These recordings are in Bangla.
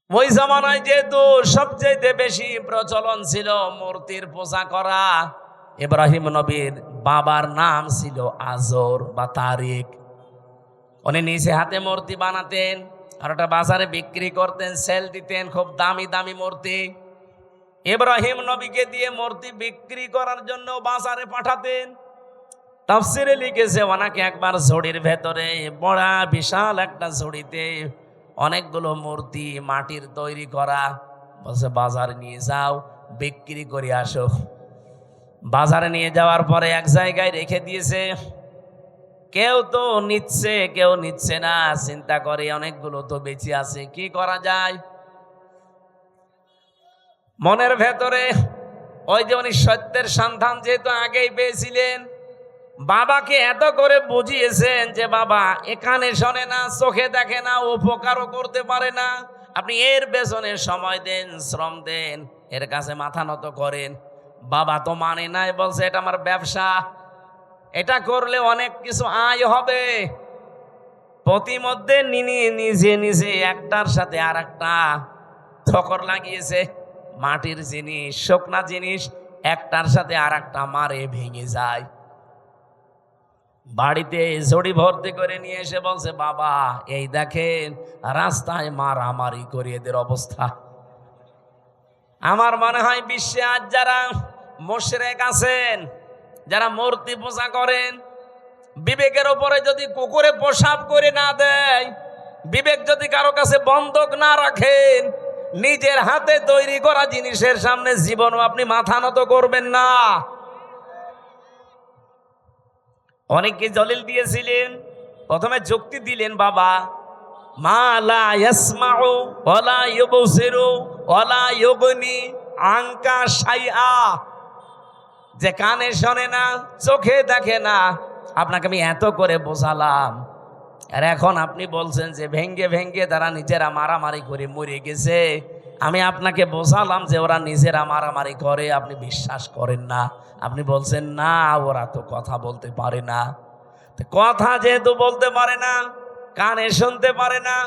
ওই জামানায় যেহেতু সবচেয়ে বেশি প্রচলন ছিল মূর্তির পূজা করা, ইব্রাহিম নবীর বাবার নাম ছিল আজর বা তারিক। উনি নিজে হাতে মূর্তি বানাতেন আর ওটা বাজারে বিক্রি করতেন, সেল দিতেন, খুব দামি দামি মূর্তি। ইব্রাহিম নবীকে দিয়ে মূর্তি বিক্রি করার জন্য বাজারে পাঠাতেন। তাফসিরে লিখেছে ওনাকে একবার ঝুড়ির ভেতরে, বড় বিশাল একটা ঝুড়িতে অনেকগুলো মূর্তি মাটির তৈরি করা, বলছে বাজারে নিয়ে যাও, বিক্রি করে আসো। বাজারে নিয়ে যাওয়ার পরে এক জায়গায় রেখে দিয়েছে। কেউ তো নিচ্ছে, কেউ নিচ্ছে না। চিন্তা করে অনেকগুলো তো বেঁচে আছে, কি করা যায়। মনের ভেতরে ওই যে উনি সত্যের সন্ধান যেহেতু আগেই পেয়েছিলেন, বাবাকে এত করে বুঝিয়েছেন যে বাবা এখানে শোনে না, চোখে দেখে না, উপকারও করতে পারে না, আপনি এর পেছনে সময় দেন, শ্রম দেন, এর কাছে মাথা নত করেন। বাবা তো মানে নাই, বলছে এটা আমার ব্যবসা, এটা করলে অনেক কিছু আয় হবে। প্রতিমধ্যে নিজে নিজে একটার সাথে আর একটা ঠোকর লাগিয়েছে। মাটির জিনিস, শুকনা জিনিস একটার সাথে আর একটা মারে ভেঙে যায়। বাড়িতে ঝুড়ি ভর্তি করে নিয়ে এসে বলছে বাবা এই দেখেন রাস্তায় মারামারি করে এদের অবস্থা। আমার মনে হয় বিশ্বে আজ যারা মুশরিক আছেন, যারা মূর্তি পূজা করেন, বিবেকের উপরে যদি কুকুরে পেশাব করে না দেয়, বিবেক যদি কারো কাছে বন্ধক না রাখেন, নিজের হাতে তৈরি করা জিনিসের সামনে জীবনও আপনি মাথা নত করবেন না। অনেককে দলিল দিয়েছিলেন, প্রথমে যুক্তি দিলেন বাবা মা লা ইয়াসমাউ ওয়ালা ইউবসিরু ওয়ালা ইউগনি আনকা শাইআ, যে কানে শোনে না, চোখে দেখে না, আপনাকে আমি এত করে বোঝালাম, আর এখন আপনি বলছেন যে ভেঙ্গে ভেঙ্গে তারা নিজেরা মারামারি করে মরে গেছে। আমি আপনাকে বোঝালাম যে ওরা নিজেরা মারামারি করে, আপনি বিশ্বাস করেন না। আপনি বলছেন না ওরা তো কথা বলতে পারে না। কথা যেহেতু বলতে পারে না, কানে শুনতে পারে না,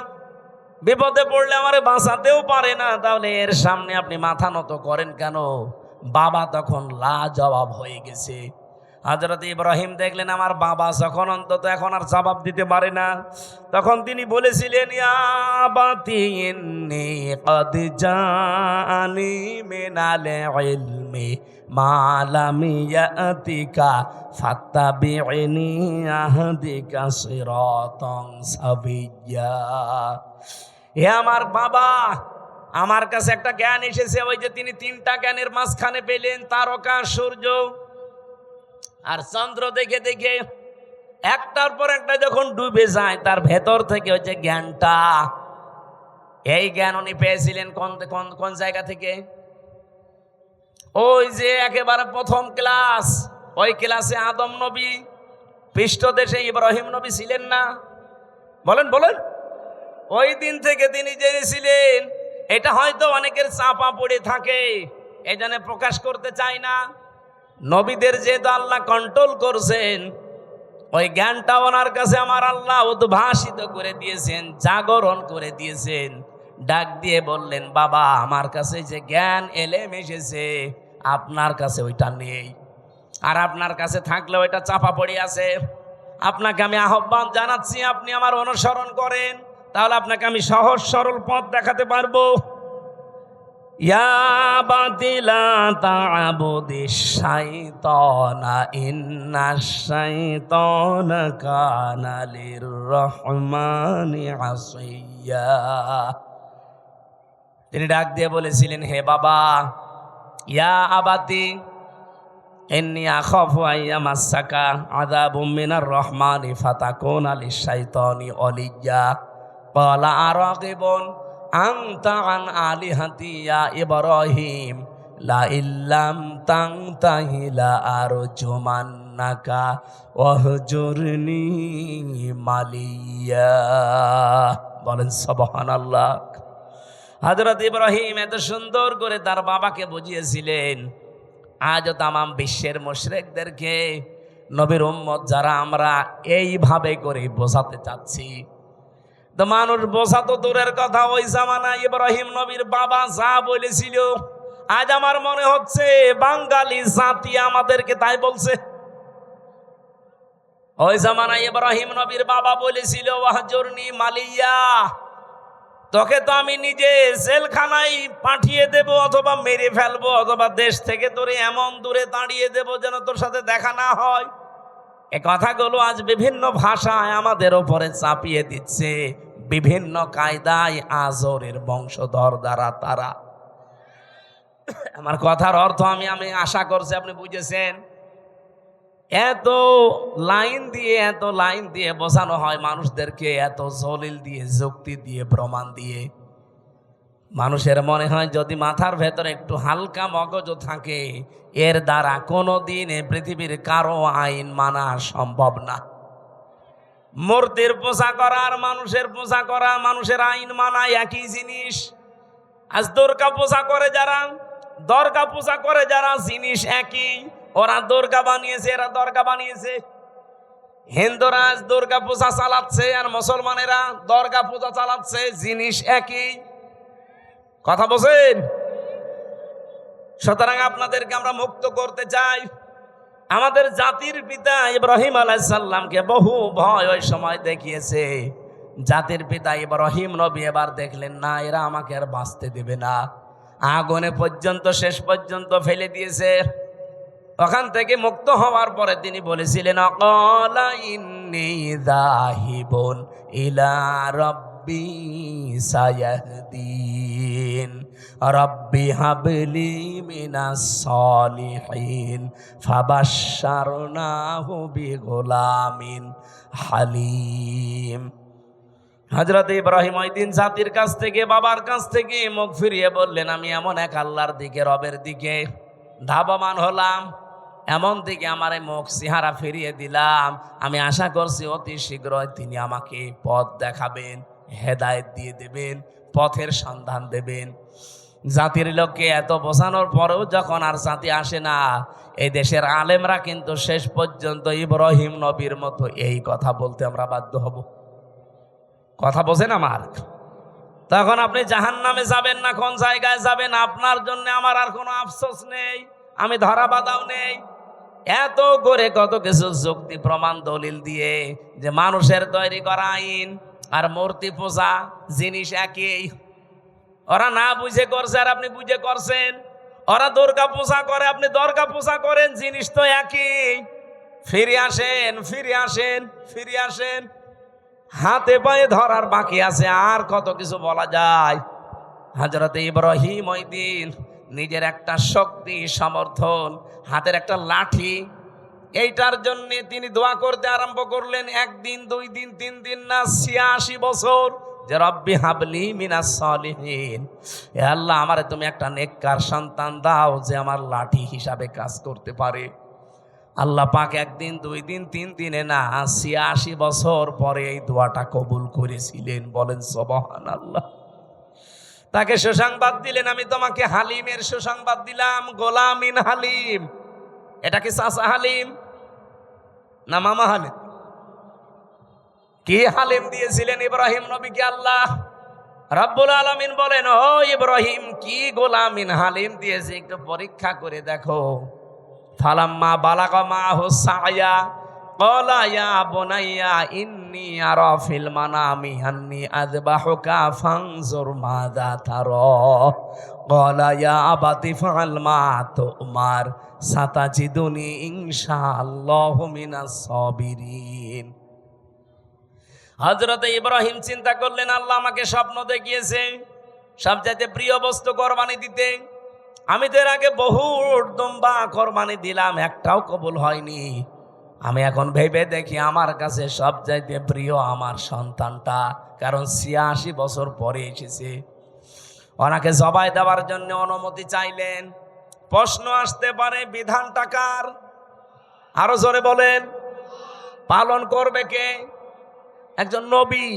বিপদে পড়লে আমারে বাঁচাতেও পারে না, তাহলে এর সামনে আপনি মাথা নত করেন কেন? বাবা তখন লাজবাব হয়ে গেছে। হযরত ইব্রাহিম দেখলেন আমার বাবা যখন অন্তত এখন আর জবাব দিতে পারে না, তখন তিনি বলেছিলেন ইয়া আবাতি ইন্নী ক্বাদ জাআনি মিনাল ইলমি মা লাম ইয়াতিকা ফাত্তাবি'নি আহদিকা সিরাতান সাবিয়্যা। হে আমার বাবা, আমার কাছে একটা জ্ঞান এসেছে। ওই যে তিনি তিনটা জ্ঞানের মাঝখানে পেলেন তারকা, সূর্য আর চন্দ্র, দেখে দেখে একটার পর একটা যখন ডুবে যায় তার ভেতর থেকে ওই যে জ্ঞানটা, এই জ্ঞান উনি পেয়েছিলেন কোন জায়গা থেকে? ওই যে একেবারে প্রথম ক্লাস, ওই ক্লাসে আদম নবী, পৃষ্ঠদেশে ইব্রাহিম নবী ছিলেন না? বলেন বলেন। ওই দিন থেকে তিনি জেনেছিলেন। এটা হয়তো অনেকের চাপা পড়ে থাকে, এই জন্য প্রকাশ করতে চায় না। নবীদের যেহেতু আল্লাহ কন্ট্রোল করছেন, ওই জ্ঞানটা ওনার কাছে আমার আল্লাহ উদ্ভাসিত করে দিয়েছেন, জাগরণ করে দিয়েছেন। ডাক দিয়ে বললেন বাবা আমার কাছে যে জ্ঞান এলেম এসেছে, আপনার কাছে ওইটা নেই, আর আপনার কাছে থাকলে ওইটা চাপা পড়ে আছে। আপনাকে আমি আহ্বান জানাচ্ছি, আপনি আমার অনুসরণ করেন, তাহলে আপনাকে আমি সহজ সরল পথ দেখাতে পারবো। ইয়া বাতিলা তা'বুদিশ শাইতানা ইন্নাশ শাইতানা কানা লির-রহমানি আসিয়্যা। তিনি ডাক দিয়ে বলেছিলেন হে বাবা, ইয়া আবাতি ইন্নী আখাফু আইয়ামাসসাকা আযাবুম মিনার রহমানি ফাতাকুনা লিশ-শাইতানি ওয়ালিয়্যা। ক্বালা আরাগিবুন আনতা আন আলিহাতি ইয়া ইব্রাহিম লা ইল্লাম তানতাহি লা আরজুমান্নাকা ওয়াহজুরনি মালিয়া। বলেন সুবহানাল্লাহ। হযরত ইব্রাহিম এত সুন্দর করে তার বাবাকে বুঝিয়েছিলেন। আজও তামাম বিশ্বের মুশরিকদেরকে, নবীর উম্মত যারা আমরা এইভাবে করে বোঝাতে চাচ্ছি। তো মানুষ বোঝা তো দূরের কথা, ওই জামানা ইব্রাহিম নবীর বাবা যা বলেছিল, আজ আমার মনে হচ্ছে বাঙালি জাতি আমাদেরকে তাই বলছে। ওই জামানায় ইব্রাহিম নবীর বাবা বলেছিল, ওয়াহজুরনি মালিয়া, তোকে তো আমি নিজে জেলখানায় পাঠিয়ে দেব, অথবা মেরে ফেলবো, অথবা দেশ থেকে তোরে এমন দূরে দাঁড়িয়ে দেব যেন তোর সাথে দেখা না হয়। এ কথাগুলো আজ বিভিন্ন ভাষায় আমাদের ওপরে চাপিয়ে দিচ্ছে, বিভিন্ন কায়দায় আজরের বংশধর দ্বারা তারা। আমার কথার অর্থ আমি আশা করছি আপনি বুঝেছেন। এত লাইন দিয়ে বোঝানো হয় মানুষদেরকে, এত জলিল দিয়ে, যুক্তি দিয়ে, প্রমাণ দিয়ে। মানুষের মনে হয় যদি মাথার ভেতরে একটু হালকা মগজ থাকে, এর দ্বারা কোনোদিন পৃথিবীর কারো আইন মানা সম্ভব না। মূর্তির পূজা করা আর মানুষের পূজা করা, মানুষের আইন মানা একই জিনিস। আজ দুর্গা পূজা করে যারা জিনিস একই। ওরা দুর্গা বানিয়েছে, এরা দরগা বানিয়েছে। হিন্দুরা আজ দুর্গা পূজা চালাচ্ছে আর মুসলমানেরা দরগা পূজা চালাচ্ছে, জিনিস একই। কথা বলছেন? সুতরাং আপনাদেরকে আমরা মুক্ত করতে চাই। আমাদের জাতির পিতা ইব্রাহিম আলাইহিস সালামকে বহু ভয় ওই সময় দেখিয়েছে। জাতির পিতা ইব্রাহিম নবী এবার দেখলেন না, এরা আমাকে আর বাঁচতে দেবে না, আগুনে পর্যন্ত শেষ পর্যন্ত ফেলে দিয়েছে। ওখান থেকে মুক্ত হওয়ার পরে তিনি বলেছিলেন, অকালা ইন্নী যাহিবুন ইলা রাব্বি সায়াহদিন রাব্বি হাবলি মিনাস সালিহিন ফাবাশশারনাহু বিগুলামিন হালিম। হযরত ইব্রাহিম ওই দিন জাতির কাছ থেকে, বাবার কাছ থেকে মুখ ফিরিয়ে বললেন, আমি এমন এক আল্লাহর দিকে, রবের দিকে ধাবমান হলাম, এমন দিকে আমার মুখ চেহারা ফিরিয়ে দিলাম। আমি আশা করছি অতি শীঘ্রই তিনি আমাকে পথ দেখাবেন, হেদায়েত দিয়ে দেবেন, পথের সন্ধান দেবেন। জাতির লোককে এত বোঝানোর পরেও যখন আর জাতি আসে না, এই দেশের আলেমরা কিন্তু শেষ পর্যন্ত ইব্রাহিম নবীর মতো এই কথা বলতে আমরা বাধ্য হব। কথা বোঝেন আমার? তখন আপনি জাহান্নামে যাবেন না, কোন জায়গায় যাবেন, আপনার জন্য আমার আর কোনো আফসোস নেই, আমি ধরা বাঁধাও নেই। এত করে কত কিছু যুক্তি প্রমাণ দলিল দিয়ে যে মানুষের তৈরি করা আইন আর মূর্তি পূজা জিনিস একই। ওরা না বুঝে করছে আর আপনি বুঝে করছেন। ওরা দুর্গা পূজা করে, আপনি দুর্গা পূজা করেন, জিনিস তো একই। ফিরে আসেন, ফিরে আসেন, ফিরে আসেন। হাতে পায়ে ধরার বাকি আছে, আর কত কিছু বলা যায়। হযরত ইব্রাহিম ওই দিন নিজের একটা শক্তি, সমর্থন, হাতের একটা লাঠি, এইটার জন্য তিনি দোয়া করতে আরম্ভ করলেন। একদিন, 2 দিন, 3 দিন না, 86 বছর, যে রব্বি হাবলি মিনাস সালিহিন, হে আল্লাহ আমারে তুমি একটা নেককার সন্তান দাও যে আমার লাঠি হিসাবে কাজ করতে পারে। আল্লাহ পাক 1 দিন, 2 দিন, 3 দিনে না, 86 বছর পরে এই দোয়াটা কবুল করেছিলেন। বলেন সুবহানাল্লাহ। তাকে সুসংবাদ দিলেন, আমি তোমাকে হালিমের সুসংবাদ দিলাম, গোলামিন হালিম। এটা কি চাচা হালিম না মামা হালিম? কি হালিম দিয়েছিলেন ইব্রাহিম নবীকে আল্লাহ রাব্বুল আলামিন বলেন, ও ইব্রাহিম, কি গোলামিন হালিম দিয়েছে একটু পরীক্ষা করে দেখো। ফালাম্মা বালাগা মাহু সায়া ক্বালা ইয়া বুনাইয়া ইন্নী আরা ফিল মানামি আন্নী আযবাহুকা ফানজুর মাযা তারা ক্বালা ইয়া আবাতি ফাআল মা তুমার সাতাজিদুনি ইনশাআল্লাহু মিনাস সাবিরিন। হযরত ইব্রাহিম চিন্তা করলেন, আল্লাহ আমাকে স্বপ্ন দেখিয়েছে সবচাইতে প্রিয় বস্তু কোরবানি দিতে। আমি তো এর আগে বহু দুম্বা কোরবানি দিলাম, একটাও কবুল হয়নি। আমি এখন ভেবে দেখি আমার কাছে সবচাইতে প্রিয় আমার সন্তানটা, কারণ 86 বছর পরে এসেছে। ওনাকে জবাই দেওয়ার জন্য অনুমতি চাইলেন। প্রশ্ন আসতে পারে, বিধানটা কার? আরো জোরে বলেন। পালন করবে কে? একজন নবী।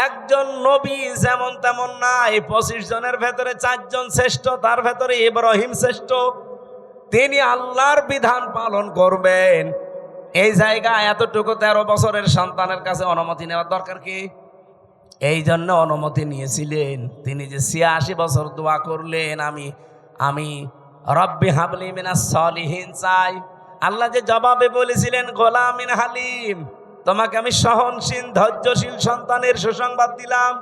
একজন নবী যেমন তেমন নাই। 25 জনের ভেতরে 4 জন শ্রেষ্ঠ, তার ভেতরে ইব্রাহিম শ্রেষ্ঠ। তিনি আল্লাহর বিধান পালন করবেন, এই জায়গায় এতটুকু 13 বছরের সন্তানের কাছে অনুমতি নেওয়ার দরকার কি? এই জন্য অনুমতি নিয়েছিলেন তিনি যে ৮৬ বছর দোয়া করলেন, আমি রব্বি হাবলি মিনাস সলিহিন চাই। আল্লাহ যে জবাবে বলেছিলেন গোলামিন হালিম, তোমাকে আমি সহনশীল ধৈর্যশীল সন্তানের সুসংবাদ দিলাম।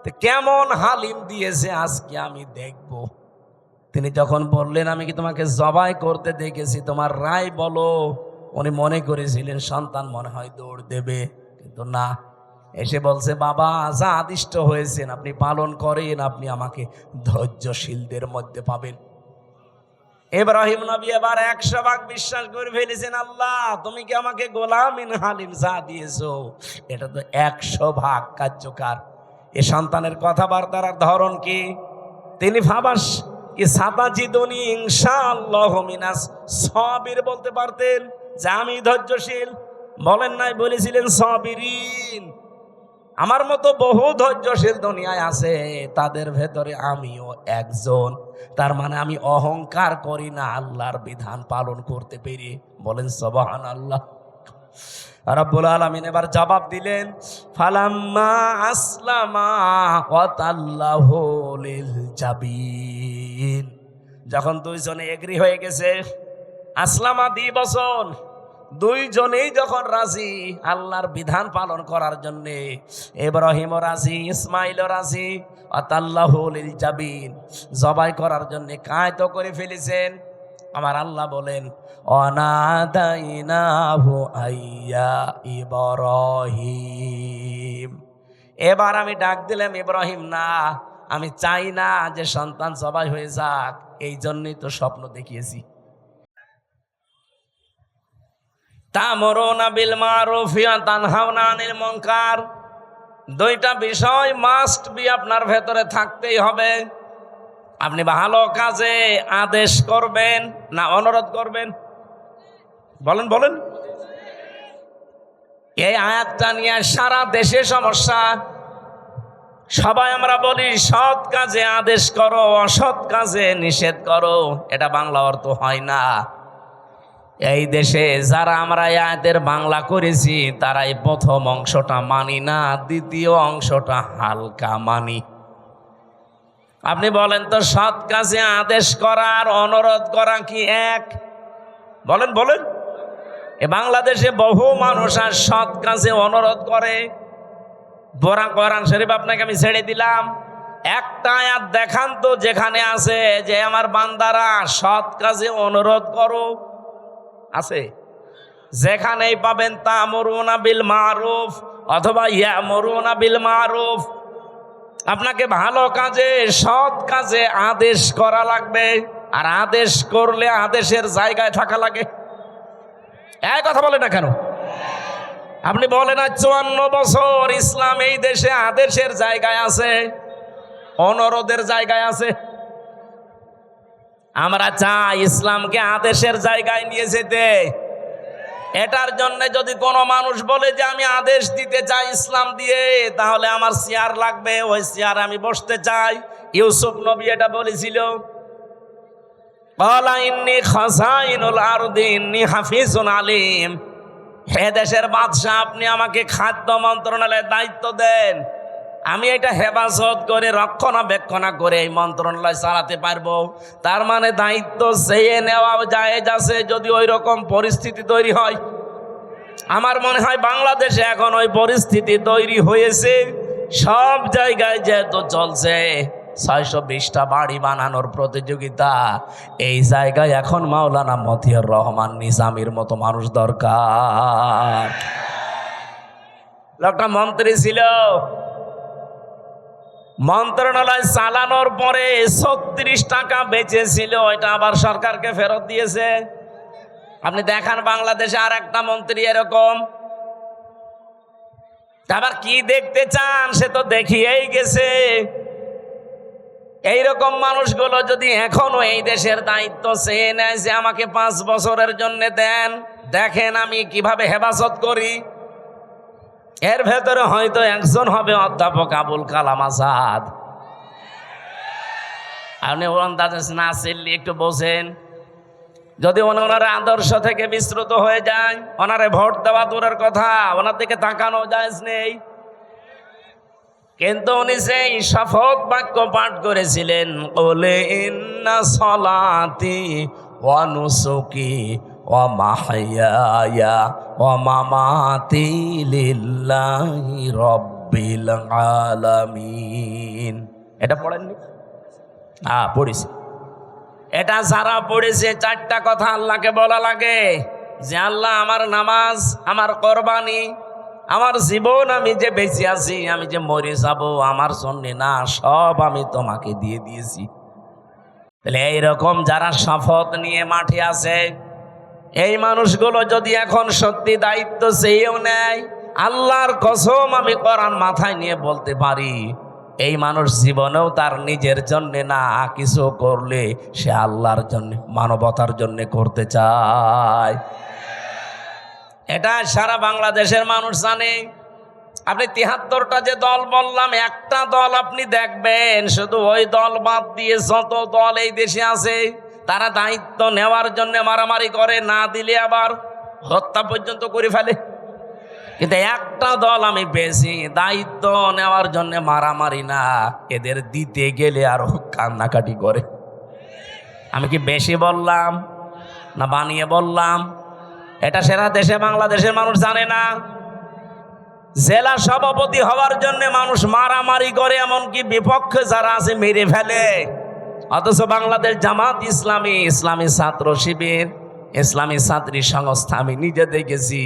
তো কেমন হালিম দিয়েছে আজকে আমি দেখব। তিনি যখন বললেন আমি কি তোমাকে জবাই করতে দেখেছি, তোমার রায় বলো, উনি মনে করেছিলেন সন্তান মনে হয় দৌড় দেবে, কিন্তু না, এসে বলছে বাবা যা আদিষ্ট হয়েছেন আপনি পালন করেন, আপনি আমাকে ধৈর্যশীলদের মধ্যে পাবেন। ইব্রাহিম নবী এবার ১০০ ভাগ বিশ্বাস করে ফেলেছেন, আল্লাহ তুমি কি আমাকে গোলামিন হালিম যা দিয়েছো এটা তো ১০০ ভাগ কার্যকর। এ সন্তানের কথাবার্তার ধরন কি, তিনি ভাবাস কি সাতাজিদুনি ইনশাআল্লাহ মিনাস সাবির বলতে পারতেন যে আমি ধৈর্যশীল, বলেন নাই, বলেছিলেন সাবিরিন। আমার মতো বহু ধৈর্যশীল দুনিয়ায় আছে, তাদের ভেতরে আমিও একজন। তার মানে আমি অহংকার করি না আল্লাহর বিধান পালন করতে পেরে, বলেন সুবহানাল্লাহ। রব্বুল আলামিন এবার জবাব দিলেন ফালাম্মা আসলামা ওয়া তাল্লাহু লিল জাবিন। যখন দুইজনে এগ্রি হয়ে গেছে, আসলামা ২ বছর, দুইজনেই যখন রাজি আল্লাহর বিধান পালন করার জন্যে, ইব্রাহিমও রাজি, ইসমাইলও রাজি, আতাল্লাহু লিল জাবিন, জবাই করার জন্যে কায়তো করে ফেলেছেন। আমার আল্লাহ বলেন অনাদাইনাহু আইয়া ইব্রাহিম, এবার আমি ডাক দিলাম ইব্রাহিম, না আমি চাই না যে সন্তান জবাই হয়ে যাক, এই জন্যই তো স্বপ্ন দেখিয়েছি। তা'মুরুনা বিল মা'রুফ ওয়া তানহাউনা আনিল মুনকার, দুইটা বিষয় মাস্ট বি আপনার ভেতরে থাকতেই হবে। আপনি ভালো কাজে আদেশ করবেন না অনুরোধ করবেন, বলেন বলেন। এই আয়াতটা নিয়ে সারা দেশে সমস্যা। সবাই আমরা বলি সৎ কাজে আদেশ করো, অসৎ কাজে নিষেধ করো, এটা বাংলা অর্থ হয় না। এই দেশে যারা আমরা আয়াতের বাংলা করেছি তারাই প্রথম অংশটা মানি না, দ্বিতীয় অংশটা হালকা মানি। আপনি বলেন তো সৎ কাজে আদেশ করা আর অনুরোধ করা কি এক? বলেন বলেন। এ বাংলাদেশে বহু মানুষ আর সৎ কাজে অনুরোধ করে। কোরআন শরীফ আপনাকে আমি ছেড়ে দিলাম, একটা আয়াত দেখান তো যেখানে আছে যে আমার বান্দারা সৎ কাজে অনুরোধ করো, আছে? যেখানেই পাবেন তা'মুরুনা বিল মা'রুফ অথবা ইয়া'মুরুনা বিল মা'রুফ, আপনাকে ভালো কাজে সৎ কাজে আদেশ করা লাগবে, আর আদেশ করলে আদেশের জায়গায় থাকা লাগে। এই কথা বলে না কেন? আপনি বলেন আজ ৫৪ বছর ইসলাম এই দেশে আদেশের জায়গায় আছে, অনুরোধের জায়গায় আছে। আমরা চাই ইসলামকে আদেশের জায়গায় নিয়ে যেতে। এটার জন্য যদি কোনো মানুষ বলে যে আমি আদেশ দিতে চাই ইসলাম দিয়ে, তাহলে আমার চেয়ার লাগবে, ওই চেয়ারে আমি বসতে চাই। ইউসুফ নবী এটা বলেছিল, ক্বালা ইন্নী খাযাইনুল আরদি ইন্নী হাফিজুন আলিম। হে দেশের বাদশা, আপনি আমাকে খাদ্য মন্ত্রণালয়ের দায়িত্ব দেন, আমি এটা হেফাজত করে রক্ষণাবেক্ষণা করে এই মন্ত্রণালয় চালাতে পারবো। তার মানে দায়িত্ব চেয়ে নেওয়া জায়েজ আছে যদি ওই রকম পরিস্থিতি তৈরি হয়। আমার মনে হয় বাংলাদেশে এখন ওই পরিস্থিতি তৈরি হয়েছে। সব জায়গায় যেহেতু চলছে ৬২০টা বাড়ি বানানোর প্রতিযোগিতা, এই জায়গায় এখন মাওলানা মতিউর রহমান নিজামীর মতো মানুষ দরকার। লোকটা মন্ত্রী ছিল, মন্ত্রণালয় চালানোর পরে ৩৬ টাকা বেঁচেছিল, ওইটা আবার সরকারকে ফেরত দিয়েছে। আপনি দেখান বাংলাদেশে আর একটা মন্ত্রী এরকম। আবার কি দেখতে চান, সে তো দেখিয়েই গেছে। এইরকম মানুষগুলো যদি এখনো এই দেশের দায়িত্ব চেয়ে নেয় যে আমাকে ৫ বছরের জন্য দেন, দেখেন আমি কিভাবে হেফাজত করি, এর ভেতরে হয়তো একজন হবে অধ্যাপক আবুল কালাম আজাদ। আপনি নাসিল্লি একটু বোঝেন, যদি ওনার আদর্শ থেকে বিস্মৃত হয়ে যায়, ওনারে ভোট দেওয়া দূরের কথা, ওনার দিকে তাকানো জায়েজ নেই। কিন্তু উনি সেই শপথ বাক্য পাঠ করেছিলেন, ওলে ইন্না সলাতি ওয়া নুসুকি ওয়া মাহইয়ায়া ওয়া মামাতি লিল্লাহি রাব্বিল আলামিন। এটা পড়েননি? পড়েছি। এটা যারা পড়েছে চারটা কথা আল্লাহকে বলা লাগে যে আল্লাহ, আমার নামাজ, আমার কোরবানি, আমার জীবন, আমি যে বেঁচে আছি, আমি যে মরে যাব, আমার জন্য না, সব আমি তোমাকে দিয়ে দিয়েছি। তাহলে এইরকম যারা শপথ নিয়ে মাঠে আছে, এই মানুষগুলো যদি এখন সত্যি দায়িত্ব চেয়েও নেয়, আল্লাহর কসম আমি কোরআন মাথায় নিয়ে বলতে পারি, এই মানুষ জীবনেও তার নিজের জন্য না, কিছু করলে সে আল্লাহর জন্য, মানবতার জন্য করতে চায়। এটা সারা বাংলাদেশের মানুষ জানে। আপনি ৭৩টা যে দল বললাম, একটা দল আপনি দেখবেন, শুধু ওই দল বাদ দিয়ে যত দল এই দেশে আছে, তারা দায়িত্ব নেওয়ার জন্য মারামারি করে, না দিলে আবার হত্যা পর্যন্ত করে ফেলে। কিন্তু একটা দল আমি পেয়েছি, দায়িত্ব নেওয়ার জন্য মারামারি না, এদের দিতে গেলে আরো কান্নাকাটি করে। আমি কি বেশি বললাম না বানিয়ে বললাম? এটা সারা দেশে বাংলাদেশের মানুষ জানে না। জেলা সভাপতি হওয়ার জন্য মানুষ মারামারি করে, এমনকি বিপক্ষে যারা আছে মেরে ফেলে। অথচ বাংলাদেশ জামাত ইসলামী, ইসলামী ছাত্র শিবির, ইসলামী ছাত্রী সংস্থা, আমি নিজে দেখেছি,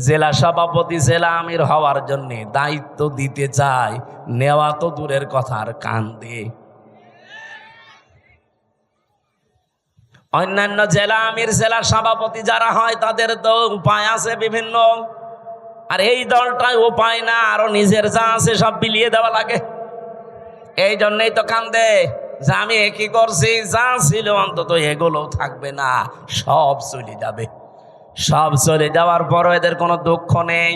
জেলা সভাপতি, জেলা আমির হওয়ার জন্য দায়িত্ব দিতে চায়, নেওয়া তো দূরের কথা, আর কান্দে। অন্যান্য জেলা আমির, জেলা সভাপতি যারা হয়, তাদের তো উপায় আছে বিভিন্ন, আর এই দলটায় উপায় না, আরো নিজের যা আছে সব বিলিয়ে দেওয়া লাগে। এই জন্যই তো কান্দে যে আমি একই করছি, যা ছিল অন্তত এগুলো থাকবে না, সব চলে যাবে। সব চলে যাওয়ার পরও এদের কোনো দুঃখ নেই,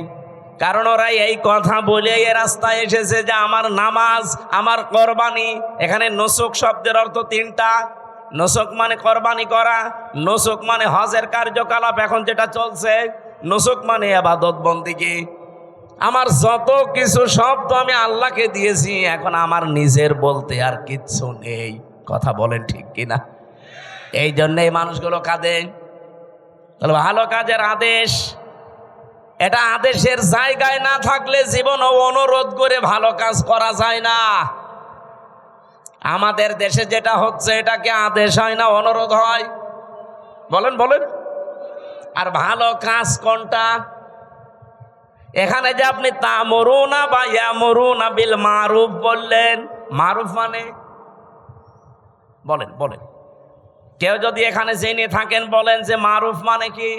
কারণ ওরা এই কথা বলে এ রাস্তায় এসেছে যে আমার নামাজ, আমার কোরবানি। এখানে নুসুক শব্দের অর্থ তিনটা। নুসুক মানে কোরবানি করা, নুসুক মানে হজের কার্যকলাপ এখন যেটা চলছে, নুসুক মানে ইবাদত বন্দেগী। আমার যত কিছু সব তো আমি আল্লাহকে দিয়েছি, এখন আমার নিজের বলতে আর কিচ্ছু নেই। কথা বলেন ঠিক কিনা? এই জন্য এই মানুষগুলো কাঁদে। তাহলে ভালো কাজের আদেশ, এটা আদেশের জায়গায় না থাকলে জীবন অনুরোধ করে ভালো কাজ করা যায় না। আমাদের দেশে যেটা হচ্ছে, এটাকে আদেশ হয় না, অনুরোধ হয়। বলেন বলেন। আর ভালো কাজ কোনটা? এখানে যে আপনি তা'মুরুনা বা ইয়ামুরুনা বিল মারুফ বললেন, মারুফ মানে বলেন বলেন, কেউ যদি এখানে জেনে থাকেন বলেন যে মারুফ মানে কি?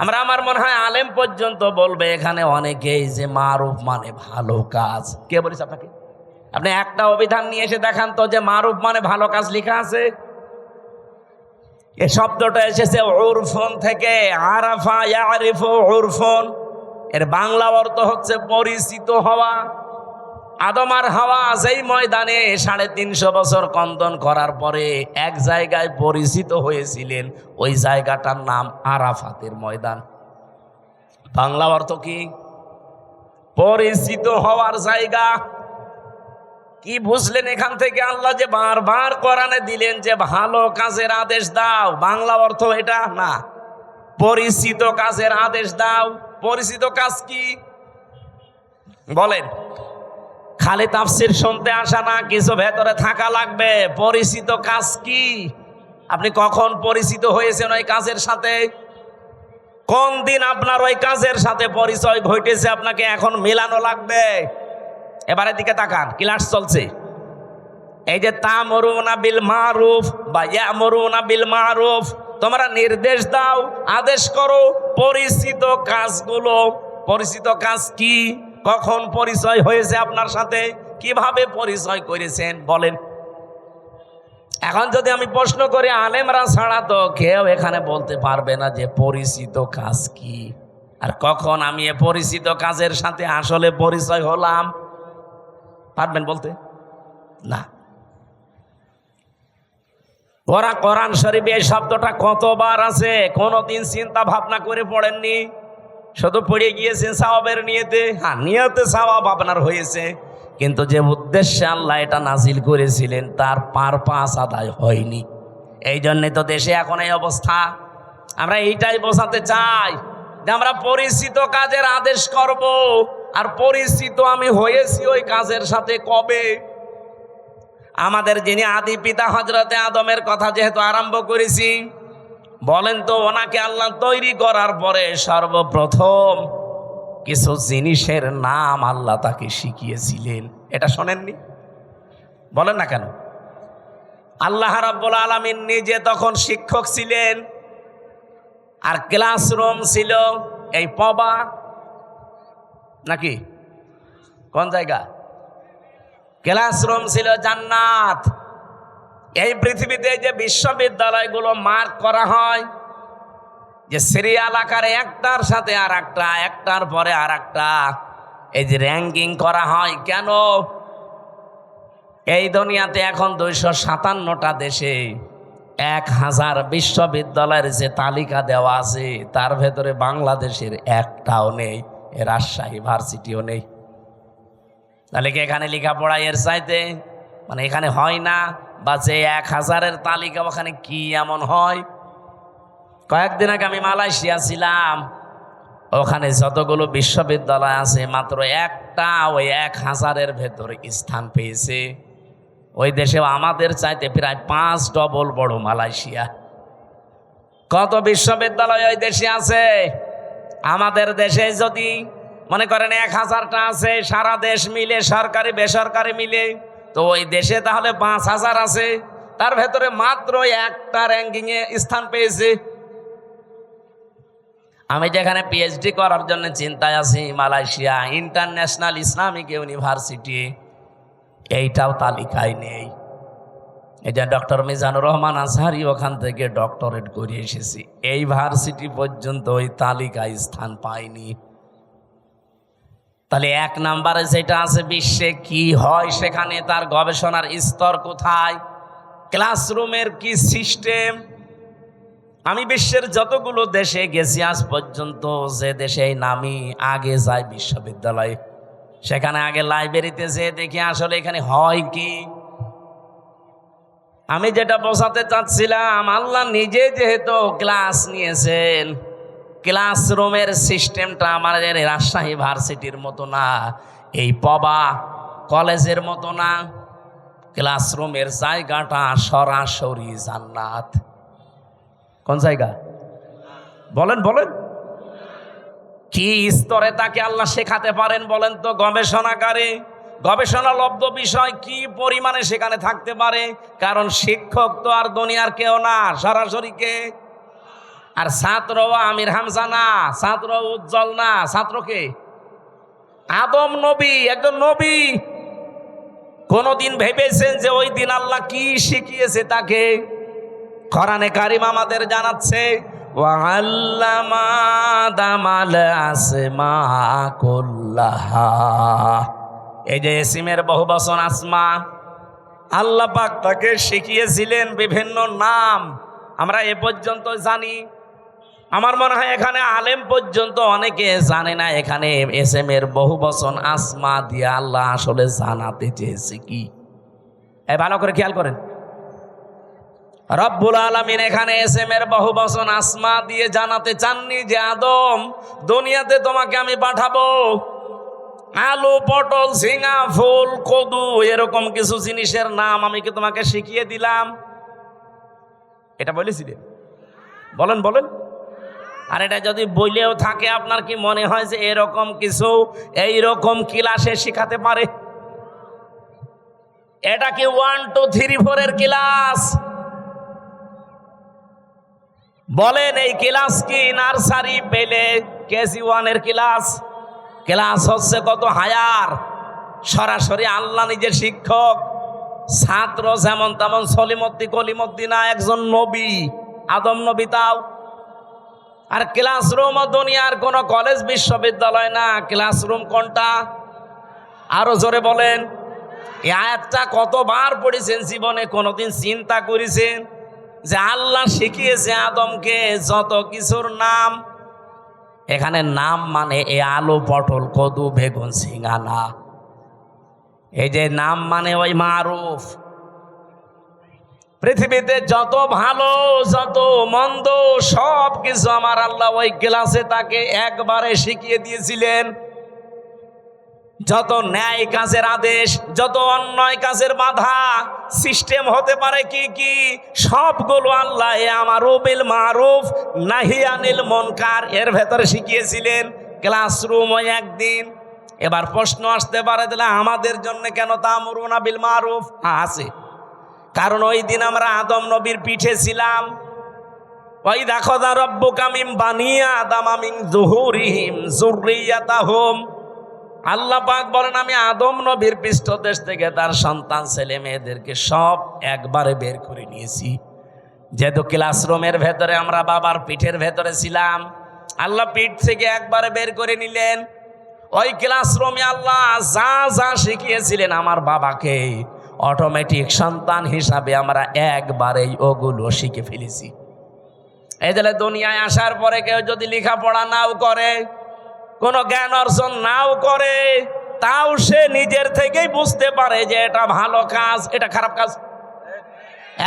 আমার মনে হয় আলেম পর্যন্ত বলবে এখানে অনেকেই যে মারুফ মানে ভালো কাজ। কে বলেছে আপনাকে? আপনি একটা অভিধান নিয়ে এসে দেখান তো যে মারুফ মানে ভালো কাজ লেখা আছে। এই শব্দটা এসেছে উরফন থেকে, আরাফা ইয়ারিফু উরফন। এর বাংলা অর্থ হচ্ছে পরিচিত হওয়া। আদম আর হাওয়া যেই ময়দানে ৩৫০ বছর কন্দন করার পরে এক জায়গায় পরিচিত হয়েছিলেন, ওই জায়গাটার নাম আরাফাতের ময়দান। বাংলা অর্থ কি? পরিচিত হওয়ার জায়গা। কি বুঝলেন এখান থেকে? আল্লাহ যে বারবার কোরআনে দিলেন যে ভালো কাজের আদেশ দাও, বাংলা অর্থ এটা না, পরিচিত কাজের আদেশ দাও। পরিচিত কাজ কি বলেন? খালি তাফসীর শুনতে আসা না, কিছু ভেতরে থাকা লাগবে। পরিচিত কাজ কি? আপনি কখন পরিচিত হয়েছেন ওই কাজের সাথে? কোন দিন আপনার ওই কাজের সাথে পরিচয় ঘটেছে, আপনাকে এখন মেলানো লাগবে। এবারের দিকে তাকান, ক্লাস চলছে। এই যে তা'মুরুনা বিল মারুফ বা ইয়ামুরুনা বিল মারুফ, তোমরা নির্দেশ দাও, আদেশ করো পরিচিত কাজগুলো। পরিচিত কাজ কি? কখন পরিচয় হয়েছে আপনার সাথে? কিভাবে পরিচয় করেছেন বলেন? এখন যদি আমি প্রশ্ন করি, আলেমরা ছাড়া তো কেউ এখানে বলতে পারবে না যে পরিচিত কাজ কি, আর কখন আমি এ পরিচিত কাজের সাথে আসলে পরিচয় হলাম। পারবেন বলতে? না। ওরা কোরআন শরীফে এই শব্দটা কতবার আছে কোনদিন চিন্তা ভাবনা করে পড়েননি? শুধু পড়ে গিয়েছেন সওয়াবের নিয়তে। হ্যাঁ, নিয়তে সওয়াব আপনার হয়েছে, কিন্তু যে উদ্দেশ্যে আল্লাহ এটা নাজিল করেছিলেন তার পারপাস আদায় হয়নি। এই জন্যে তো দেশে এখন এই অবস্থা। আমরা এইটাই বোঝাতে চাই যে আমরা পরিচিত কাজের আদেশ করব, আর পরিচিত আমি হয়েছি ওই কাজের সাথে কবে? আমাদের যিনি আদি পিতা হযরতে আদমের কথা যেহেতু আরম্ভ করেছি, বলেন তো ওনাকে আল্লাহ তৈরি করার পরে সর্বপ্রথম কিছু জিনিসের নাম আল্লাহ তাকে শিখিয়েছিলেন। এটা শোনেননি? বলেন না কেন? আল্লাহ রাব্বুল আলামিন নিজে তখন শিক্ষক ছিলেন, আর ক্লাসরুম ছিল এই পবা, নাকি কোন জায়গা? ক্লাসরুম ছিল জান্নাত। এই পৃথিবীতে যে বিশ্ববিদ্যালয়গুলো মার্ক করা হয়, যে সিরিয়াল আকারে একটার সাথে আর একটা, একটার পরে আর একটা, এই যে র্যাঙ্কিং করা হয়, কেন? এই দুনিয়াতে এখন 257টা দেশে 1000 বিশ্ববিদ্যালয়ের যে তালিকা দেওয়া আছে তার ভেতরে বাংলাদেশের একটাও নেই, রাজশাহী ভার্সিটিও নেই। তাহলে কি এখানে লেখাপড়া এর চাইতে মানে এখানে হয় না? বা যে 1000-এর তালিকা ওখানে কি এমন হয়? কয়েকদিন আগে আমি মালয়েশিয়া ছিলাম, ওখানে যতগুলো বিশ্ববিদ্যালয় আছে মাত্র একটা ওই 1000-এর ভেতরে স্থান পেয়েছে। ওই দেশেও আমাদের চাইতে প্রায় 5 ডবল বড় মালয়েশিয়া। কত বিশ্ববিদ্যালয় ওই দেশে আছে? আমাদের দেশে যদি মনে করেন 1000টা আছে, সারা দেশ মিলে সরকারি বেসরকারি মিলে, তো ওই দেশে তাহলে 5000 আছে, তার ভেতরে মাত্র একটা র্যাঙ্কিংয়ে স্থান পেয়েছে। আমি যেখানে পিএইচডি করার জন্য চিন্তায় আছি, মালয়েশিয়া ইন্টারন্যাশনাল ইসলামিক ইউনিভার্সিটি, এইটাও তালিকায় নেই। এই যে ডক্টর মিজানুর রহমান আজহারি ওখান থেকে ডক্টরেট করে এসেছি, এই ভার্সিটি পর্যন্ত ওই তালিকায় স্থান পায়নি। তাহলে 1 নম্বরে যেটা আছে বিশ্বে কি হয় সেখানে তার গবেষণার স্তর কোথায়, ক্লাসরুমের কি সিস্টেম। আমি বিশ্বের যতগুলো দেশে গেছি আজ পর্যন্ত, যে দেশে নামি আগে যাই বিশ্ববিদ্যালয়ে, সেখানে আগে লাইব্রেরিতে যেয়ে দেখি আসলে এখানে হয় কি। আমি যেটা বোঝাতে চাচ্ছিলাম, আল্লাহ নিজে যেহেতু ক্লাস নিয়েছেন, ক্লাসরুমের সিস্টেমটা আমাদের রাজশাহী ভার্সিটির মতো না, এই পবা কলেজের মতো না। ক্লাসরুমের জায়গাটা সরাসরি জান্নাত। কোন জায়গা? বলেন বলেন, কি স্তরে তাকে আল্লাহ শেখাতে পারেন বলেন তো? গবেষণাগারে গবেষণালব্ধ বিষয় কি পরিমাণে সেখানে থাকতে পারে, কারণ শিক্ষক তো আর দুনিয়ার কেউ না, সরাসরি কে? আর ছাত্র আমির হামজা না, ছাত্র উজ্জ্বল না, ছাত্রকে আদম নবী, একজন নবী। কোনদিন ভেবেছেন যে ওই দিন আল্লাহ কি শিখিয়েছে তাকে? কোরআনে কারিম আমাদের জানাচ্ছে, ওয়াল্লামা আদামাল আসমা কুল্লাহা। এই যে ইসমের বহুবচন আসমা, আল্লাহ পাক তাকে শিখিয়েছিলেন বিভিন্ন নাম। আমরা এ পর্যন্ত জানি, আমার মনে হয় এখানে আলেম পর্যন্ত অনেকে জানে না এখানে এসএমের বহুবচন আসমা দিয়ে আল্লাহ আসলে জানাতে চেয়েছে কি। ভালো করে খেয়াল করেন, রব্বুল আলামিন এখানে এসএমের বহুবচন আসমা দিয়ে জানাতে চাননি যে আদম, দুনিয়াতে তোমাকে আমি পাঠাবো, আলু পটল ঝিঙা ফুল কদু এরকম কিছু জিনিসের নাম আমি কি তোমাকে শিখিয়ে দিলাম? এটা বলেছিলেন? বলেন বলেন। আর এটা যদি বইলেও থাকে, আপনার কি মনে হয় যে এরকম কিছু এইরকম ক্লাসে শিখাতে পারে? এটা কি 1 2 3 4 এর ক্লাস? বলেন এই ক্লাস কি নার্সারি পেলে কেজি 1 এর ক্লাস? ক্লাস হচ্ছে কত হায়ার, সরাসরি আল্লাহ নিজের শিক্ষক। ছাত্র যেমন তেমন সলিমদ্দি কলিমদ্দি না, একজন নবী, আদম নবী তাও। আর ক্লাসরুম দুনিয়ার কোন কলেজ বিশ্ববিদ্যালয় না। ক্লাসরুম কোনটা? আরো জোরে বলেন। এই আয়াতটা কতবার পড়েছেন জীবনে? কোনোদিন চিন্তা করেছেন যে আল্লাহ শিখিয়েছে আদমকে যত কিছুর নাম, এখানে নাম মানে এ আলু পটল কদু বেগুন সিঙ্গানা, এই যে নাম মানে ওই মারুফ। পৃথিবীতে যত ভালো যত মন্দ সব কিছু আমার আল্লাহ ওই ক্লাসে তাকে একবারে শিখিয়ে দিয়েছিলেন। যত ন্যায় কাজের আদেশ, যত অন্যায় কাজের বাধা, সিস্টেম হতে পারে কি কি, সবগুলো আল্লাহ আমারু বিল মারুফ নাহি আনিল মুনকার এর ভেতরে শিখিয়েছিলেন ক্লাসরুম ওই একদিন। এবার প্রশ্ন আসতে পারে তাহলে আমাদের জন্য কেন তা'মুরুনা বিল মারুফ? আছে, কারণ ওই দিন আমরা আদম নবীর পিঠে ছিলাম। ওই দেখো দা রব্বুকা মিন বানি আদম মিন যুহুরিহিম যুররিয়াতাহুম, আল্লাহ পাক বলেন আমি আদম নবীর পৃষ্ঠদেশ থেকে তার সন্তান ছেলে মেয়েদেরকে সব একবারে বের করে নিয়েছি। যেহেতু ক্লাসরুমের ভেতরে আমরা বাবার পিঠের ভেতরে ছিলাম, আল্লাহ পিঠ থেকে একবারে বের করে নিলেন। ওই ক্লাসরুমে আল্লাহ যা যা শিখিয়েছিলেন আমার বাবাকে, অটোমেটিক সন্তান হিসাবে আমরা একবারেই ওগুলো শিখে ফেলেছি। এই যে দুনিয়ায় আসার পরে কেউ যদি লেখাপড়া নাও করে, কোনো জ্ঞান অর্জন নাও করে, তাও সে নিজের থেকেই বুঝতে পারে যে এটা ভালো কাজ এটা খারাপ কাজ।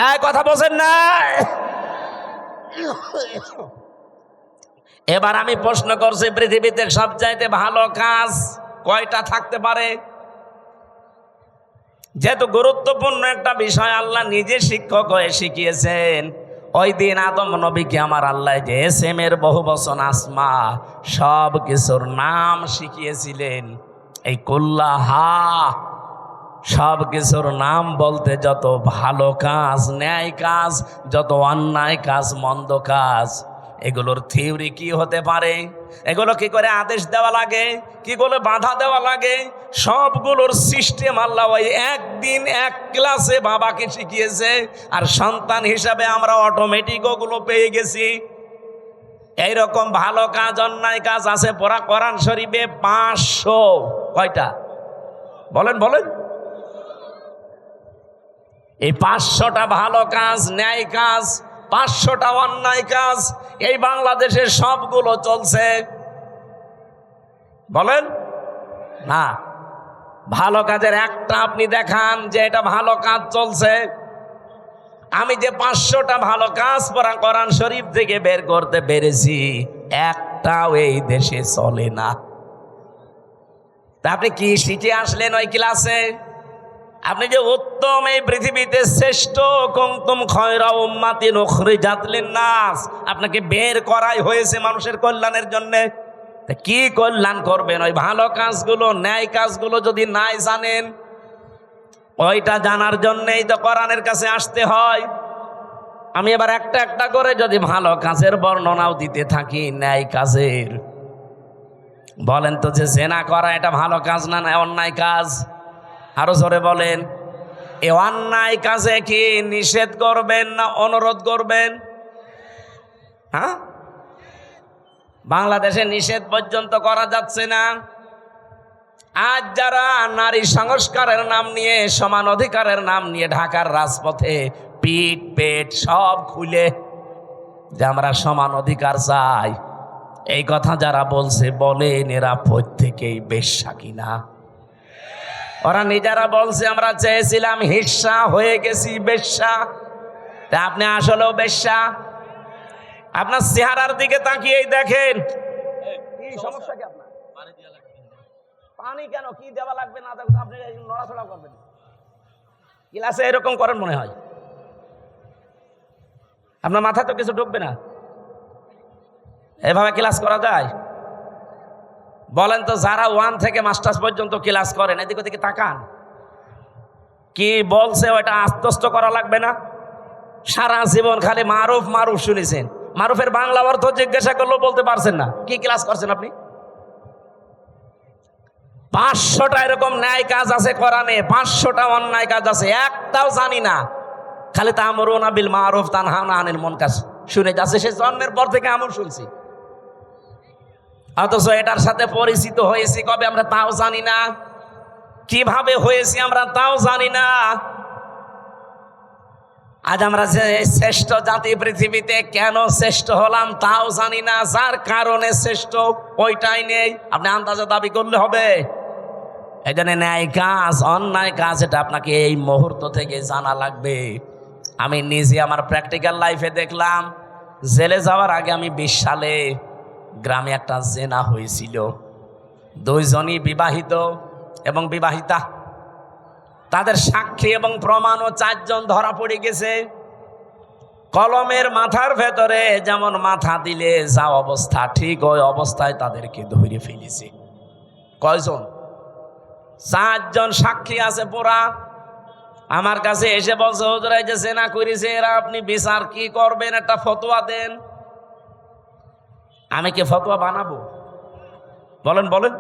এক কথা বলছেন না? এবার আমি প্রশ্ন করছি, পৃথিবীতে সবচাইতে ভালো কাজ কয়টা থাকতে পারে? যেহেতু গুরুত্বপূর্ণ একটা বিষয় আল্লাহ নিজে শিক্ষক হয়ে শিখিয়েছেন, ওই দিন আদম নবীকে আমার আল্লাহ যে এসএম এর বহু বচন আসমা সব কিছুর নাম শিখিয়েছিলেন। এই কুল্লাহা সব কিছুর নাম বলতে যত ভালো কাজ ন্যায় কাজ, যত অন্যায় কাজ মন্দ কাজ, এগুলোর থিওরি কি হতে পারে, এগুলো কি করে আদেশ দেওয়া লাগে, কি করে বাধা দেওয়া লাগে, সবগুলোর সিস্টেম আল্লাহ ওই একদিন এক ক্লাসে বাবাকে শিখিয়েছে। আর সন্তান হিসাবে আমরা অটোমেটিক ওগুলো পেয়ে গেছি। এইরকম ভালো কাজ অন্যায় কাজ আছে পড়া কোরআন শরীফে 500। কয়টা বলেন বলেন? এই 500টা ভালো কাজ ন্যায় কাজ, 500টা অন্যায় কাজ এই বাংলাদেশে সবগুলো চলছে। বলেন না, ভালো কাজের একটা আপনি দেখান যে এটা ভালো কাজ চলছে। আমি যে 500টা ভালো কাজ পড়া কোরআন শরীফ থেকে বের করতে পেরেছি, একটাও এই দেশে চলে না। তা আপনি কি শিখে আসলেন ওই ক্লাসে? আপনি যে উত্তম এই পৃথিবীতে শ্রেষ্ঠ কুনতুম খায়রা উম্মাতিন উখরিজাত লিন-নাস, আপনাকে বের করাই হয়েছে মানুষের কল্যাণের জন্য। তা কি কল্যাণ করবেন? ওই ভালো কাজগুলো ন্যায় কাজগুলো যদি নাই জানেন, ওইটা জানার জন্যই তো কোরআনের কাছে আসতে হয়। আমি এবার একটা একটা করে যদি ভালো কাজের বর্ণনাও দিতে থাকি ন্যায় কাজের, বলেন তো যে জেনা করা এটা ভালো কাজ না না অন্যায় কাজ? আরো জোরে বলেন। এ অন্যায় কাজে কি নিষেধ করবেন না অনুরোধ করবেন? হ্যাঁ, বাংলাদেশে নিষেধ পর্যন্ত করা যাচ্ছে না। আজ যারা নারী সংস্কারের নাম নিয়ে সমান অধিকারের নাম নিয়ে ঢাকার রাজপথে পিঠ পেট সব খুলে যে আমরা সমান অধিকার চাই, এই কথা যারা বলছে বলেন এরা প্রত্যেকেই বেশ্যা কিনা? ওরা নিজেরা বলছে আমরা চেয়েছিলাম হিস্সা, হয়ে গেছি বেশ্যা। তা আপনি আসলেও বেশ্যা? আপনার চেহারার দিকে তাকিয়েই দেখেন। কি সমস্যা কি আপনার? পানি কেন কি দেওয়া লাগবে না আপনি নড়াচড়া করবেন? ক্লাসে এরকম করেন মনে হয়? আপনার মাথায় তো কিছু ঢুকবে না, এভাবে ক্লাস করা যায়? বলেন তো যারা 1 থেকে মাস্টার্স পর্যন্ত ক্লাস করেন এদিকে ওদিকে তাকান, কি বলছে ওইটা আত্মস্থ করা লাগবে না? সারা জীবন খালি মারুফ মারুফ শুনেছেন, মারুফের বাংলা অর্থ জিজ্ঞাসা করলেও বলতে পারছেন না। কি ক্লাস করছেন আপনি? 500টা এরকম ন্যায় কাজ আছে কোরআনে, 500টা অন্যায় কাজ আছে, একটাও জানি না। খালি তা'মুরুনা বিল মারুফ তানহাউনা আনিল মুনকার শুনে যাচ্ছে, সে জন্মের পর থেকে আমল শুনছি, অথচ এটার সাথে পরিচিত হয়েছি কবে আমরা তাও জানি না, কিভাবে হয়েছি আমরা তাও জানি না। আজ আমরা যে শ্রেষ্ঠ জাতি পৃথিবীতে, কেন শ্রেষ্ঠ হলাম তাও জানি না, যার কারণে শ্রেষ্ঠ ওইটাই নেই। আপনি আন্দাজে দাবি করলে হবে? এই জন্য ন্যায় কাজ অন্যায় কাজ এটা আপনাকে এই মুহূর্ত থেকে জানা লাগবে। আমি নিজে আমার প্র্যাকটিক্যাল লাইফে দেখলাম, জেলে যাওয়ার আগে আমি 20 সালে গ্রামে একটা জেনা হয়েছিল। 2 জনই বিবাহিত এবং বিবাহিতা, তাদের সাক্ষী এবং প্রমাণও 4 জন ধরা পড়ে গেছে। কলমের মাথার ভেতরে যেমন মাথা দিলে যা অবস্থা, ঠিক ওই অবস্থায় তাদেরকে ধরে ফেলেছে। কয়জন? 4 জন সাক্ষী আছে পুরা। আমার কাছে এসে বলছে, হুজুর এই যে জেনা করেছে এরা, আপনি বিচার কি করবেন, একটা ফতোয়া দেন। আমি কি ফতোয়া বানাবো? বলেন বলেন।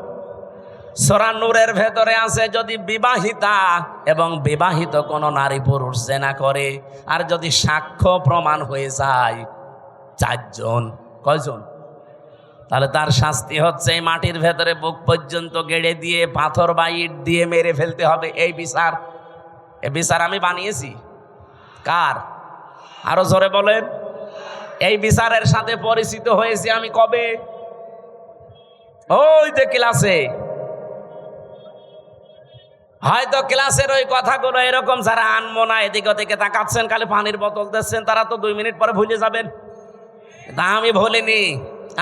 সূরা নূরের ভেতরে আছে, যদি বিবাহিতা এবং বিবাহিত কোন নারী পুরুষ জেনা করে আর যদি সাক্ষ্য প্রমাণ হয়ে যায় 4 জন, কয়জন? তাহলে তার শাস্তি হচ্ছে এই মাটির ভেতরে বুক পর্যন্ত গেড়ে দিয়ে পাথর বা ইট দিয়ে মেরে ফেলতে হবে। এই বিচার, এই বিচার আমি বানিয়েছি। কার? আরো জোরে বলেন। এই বিচারের সাথে পরিচিত হয়েছি আমি কবে? ওই যে ক্লাসে। হয়তো ক্লাসের ওই কথাগুলো এরকম যারা আনবো না, এদিকে ওদিকে তাকাচ্ছেন, খালি পানির বোতল দিচ্ছেন, তারা তো 2 মিনিট পরে ভুলে যাবেন। তা আমি ভুলিনি,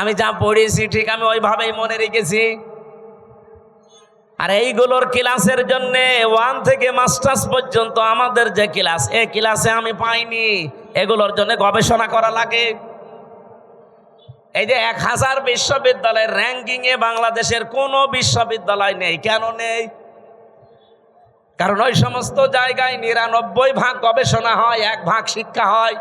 আমি যা পড়েছি ঠিক আমি ওইভাবেই মনে রেখেছি। আর এইগুলোর ক্লাসের জন্য 1 থেকে মাস্টার্স পর্যন্ত আমাদের যে ক্লাস, এই ক্লাসে আমি পাইনি। এগুলোর জন্য গবেষণা করা লাগে। এই যে 1000 বিশ্ববিদ্যালয়ের র্যাঙ্কিংয়ে বাংলাদেশের কোনো বিশ্ববিদ্যালয় নেই। কেন নেই? কারণ ওই সমস্ত জায়গায় 99% গবেষণা হয়, 1% শিক্ষা হয়।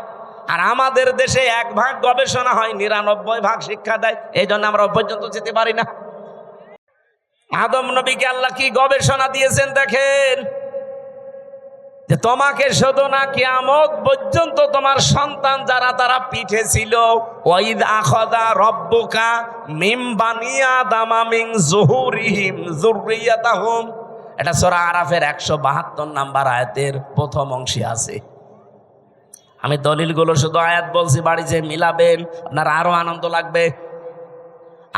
আর আমাদের দেশে 1% গবেষণা হয়, 99% শিক্ষা দেয়। এই জন্য আমরা পর্যন্ত যেতে পারি না। আদম নবীকে আল্লাহ কি গবেষণা দিয়েছেন দেখেন, যে তোমাকে শুধু না কিয়ামত পর্যন্ত তোমার সন্তান যারা তারা পিঠে ছিল, ওয়াইদ আখাযা রাব্বুকা মিন বানি আদামা মিন যুহুরিহিম যুররিয়াতাহুম, এটা সূরা আরাফের 172 নম্বর আয়াতের প্রথম অংশে আছে। আমি দলিলগুলো শুধু আয়াত বলছি, বাড়ি যে মিলাবেন আপনার আরো আনন্দ লাগবে।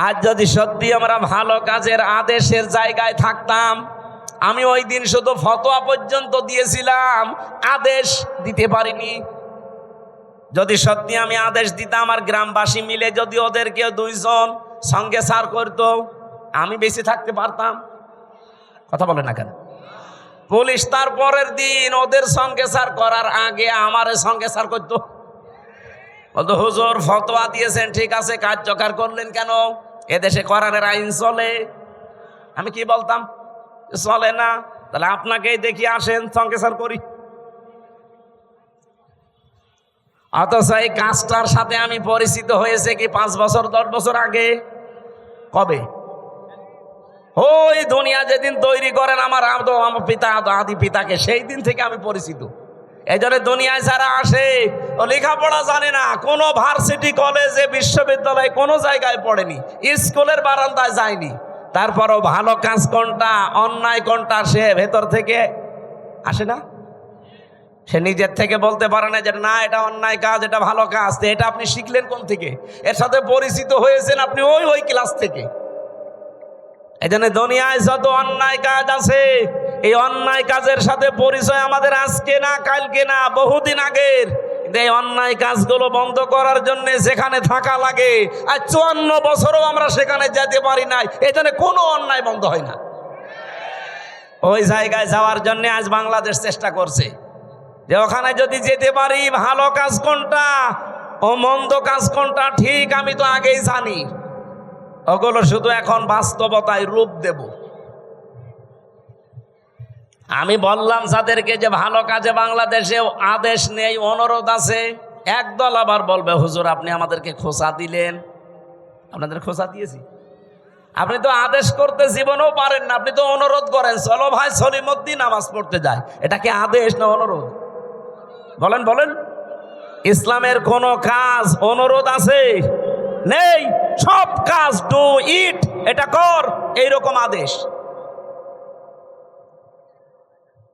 আজ যদি সত্যি আমরা ভালো কাজের আদেশের জায়গায় থাকতাম, আমি ওই দিন শুধু ফতোয়া পর্যন্ত দিয়েছিলাম, আদেশ দিতে পারিনি। যদি সত্যি আমি আদেশ দিতাম আর গ্রামবাসী মিলে যদি ওদেরকে 2 জন সঙ্গে সার করতো, আমি বেঁচে থাকতে পারতাম। কথা বলে না কেন? পুলিশ তার পরের দিন ওদের সঙ্গে সার করার আগে আমার সঙ্গে সার করতো। বলতো, হুজুর ফতোয়া দিয়েছেন ঠিক আছে, কার্যকর করলেন কেন? এদেশে কোরআনের আইন চলে। আমি কি বলতাম? চলে না, তাহলে আপনাকেই দেখি, আসেন সঙ্গে সার করি। অথচ এই কাজটার সাথে আমি পরিচিত হয়েছে কি 5 বছর 10 বছর আগে। কবে? ওই দুনিয়া যেদিন তৈরি করেন আমার পিতা আদি পিতাকে, সেই দিন থেকে আমি পরিচিত। এই জন্য দুনিয়ায় যারা আসে ও লেখাপড়া জানে না, কোনো ভার্সিটি কলেজে বিশ্ববিদ্যালয়ে কোনো জায়গায় পড়েনি, স্কুলের বারান্দায় যায়নি, তারপরও ভালো কাজ কোনটা অন্যায় কোনটা সে ভেতর থেকে আসে না। সে নিজের থেকে বলতে পারে না যে না এটা অন্যায় কাজ, এটা ভালো কাজ। এটা আপনি শিখলেন কোন থেকে? এর সাথে পরিচিত হয়েছেন আপনি ওই ক্লাস থেকে। এই জন্য দুনিয়ায় যত অন্যায় কাজ আছে, এই অন্যায় কাজের সাথে পরিচয় আমাদের আজকে না, কালকে না, বহুদিন আগের। কিন্তু এই অন্যায় কাজগুলো বন্ধ করার জন্য যেখানে থাকা লাগে, আর 54 বছরও আমরা সেখানে যেতে পারি নাই। এই জন্য কোনো অন্যায় বন্ধ হয় না। ওই জায়গায় যাওয়ার জন্য আজ বাংলাদেশ চেষ্টা করছে যে ওখানে যদি যেতে পারি, ভালো কাজ কোনটা ও মন্দ কাজ কোনটা ঠিক আমি তো আগেই জানি। ওগুলো শুধু এখন বাস্তবতায় রূপ দেব। আমি বললাম যাদেরকে যে ভালো কাজে বাংলাদেশে আদেশ নেই, অনুরোধ আছে। একদল আবার বলবে, হুজুর আপনি আমাদেরকে খোঁচা দিলেন। আপনাদের খোঁচা দিয়েছি? আপনি তো আদেশ করতে জীবনেও পারেন না, আপনি তো অনুরোধ করেন, চলো ভাই সলিমুদ্দিন নামাজ পড়তে যায়। এটা কি আদেশ না অনুরোধ? বলেন বলেন। ইসলামের কোন কাজ অনুরোধ আছে? নেই। সব কাজ ডু ইট, এটা কর, এইরকম আদেশ।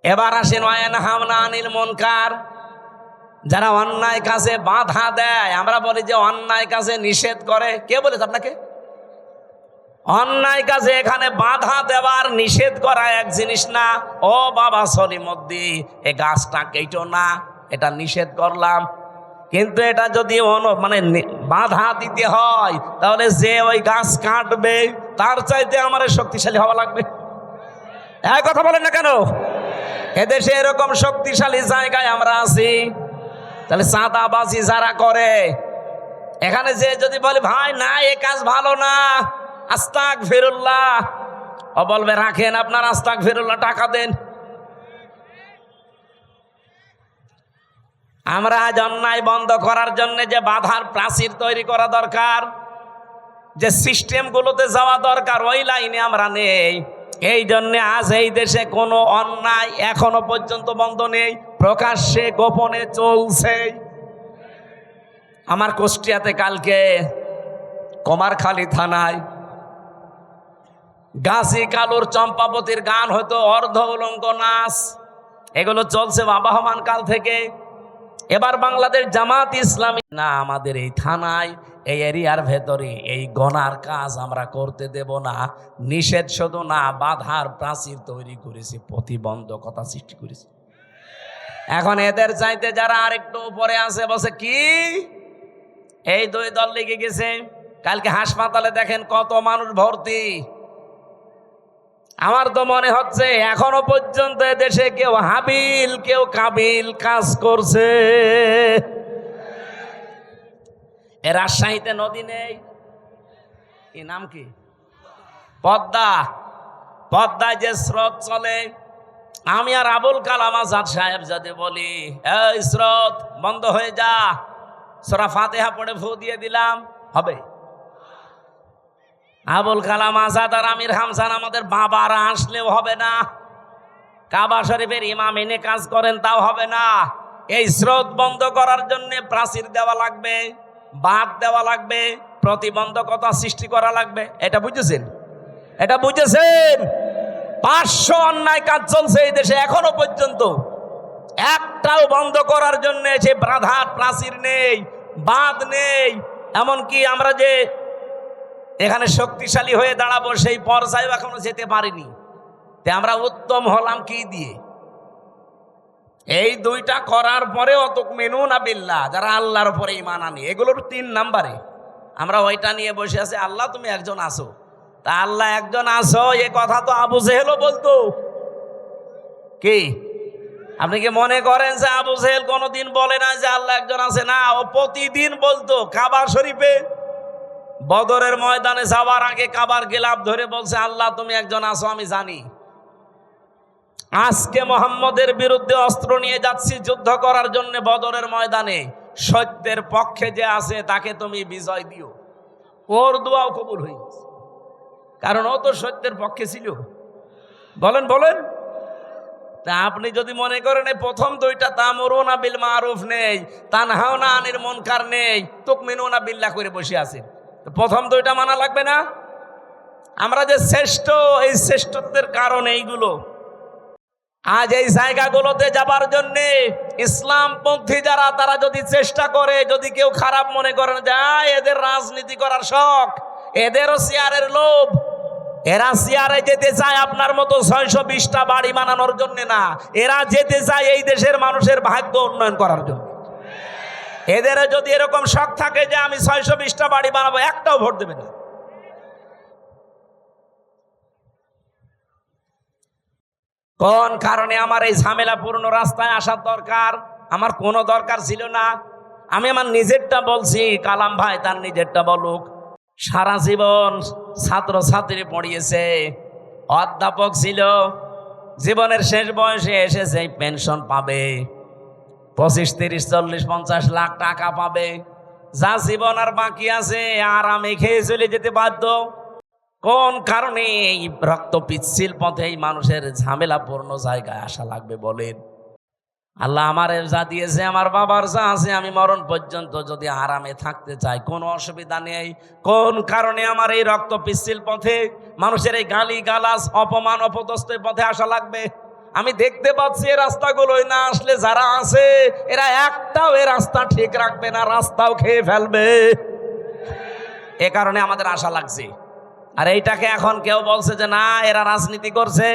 এবার আসেন ওয়ায়ানহাউনা আনিল মুনকার। যারা অন্যায় কাজে বাধা দেয়, আমরা বলি যে অন্যায় কাজে নিষেধ করে, কে বলেছে আপনাকে? অন্যায় কাজে এখানে বাধা দেওয়ার নিষেধ করা এক জিনিস না। ও বাবা সলিমদ্দি, এই গাছটা কেটো না, এটা নিষেধ করলাম। কিন্তু এটা যদি বাধা দিতে হয়, তাহলে যে ওই গাছ কাটবে তার চাইতে আমার শক্তিশালী হওয়া লাগবে। এক কথা বলেন না কেন? এদেশে এরকম শক্তিশালী জায়গায় আমরা আছি। তাহলে চাঁদাবাজি যারা করে, এখানে যে যদি বলে ভাই না এ কাজ ভালো না, আস্তাগফিরুল্লাহ, ও বলবে রাখেন আপনার আস্তাগফিরুল্লাহ, টাকা দেন। আমরা আজ অন্যায় বন্ধ করার জন্য যে বাধার প্রাচীর তৈরি করা দরকার, যে সিস্টেমগুলোতে যাওয়া দরকার, ওই লাইনে আমরা নেই। এই জন্যে আজ এই দেশে কোনো অন্যায় এখনো পর্যন্ত বন্ধ নেই, প্রকাশ্যে গোপনে চলছে। আমার কুষ্টিয়াতে কালকে কুমারখালী থানায় গাছি কালুর চম্পাবতীর গান হয়তো অর্ধ উলঙ্গ নাচ, এগুলো চলছে আবহমান কাল থেকে। এবার বাংলাদেশ জামাত ইসলামী না, আমাদের এই থানায় এই এরিয়ার ভেতরে এই গনার কাজ আমরা করতে দেব না। নিষেধ শুধু না, বাধার প্রাচীর তৈরি করেছি, প্রতিবন্ধকতা সৃষ্টি করেছি। এখন এদের চাইতে যারা আরেকটু উপরে আছে বসে কি এই দুই দল লেগে গেছে। কালকে হাসপাতালে দেখেন কত মানুষ ভর্তি। আমার তো মনে হচ্ছে এখনো পর্যন্ত দেশে কেউ হাবিল কেউ কাবিল কাজ করছে। এ রাজশাহীতে নদী নেই, কি নাম কি, পদ্মা। পদ্মায় যে স্রোত চলে, আমি আর আবুল কালাম আজাদ সাহেব যদি বলি এই স্রোত বন্ধ হয়ে যা, সূরা ফাতিহা পড়ে ফু দিয়ে দিলাম, হবে? আবুল কালাম আজাদ আর আমির হামজান আমাদের বাবারা আসলেও হবে না। কাবা শরীফের ইমাম এনে কাজ করেন, তাও হবে না। এই স্রোত বন্ধ করার জন্য প্রাচীর দেওয়া লাগবে, বাঁধ দেওয়া লাগবে, প্রতিবন্ধকতা সৃষ্টি করা লাগবে। এটা বুঝেছেন? এটা বুঝেছেন? 500 অন্যায় কাজ চলছে এই দেশে, এখনো পর্যন্ত একটাও বন্ধ করার জন্য সে বাধার প্রাচীর নেই, বাঁধ নেই। এমনকি আমরা যে এখানে শক্তিশালী হয়ে দাঁড়াবো সেই পর্যায়ে এখনো যেতে পারিনি। তে আমরা উত্তম হলাম কি দিয়ে? এই দুইটা করার পরে অতুকমিনুনা বিল্লাহ, যারা আল্লাহর উপরে ঈমান আনে, এগুলোর 3 নাম্বারে আমরা ওইটা নিয়ে বসে আছি। আল্লাহ তুমি একজন আসো, তা আল্লাহ একজন আসো এ কথা তো আবু জেহেলও বলতো। কি আপনি কি মনে করেন যে আবু জেহেল কোনোদিন বলে না যে আল্লাহ একজন আছে? না, ও প্রতিদিন বলতো। কাবা শরীফে বদরের ময়দানে যাওয়ার আগে কাবার গিলাফ ধরে বলছে আল্লাহ তুমি একজন আসো, আমি জানি। আজকে মোহাম্মদের বিরুদ্ধে অস্ত্র নিয়ে যাচ্ছি যুদ্ধ করার জন্য বদরের ময়দানে, সত্যের পক্ষে যে আছে তাকে তুমি বিজয় দিও। ওর দোয়াও কবুল হয়ে গেছে, কারণ ও তো সত্যের পক্ষে ছিল। বলেন বলেন। তা আপনি যদি মনে করেন এই প্রথম দুইটা তা'মুরুনা বিল মারুফ নেই, তানহাউনা আনিল মুনকার নেই, তুকমিনুনা বিল্লাহ করে বসে আছেন, প্রথম দুইটা মানা লাগবে না? আমরা যে শ্রেষ্ঠ, এই শ্রেষ্ঠত্বের কারণ এইগুলো। আজ এই জায়গাগুলোতে যাবার জন্যে ইসলামপন্থী যারা, তারা যদি চেষ্টা করে, যদি কেউ খারাপ মনে করেন যায় এদের রাজনীতি করার শখ, এদেরও চেয়ারের লোভ, এরা চেয়ারে যেতে চায় আপনার মতো 620টা বাড়ি বানানোর জন্য না, এরা যেতে চায় এই দেশের মানুষের ভাগ্য উন্নয়ন করার জন্য। এদের যদি এরকম শখ থাকে যে আমি 620টা বাড়ি বানাবো, একটাও ভোট দেবে না। কোন কারণে আমার এই ঝামেলাপূর্ণ রাস্তায় আসার দরকার? আমার কোনো দরকার ছিল না। আমি আমার নিজেরটা বলছি, কালাম ভাই তার নিজেরটা বলুক। সারা জীবন ছাত্র ছাত্রী পড়িয়েছে, অধ্যাপক ছিল, জীবনের শেষ বয়সে এসে সেই পেনশন পাবে, 25, 30, 40, 50 লাখ টাকা পাবে। যা জীবন আর বাকি আছে আরামে খেয়ে চলে যেতে বাধ্য। কোন কারণে এই রক্ত পিচ্ছিল পথে এই মানুষের ঝামেলাপূর্ণ জায়গায় আসা লাগবে বলেন? আল্লাহ আমার যা দিয়েছে, আমার বাবার যা আছে, আমি মরণ পর্যন্ত যদি আরামে থাকতে চাই কোনো অসুবিধা নেই। কোন কারণে আমার এই রক্ত পিচ্ছিল পথে মানুষের এই গালি গালাজ, অপমান, অপদস্থের পথে আসা লাগবে? আমি দেখতে পাচ্ছি এই রাস্তাগুলোই না আসলে যারা আছে এরা একটাও এই রাস্তা ঠিক রাখবে না, রাস্তাও খেয়ে ফেলবে। এ কারণে আমাদের আশা লাগছে। আর এইটাকে এখন কেউ বলছে যে না এরা রাজনীতি করছে,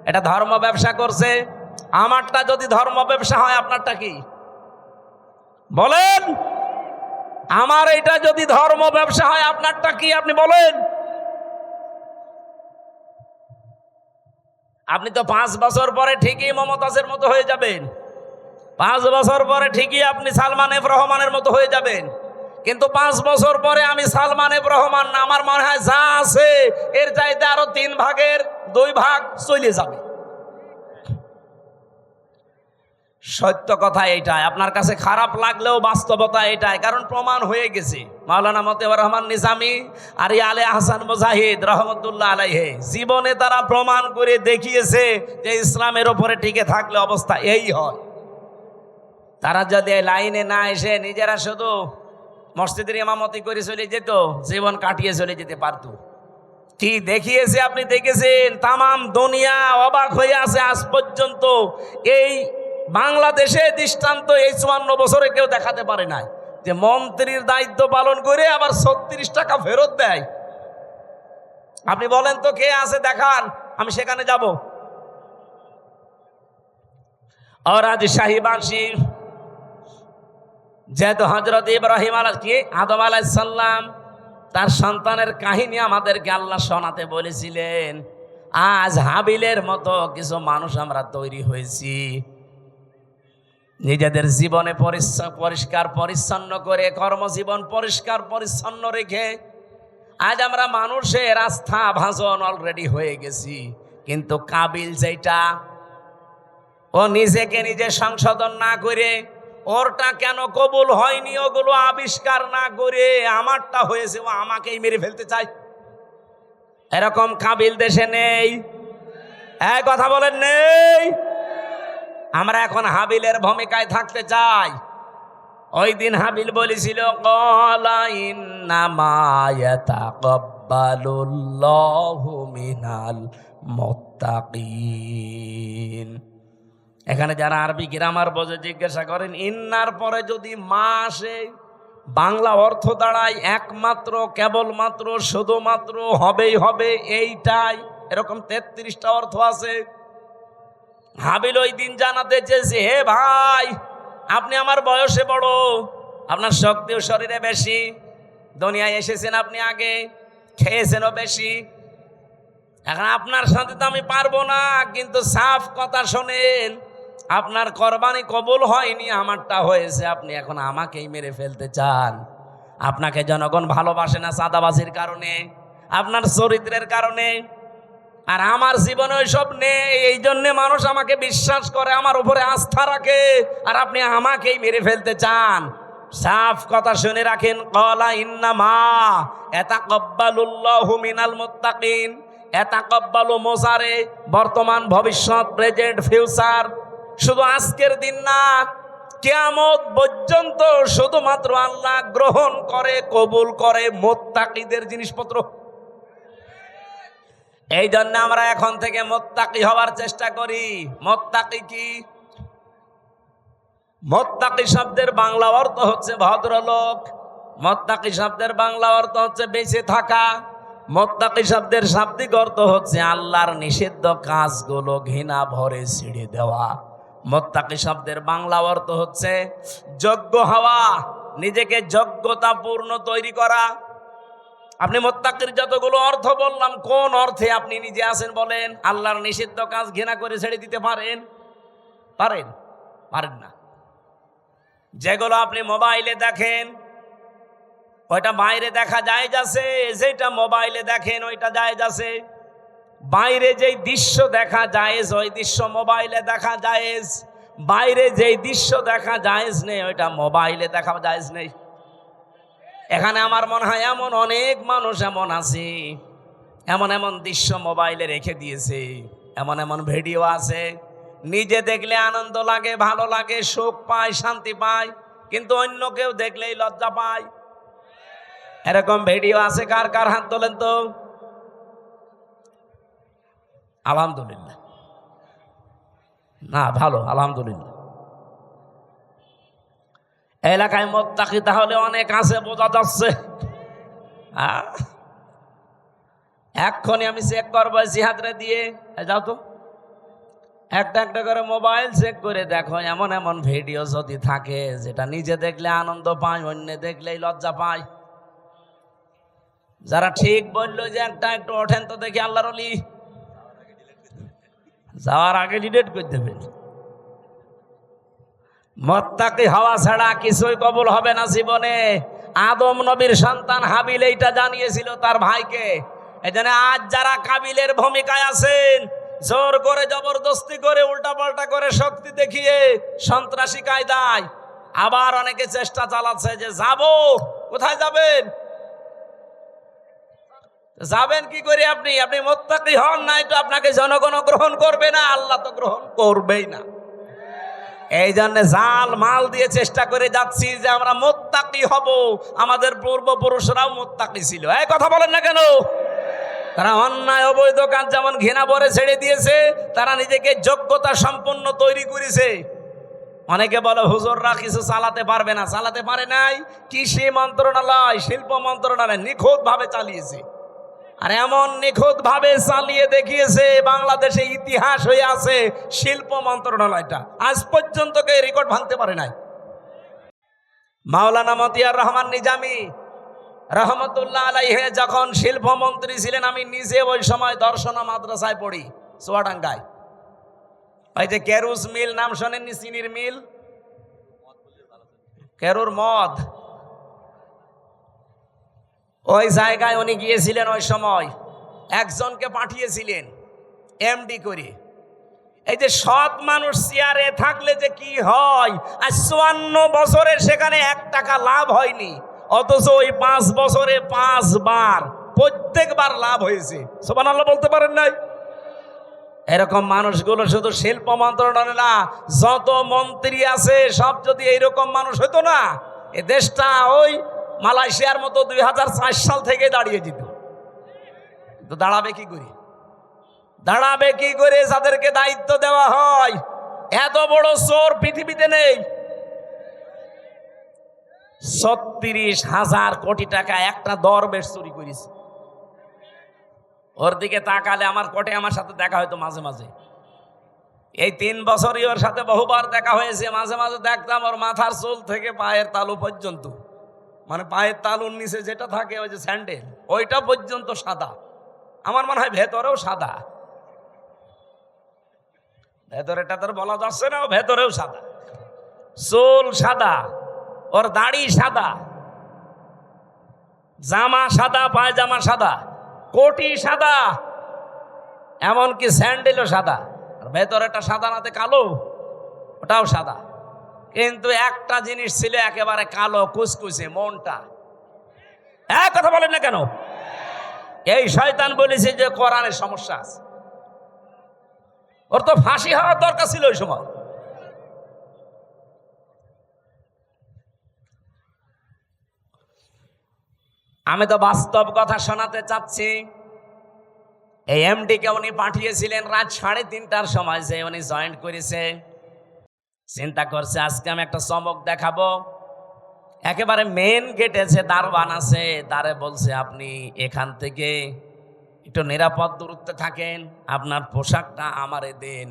এটা ধর্ম ব্যবসা করছে। আমারটা যদি ধর্ম ব্যবসা হয় আপনারটা কি বলেন? আমার এটা যদি ধর্ম ব্যবসা হয় আপনারটা কি আপনি বলেন? আপনি তো 5 বছর পরে ঠিকই মমতাজের মতো হয়ে যাবেন, 5 বছর পরে ঠিকই আপনি সালমান এফ রহমানের মতো হয়ে যাবেন, কিন্তু 5 বছর পরে আমি সালমান এফ রহমান না, আমার মনে হয় যা আছে এর চাইতে আরো 3 ভাগের 2 ভাগ চলে যাবে। সত্য কথা এইটাই, আপনার কাছে খারাপ লাগলেও বাস্তবতা এটাই, কারণ প্রমাণ হয়ে গেছে। মাওলানা মতিউর রহমান নিজামী আর আলে আহসান মুজাহিদ রহমতুল্লাহ আলাইহি জীবনে তারা প্রমাণ করে দেখিয়েছে যে ইসলামের ওপরে টিকে থাকলে অবস্থা এই হয়। তারা যদি লাইনে না এসে নিজেরা শুধু মসজিদের ইমামতি করে চলে যেত, জীবন কাটিয়ে চলে যেতে পারত। কি দেখিয়েছে আপনি দেখেছেন, তামাম দুনিয়া অবাক হয়ে আছে আজ পর্যন্ত। এই বাংলাদেশে দৃষ্টান্ত এই 54 বছরে কেউ দেখাতে পারে নাই যে মন্ত্রীর দায়িত্ব পালন করে আবার 36 টাকা ফেরত দেয়। আপনি বলেন তো কে আছে দেখান, আমি সেখানে যাব। আর আজ শাহীবাসী যেহেতু হযরত ইব্রাহিম আদম আলাইহিস সালাম তার সন্তানের কাহিনী আমাদেরকে আল্লাহ শোনাতে বলেছিলেন, আজ হাবিলের মতো কিছু মানুষ আমরা তৈরি হয়েছি। নিজেদের জীবনে পরিষ্কার পরিচ্ছন্ন করে, কর্মজীবন পরিষ্কার পরিচ্ছন্ন রেখে আজ আমরা মানুষের আস্থা ভাজন অলরেডি হয়ে গেছি। কিন্তু কাবিল যেটা, ও নিজেকে নিজে সংশোধন না করে, ওরটা কেন কবুল হয়নি ওগুলো আবিষ্কার না করে আমারটা হয়েছে ও আমাকেই মেরে ফেলতে চায়। এরকম কাবিল দেশে নেই, এক কথা বলেন নেই। আমরা এখন হাবিলের ভূমিকায় থাকতে চাই। ওই দিন হাবিল বলেছিল ক্বালা ইন্নামা ইয়াতাকাব্বালুল্লাহু মিনাল মুত্তাকিন। এখানে যারা আরবি গ্রামার বোঝে জিজ্ঞাসা করেন, ইন্নার পরে যদি মা আসে বাংলা অর্থ দাঁড়ায় একমাত্র, কেবলমাত্র, শুধুমাত্র, হবেই হবে, এইটাই। এরকম 33টা অর্থ আছে। হাবিল ওই দিন জানাতে চেয়েছে, হে ভাই আপনি আমার বয়সে বড়, আপনার শক্তিও শরীরে বেশি, দুনিয়ায় এসেছেন আপনি আগে, খেয়েছেনও বেশি, এখন আপনার সাথে তো আমি পারবো না। কিন্তু সাফ কথা শোনেন, আপনার কোরবানি কবুল হয়নি, আমারটা হয়েছে, আপনি এখন আমাকেই মেরে ফেলতে চান। আপনাকে জনগণ ভালোবাসে না চাঁদাবাজির কারণে, আপনার চরিত্রের কারণে, আর আমার জীবনে ওইসব নেই, এই জন্যে মানুষ আমাকে বিশ্বাস করে, আমার উপরে আস্থা রাখে, আর আপনি আমাকেই মেরে ফেলতে চান। সাফ কথা শুনে রাখেন, ক্বালা ইন্নামা ইয়াতাকাব্বালুল্লাহু মিনাল মুত্তাকিন। ইয়াতাকাব্বালু মোজারে, বর্তমান, ভবিষ্যৎ, প্রেজেন্ট, ফিউচার। শুধু আজকের দিন না, কিয়ামত পর্যন্ত শুধুমাত্র আল্লাহ গ্রহণ করে, কবুল করে মুত্তাকিদের জিনিসপত্র। এই জন্য আমরা এখন থেকে মুত্তাকি হওয়ার চেষ্টা করি। মুত্তাকি কি? মুত্তাকি শব্দের বাংলা অর্থ হচ্ছে ভদ্রলোক। মুত্তাকি শব্দের বাংলা অর্থ হচ্ছে বেঁচে থাকা। মুত্তাকি শব্দের শাব্দিক অর্থ হচ্ছে আল্লাহর নিষিদ্ধ কাজগুলো ঘৃণা ভরে ছেড়ে দেওয়া। মুত্তাকি শব্দের বাংলা অর্থ হচ্ছে যোগ্য হওয়া, নিজেকে যোগ্যতাপূর্ণ তৈরি করা। আপনি মুত্তাকির যতগুলো অর্থ বললাম, কোন অর্থে আপনি নিজে আছেন বলেন? আল্লাহর নিষিদ্ধ কাজ ঘৃণা করে ছেড়ে দিতে পারেন? পারেন? পারেন না। যেগুলো আপনি মোবাইলে দেখেন ওইটা বাইরে দেখা জায়েজ আছে, যেটা মোবাইলে দেখেন ওইটা জায়েজ আছে। বাইরে যেই দৃশ্য দেখা জায়েজ ওই দৃশ্য মোবাইলে দেখা জায়েজ, বাইরে যেই দৃশ্য দেখা জায়েজ নেই ওইটা মোবাইলে দেখা জায়েজ নেই। এখানে আমার মনে হয় এমন অনেক মানুষ এমন আছে, এমন এমন দৃশ্য মোবাইলে রেখে দিয়েছে, এমন এমন ভিডিও আছে, নিজে দেখলে আনন্দ লাগে, ভালো লাগে, সুখ পায়, শান্তি পায়, কিন্তু অন্য কেউ দেখলেই লজ্জা পায়। এরকম ভিডিও আছে কার কার? হাত তোলেন তো। আলহামদুলিল্লাহ। না, ভালো, আলহামদুলিল্লাহ। এলাকায় মুত্তাকি তাহলে অনেক আছে, বোঝা যাচ্ছে। এক্ষুনি আমি চেক করবো জিহাদরে দিয়ে। যাও তো, একটা একটা করে মোবাইল চেক করে দেখো, এমন এমন ভিডিও যদি থাকে যেটা নিজে দেখলে আনন্দ পায়, অন্য দেখলেই লজ্জা পায়। যারা ঠিক বললো যে একটা একটু ওঠেন তো দেখি আল্লাহর ওলি, যাওয়ার আগে ডিলিট করে দেবেন। মুত্তাকি হওয়া ছাড়া কিছুই কবুল হবে না জীবনে। আদম নবীর সন্তান হাবিল এইটা জানিয়েছিল তার ভাইকে। এজন্য আজ যারা কাবিলের ভূমিকায় আছেন, জোর করে জবরদস্তি করে উল্টাপাল্টা করে শক্তি দেখিয়ে সন্ত্রাসী কায়দায় আবার অনেকে চেষ্টা চালাচ্ছে যে যাব। কোথায় যাবেন? যাবেন কি করে? আপনি মুত্তাকি হন নাই তো আপনাকে জনগণ গ্রহণ করবে না, আল্লাহ তো গ্রহণ করবেই না। এই জন্য জাল মাল দিয়ে চেষ্টা করে যাচ্ছি যে আমরা মুত্তাকি হব। আমাদের পূর্বপুরুষরাও মুত্তাকি ছিল। এই কথা বলেন না কেন? তারা অন্যায় অবৈধ কাজ যেমন ঘৃণা ভরে ছেড়ে দিয়েছে, তারা নিজেকে যোগ্যতা সম্পন্ন তৈরি করেছে। অনেকে বলে হুজুররা কিছু চালাতে পারবে না। চালাতে পারে নাই। কৃষি মন্ত্রণালয়, শিল্প মন্ত্রণালয় নিখুঁত ভাবে চালিয়েছে। আর এমন নিখুঁত ভাবে চালিয়ে দেখিয়েছে, বাংলাদেশে ইতিহাস হয়ে আছে শিল্প মন্ত্রণালয়টা। আজ পর্যন্ত কেউ রেকর্ড ভাঙতে পারে নাই। মাওলানা মতিয়ার রহমান নিজামী রহমতুল্লাহ আলাইহি যখন শিল্পমন্ত্রী ছিলেন, আমি নিজে ওই সময় দর্শনা মাদ্রাসায় পড়ি চুয়াডাঙ্গায়। ওই যে কেরুস মিল নাম শোনেননি? চিনির মিল, কেরুর মদ, ওই জায়গায় উনি গিয়েছিলেন। ওই সময় একজনকে পাঠিয়েছিলেন এমডি করে। এই যে সৎ মানুষ চেয়ারে থাকলে যে কি হয়, আর 54 বছরে সেখানে 1 টাকা লাভ হয়নি, অথচ ওই 5 বছরে 5 বার প্রত্যেকবার লাভ হয়েছে। সুবহানাল্লাহ বলতে পারেন নাই? এরকম মানুষগুলো শুধু শিল্প মন্ত্রণালয় না, যত মন্ত্রী আছে সব যদি এইরকম মানুষ হতো না, এ দেশটা ওই মালয়েশিয়ার মতো 2004 সাল থেকে দাঁড়িয়ে যেত। তো দাঁড়াবে কি করে? দাঁড়াবে কি করে যাদেরকে দায়িত্ব দেওয়া হয়? এত বড় চোর পৃথিবীতে নেই। 36,000 কোটি টাকা একটা দরবেশ চুরি করেছে। ওর দিকে তাকালে আমার কোটে আমার সাথে দেখা হয়তো মাঝে মাঝে। এই 3 বছরই ওর সাথে বহুবার দেখা হয়েছে। মাঝে মাঝে দেখতাম ওর মাথার চুল থেকে পায়ের তালু পর্যন্ত, মানে পায়ের তালুর নিচে যেটা থাকে ওই যে স্যান্ডেল, ওইটা পর্যন্ত সাদা। আমার মনে হয় ভেতরেও সাদা। ভেতরেটা তোর বলা যাচ্ছে না, ভেতরেও সাদা। চুল সাদা, ওর দাড়ি সাদা, জামা সাদা, পায়জামা সাদা, কোটি সাদা, এমনকি স্যান্ডেলও সাদা। আর ভেতরেটা সাদা নাতে কালো, ওটাও সাদা। কিন্তু একটা জিনিস ছিল একেবারে কালো কুচকুচে, মনটা। এক কথা বলেন না কেন? এই শয়তান বলেছে যে কোরআনের সমস্যা আছে। ওর তো ফাঁসি হওয়ার দরকার ছিল ওই সময়। আমি তো বাস্তব কথা শোনাতে চাচ্ছি। এই এমডি কে উনি পাঠিয়েছিলেন রাত 3:30টার সময়, যে উনি জয়েন্ট করেছে। চিন্তা করছে আজকে আমি একটা চমক দেখাবো। একেবারে মেন গেটে যে দারোয়ান আছে তারে বলছে, আপনি এখান থেকে একটু নিরাপদ দূরত্বে থাকেন, আপনার পোশাকটা আমারে দেন।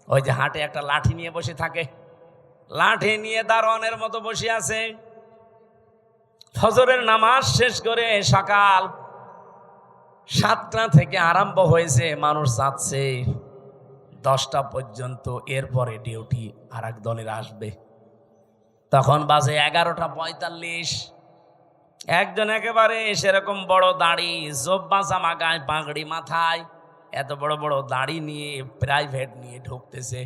ওই যে হাটে একটা লাঠি নিয়ে বসে থাকে, লাঠি নিয়ে দারোয়ানের মতো বসে আছে। ফজরের নামাজ শেষ করে সকাল 7টা থেকে আরম্ভ হয়েছে, মানুষ যাচ্ছে 10টা পর্যন্ত। এরপরে ডিউটি আর এক দলের আসবে। তখন বাজে 11:45। একজন একেবারে সেরকম বড় দাড়ি, জব্বা জামা গায়ে, পাগড়ি মাথায়, এত বড় বড় দাড়ি নিয়ে প্রাইভেট নিয়ে ঢুকতেছে।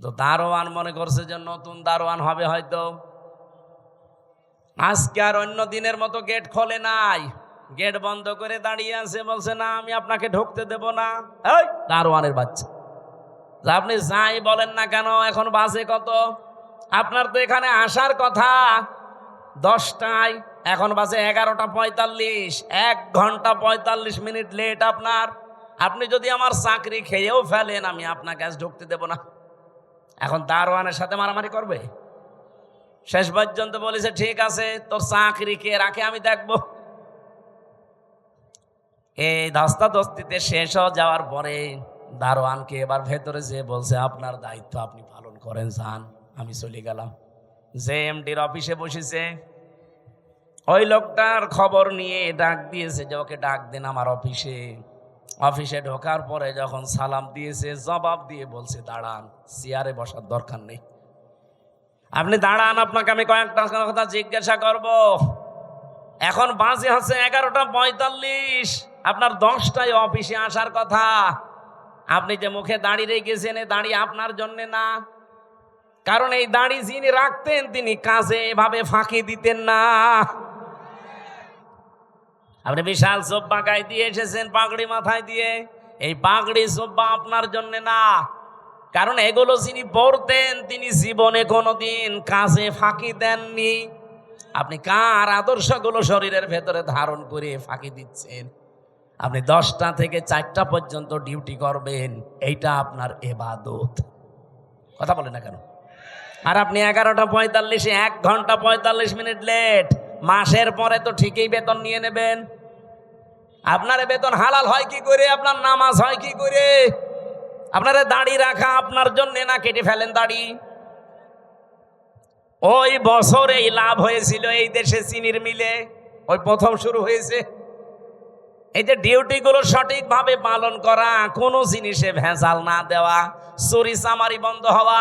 তো দারোয়ান মনে করছে যে নতুন দারোয়ান হবে হয়তো। আজকে আর অন্য দিনের মতো গেট খোলে নাই, গেট বন্ধ করে দাঁড়িয়ে আছে। বলছে না, আমি আপনাকে ঢুকতে দেব না। এই দারোয়ানের বাচ্চা, আপনি যাই বলেন না কেন, এখন বাজে কত? আপনার তো এখানে আসার কথা 10টায়, এখন বাজে 11:45। 1 ঘন্টা 45 মিনিট লেট আপনার। আপনি যদি আমার চাকরি খেয়েও ফেলেন আমি আপনাকে আজ ঢুকতে দেব না। এখন দারোয়ানের সাথে মারামারি করবে? শেষ পর্যন্ত বলেছে ঠিক আছে, তোর চাকরি কে রাখে আমি দেখব। এই ধস্তাধস্তিতে শেষ হয়ে যাওয়ার পরে দারোয়ানকে এবার ভেতরে যেয়ে বলছে আপনার দায়িত্ব আপনি পালন করেন, যান। আমি চলে গেলাম। যে এমডির অফিসে বসেছে ওই লোকটার খবর নিয়ে ডাক দিয়েছে যে ওকে ডাক দেন আমার অফিসে। অফিসে ঢোকার পরে যখন সালাম দিয়েছে জবাব দিয়ে বলছে দাঁড়ান, চেয়ারে বসার দরকার নেই, আপনি দাঁড়ান, আপনাকে আমি কয়েকটা কথা জিজ্ঞাসা করব। এখন বাজে হচ্ছে 11:45, আপনার 10টায় অফিসে আসার কথা। আপনি যে মুখে দাড়ি রেখেছেন এই দাড়ি আপনার জন্য না, কারণ এই দাড়ি যিনি রাখতেন তিনি কাজে এভাবে ফাঁকি দিতেন না। আপনি বিশাল জব্বা গায়ে দিয়ে এসেছেন, পাগড়ি মাথায় দিয়ে, এই পাগড়ি জব্বা আপনার জন্য না, কারণ এগুলো যিনি পরতেন তিনি জীবনে কোনোদিন কাজে ফাঁকি দেননি। আপনি কার আদর্শগুলো শরীরের ভেতরে ধারণ করে ফাঁকি দিচ্ছেন? আপনি 10টা থেকে 4টা পর্যন্ত ডিউটি করবেন, এইটা আপনার ইবাদত। কথা বলে না কেন? আর আপনি 11:45 1 ঘন্টা 45 মিনিট লেট, মাসের পরে তো ঠিকই বেতন নিয়ে নেবেন। আপনার বেতন হালাল হয় কি করে? আপনার নামাজ হয় কি করে? আপনার দাড়ি রাখা আপনার জন্য না, কেটে ফেলেন দাড়ি। ওই বছর এই লাভ হয়েছিল এই দেশে চিনির মিলে, ওই প্রথম শুরু হয়েছে। এই যে ডিউটিগুলো সঠিকভাবে পালন করা, কোনো জিনিসে ভেজাল না দেওয়া, চুরি চামারি বন্ধ হওয়া,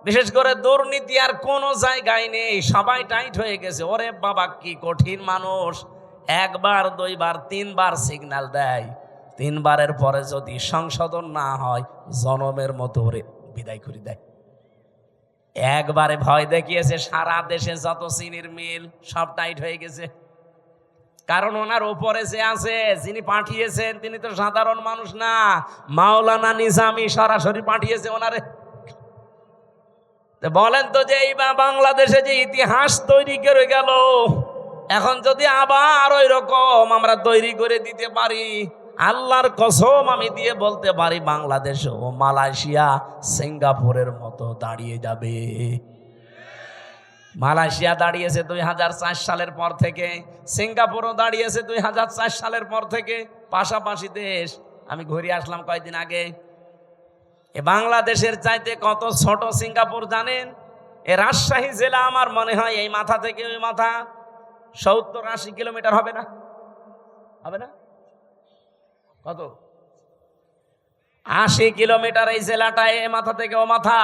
বিশেষ করে দুর্নীতি আর কোনো জায়গায় নেই, সবাই টাইট হয়ে গেছে। ওরে বাবা কি কঠিন মানুষ! 1 বার 2 বার 3 বার সিগন্যাল দেয়, 3 বারের পরে যদি সংশোধন না হয় জনমের মতো ওরে বিদায় করে দেয়। একবারে ভয় দেখিয়েছে, সারা দেশে যত চিনির মিল সব টাইট হয়ে গেছে। কারণ ওনার উপরে যে আছে, যিনি পাঠিয়েছেন তিনি তো সাধারণ মানুষ না, মাওলানা নিজামী সরাসরি পাঠিয়েছে ওনারে। বলেন তো যে এই বাংলাদেশে যে ইতিহাস তৈরি করে গেল, এখন যদি আবার ওই রকম আমরা তৈরি করে দিতে পারি, আল্লাহর কসম আমি দিয়ে বলতে পারি বাংলাদেশ ও মালয়েশিয়া সিঙ্গাপুরের মতো দাঁড়িয়ে যাবে। মালয়েশিয়া দাঁড়িয়েছে 2004 সালের পর থেকে, সিঙ্গাপুরও দাঁড়িয়েছে 2004 সালের পর থেকে, পাশাপাশি দেশ। আমি ঘুরে আসলাম কয়েকদিন আগে। এ বাংলাদেশের চাইতে কত ছোট সিঙ্গাপুর জানেন? এ রাজশাহী জেলা আমার মনে হয় এই মাথা থেকে ওই মাথা 70-80 কিলোমিটার হবে না? হবে না? কত? 80 কিলোমিটার এই জেলাটা, এ মাথা থেকে ও মাথা।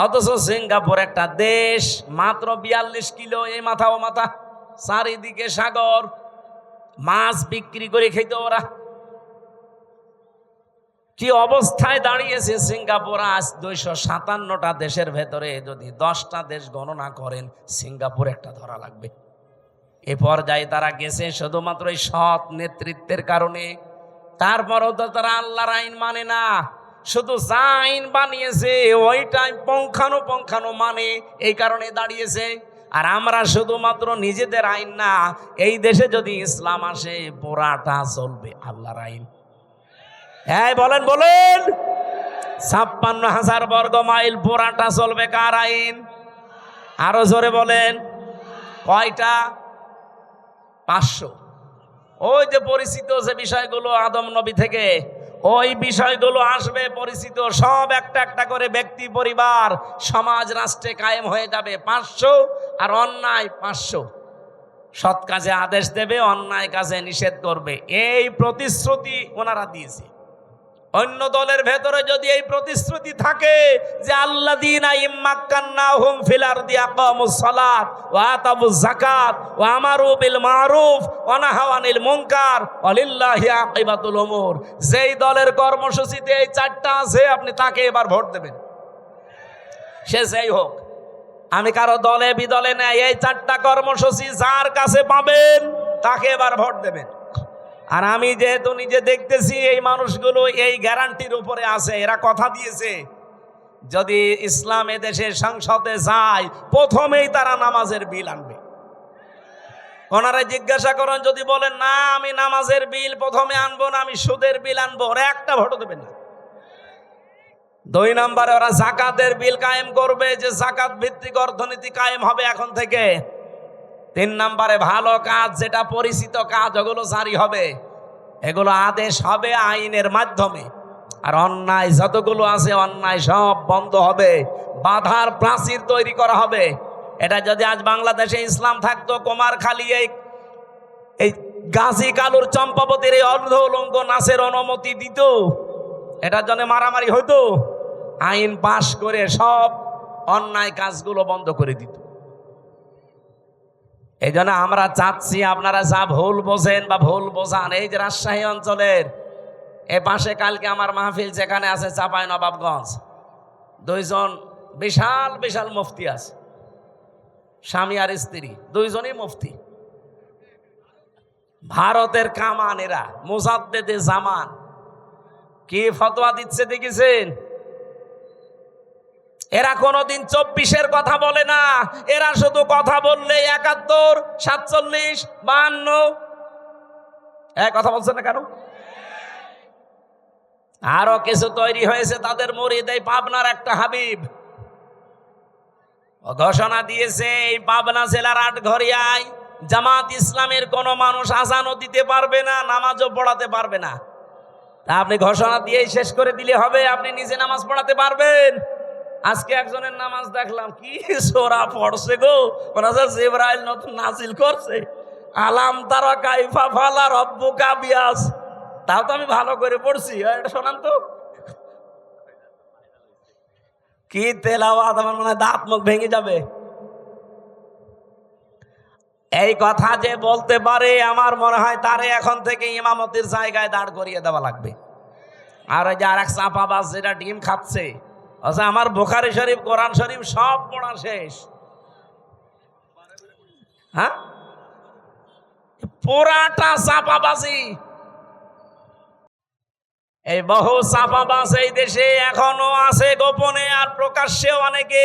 অথচ সিঙ্গাপুর একটা দেশ, মাত্র 42 কিলো এই মাথা ও মাথা, চারিদিকে সাগর, মাছ বিক্রি করে খেত ওরা। কি অবস্থায় দাঁড়িয়েছে সিঙ্গাপুর আজ! 257টা দেশের ভেতরে যদি 10টা দেশ গণনা করেন, সিঙ্গাপুর একটা ধরা লাগবে। এ পর্যায়ে তারা গেছে শুধুমাত্র এই সৎ নেতৃত্বের কারণে। তারপরও তো তারা আল্লাহর আইন মানে না, শুধু যা আইন বানিয়েছে ওইটাই পঙ্খানো মানে, এই কারণে দাঁড়িয়েছে। আর আমরা শুধুমাত্র নিজেদের আইন না, এই দেশে যদি ইসলাম আসে পুরাটা চলবে আল্লাহর আইন। হ্যাঁ বলেন বলেন, 56,000 বর্গ মাইল পুরাটা চলবে কার আইন? আরো জোরে বলেন, কয়টা? 500। ওই যে পরিচিত যে বিষয়গুলো আদম নবী থেকে, ওই বিষয়গুলো আসবে পরিচিত, সব একটা একটা করে ব্যক্তি, পরিবার, সমাজ, রাষ্ট্রে কায়েম হয়ে যাবে 500। আর অন্যায় 500। সৎ কাজে আদেশ দেবে, অন্যায় কাজে নিষেধ করবে, এই প্রতিশ্রুতি ওনারা দিয়েছে। অন্য দলের ভেতরে যদি এই প্রতিশ্রুতি থাকে যে আল্লাযীনা ইম্মাক্কান্নাহুম ফিল আরদি আকামুস সালাত ওয়া আতাবুজ যাকাত ওয়া আমারু বিল মারুফ ওয়া নাহাউ আনিল মুনকার ওয়া লিল্লাহি আকিবাতুল উমুর, যেই দলের কর্মসূচিতে এই 4টা আছে আপনি তাকে এবার ভোট দেবেন, সে যেই হোক। আমি কারো দলে বিদলে নেই, এই 4টা কর্মসূচি যার কাছে পাবেন তাকে এবার ভোট দেবেন। আর আমি যেহেতু নিজে দেখতেছি এই মানুষগুলো এই গ্যারান্টির উপরে আছে, এরা কথা দিয়েছে যদি ইসলাম এদেশে সংসদে যায় প্রথমেই তারা নামাজের বিল আনবে। ওনারা জিজ্ঞাসা করেন, যদি বলেন না আমি নামাজের বিল প্রথমে আনবো না, আমি সুদের বিল আনবো, ওরা একটা ভোটও দেবেন না। 2 নম্বরে ওরা যাকাতের বিল কায়েম করবে, যে যাকাত ভিত্তিক অর্থনীতি কায়েম হবে এখন থেকে। 3 নম্বরে ভালো কাজ, যেটা পরিচিত কাজ, ওগুলো জারি হবে, এগুলো আদেশ হবে আইনের মাধ্যমে। আর অন্যায় যতগুলো আছে অন্যায় সব বন্ধ হবে, বাধার প্রাচীর তৈরি করা হবে। এটা যদি আজ বাংলাদেশে ইসলাম থাকতো, কুমারখালী এই গাজী কালুর চম্পাবতীর এই অর্ধ উলঙ্গ নাচের অনুমতি দিত, এটার জন্য মারামারি হতো, আইন পাশ করে সব অন্যায় কাজগুলো বন্ধ করে দিত। এই জন্য আমরা চাচ্ছি আপনারা যা ভুল বোঝেন বা ভুল বোঝান, এই যে রাজশাহী অঞ্চলের এ পাশে কালকে আমার মাহফিল যেখানে আছে চাঁপাইনবাবগঞ্জ, 2 জন বিশাল বিশাল মুফতি আছে, স্বামী আর স্ত্রী 2 জনই মুফতি। ভারতের কামান এরা, মুজাদ্দেদে জামান, কি ফতোয়া দিচ্ছে দেখেছেন? এরা কোনোদিন 24-এর কথা বলে না, এরা শুধু কথা বললে 71, 47, 52 কথা বলছেন না কেন? আরো কিছু তৈরি হয়েছে তাদের মুরিদ, এই পাবনার একটা হাবিব ঘোষণা দিয়েছে, এই পাবনা জেলার আটঘরিয়ায় জামাত ইসলামের কোন মানুষ আজানও দিতে পারবে না, নামাজও পড়াতে পারবে না। তা আপনি ঘোষণা দিয়েই শেষ করে দিলে হবে? আপনি নিজে নামাজ পড়াতে পারবেন? আজকে একজনের নামাজ দেখলাম, কি সোরা পড়ছে গো, জিবরাইল নতুন নাজিল করছে, আলাম তারা কাইফা ফালা রব্বুকা বিয়াস। তাও তো আমি ভালো করে পড়ছি, এটা শোনান তো। কি তেলাওয়াত, আমার মনে হয় দাঁত মুখ ভেঙে যাবে। এই কথা যে বলতে পারে, আমার মনে হয় তারে এখন থেকে ইমামতির জায়গায় দাঁড় করিয়ে দেওয়া লাগবে। আর ওই যে আর এক চাপাবাজ যেটা ডিম খাচ্ছে, আচ্ছা আমার বুখারী শরীফ, কোরআন শরীফ সব পড়া শেষ, হ্যাঁ, পুরাটা চাপাবাজি। এই বহু চাপাবাজ এই দেশে এখনো আছে গোপনে, আর প্রকাশ্যেও অনেকে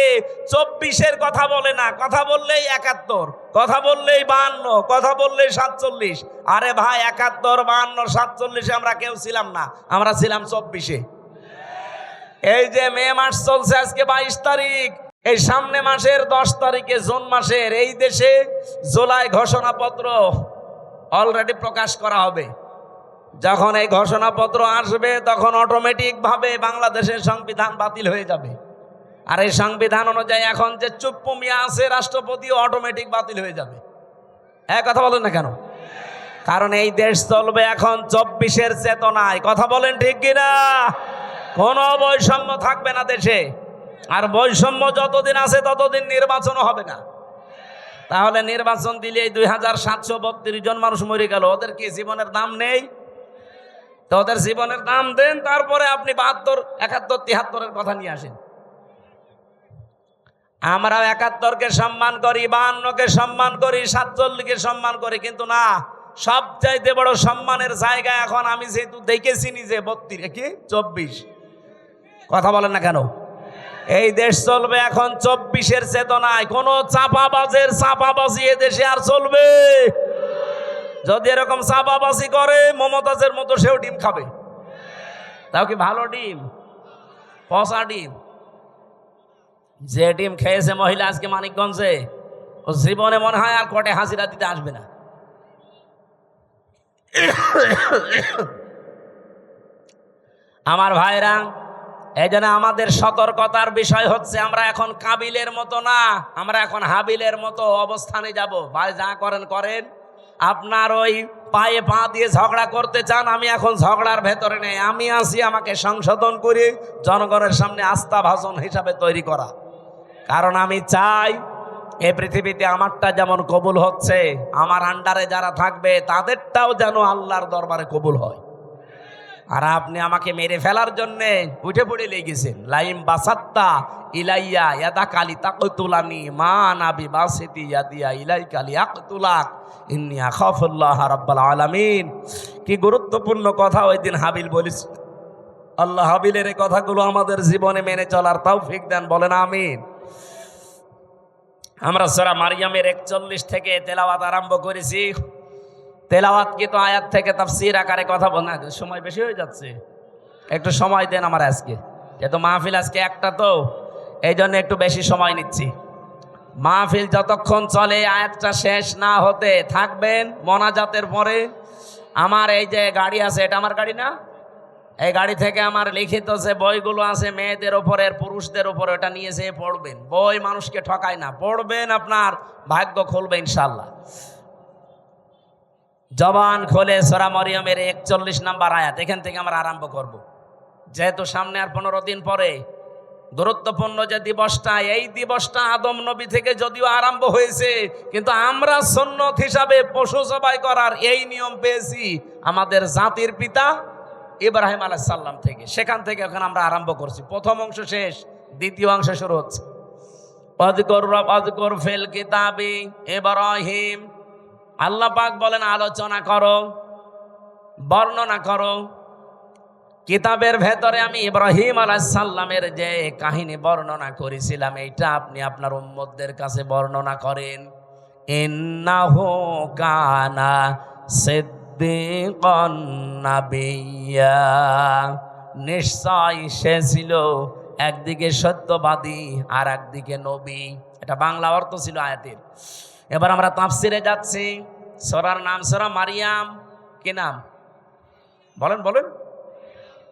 24-এর কথা বলে না, কথা বললেই 71, কথা বললেই 52, কথা বললেই 47। আরে ভাই, 71, 52, 47 আমরা কেউ ছিলাম না, আমরা ছিলাম 24-এ। এই যে মে মাস চলছে, আজকে 22 তারিখ, এই সামনে মাসের 10 তারিখে, জুন মাসের, এই দেশে জুলাই ঘোষণাপত্র অলরেডি প্রকাশ করা হবে। যখন এই ঘোষণাপত্র আসবে তখন অটোমেটিক ভাবে বাংলাদেশের সংবিধান বাতিল হয়ে যাবে। আর এই সংবিধান অনুযায়ী এখন যে চুপ্পু মিয়া আছে রাষ্ট্রপতিও অটোমেটিক বাতিল হয়ে যাবে। কথা বলেন না কেন? কারণ এই দেশ চলবে এখন 24-এর চেতনায়। কথা বলেন ঠিক কিনা? কোনো বৈষম্য থাকবে না দেশে, আর বৈষম্য যতদিন আছে ততদিন নির্বাচনও হবে না। তাহলে নির্বাচন দিলে 2732 জন মানুষ মরে গেল, ওদের কি জীবনের দাম নেই? তো ওদের জীবনের দাম দেন, তারপরে আপনি 72, 71, 73-এর কথা নিয়ে আসেন। আমরা 71-কে সম্মান করি, 52-কে সম্মান করি, 47-কে সম্মান করি, কিন্তু না, সবচাইতে বড় সম্মানের জায়গা এখন আমি যেহেতু দেখেছি নিজে 24 কথা বলেন না কেন? এই দেশ চলবে এখন 24-এর চেতনায়। কোন চাপাবাজের চাপাবাজি এ দেশে আর চলবে? যদি এরকম চাপাবাজি করে মমতাজের মতো সেও ডিম খাবে। তাও কি ভালো ডিম? পচা ডিম। যে ডিম খেয়েছে মহিলা আজকে মানিকগঞ্জে, ও জীবনে মনে হয় আর কোর্টে হাজিরা দিতে আসবে না। আমার ভাইরা, এই জন্য আমাদের সতর্কতার বিষয় হচ্ছে, আমরা এখন কাবিলের মতো না, আমরা এখন হাবিলের মতো অবস্থানে যাব। ভাই যা করেন করেন, আপনার ওই পায়ে পা দিয়ে ঝগড়া করতে চান, আমি এখন ঝগড়ার ভেতরে নেই, আমি আছি আমাকে সংশোধন করে জনগণের সামনে আস্থা ভাজন হিসাবে তৈরি করা। কারণ আমি চাই এই পৃথিবীতে আমারটা যেমন কবুল হচ্ছে, আমার আন্ডারে যারা থাকবে তাদেরটাও যেন আল্লাহর দরবারে কবুল হয়। আর আপনি আমাকে মেরে ফেলার জন্য উঠে পড়ে লেগেছেন। লাইম বাসাত্তা ইলাইয়া ইয়াদা কালি তাকতুলানি মা নাবি বাসিতি ইয়াদিয়া ইলাই কালি আকতুলাক ইন্নী আখাফুল্লাহ রাব্বাল আলামিন। কি গুরুত্বপূর্ণ কথা ওই দিন হাবিল বলিস। আল্লাহ হাবিলের এই কথাগুলো আমাদের জীবনে মেনে চলার তৌফিক দেন, বলেন আমিন। আমরা সূরা মারিয়ামের 41 থেকে তেলাওয়াত আরম্ভ করেছি। তেলাওয়াত কি তো আয়াত থেকে তাফসীর আকারে কথা বলা, সময় বেশি হয়ে যাচ্ছে, একটু সময় দেন আমার আজকে, যেহেতু মাহফিল আজকে একটা, তো এই জন্য একটু বেশি সময় নিচ্ছি। মাহফিল যতক্ষণ চলে আয়াতটা শেষ না হতে থাকবেন। মোনাজাতের পরে আমার এই যে গাড়ি আছে, এটা আমার গাড়ি না, এই গাড়ি থেকে আমার লিখিত যে বইগুলো আছে মেয়েদের ওপরে পুরুষদের ওপরে, ওটা নিয়ে যেয়ে পড়বেন। বই মানুষকে ঠকায় না, পড়বেন, আপনার ভাগ্য খুলবে ইনশাল্লাহ। জবান খোলে সূরা মরিয়মের 41 নম্বর আয়াত, এখান থেকে আমরা আরম্ভ করব। যেহেতু সামনে আর 15 দিন পরে গুরুত্বপূর্ণ যে দিবসটা, এই দিবসটা আদম নবী থেকে যদিও আরম্ভ হয়েছে, কিন্তু আমরা সুন্নত হিসাবে পশু জবাই করার এই নিয়ম পেয়েছি আমাদের জাতির পিতা ইব্রাহিম আলাইহিস সালাম থেকে। সেখান থেকে এখন আমরা আরম্ভ করছি। প্রথম অংশ শেষ, দ্বিতীয় অংশ শুরু হচ্ছে। ওয়াযকুর ফিল কিতাবি ইব্রাহিম, আল্লাহ পাক বলেন আলোচনা করো, বর্ণনা করো। কিতাবের ভেতরে আমি ইব্রাহিম আলাইহিস সালামের যে কাহিনী বর্ণনা করেছিলাম, এইটা আপনি আপনার উম্মতদের কাছে বর্ণনা করেন। ইন্নাহু কানা সিদ্দীকান নাবিয়্যা, নিশ্চয় সে ছিল একদিকে সত্যবাদী আর একদিকে নবী। এটা বাংলা অর্থ ছিল আয়াতের। এবার আমরা তাফসিরে যাচ্ছি। সূরার নাম সূরা মারিয়াম। কি নাম বলেন বলেন?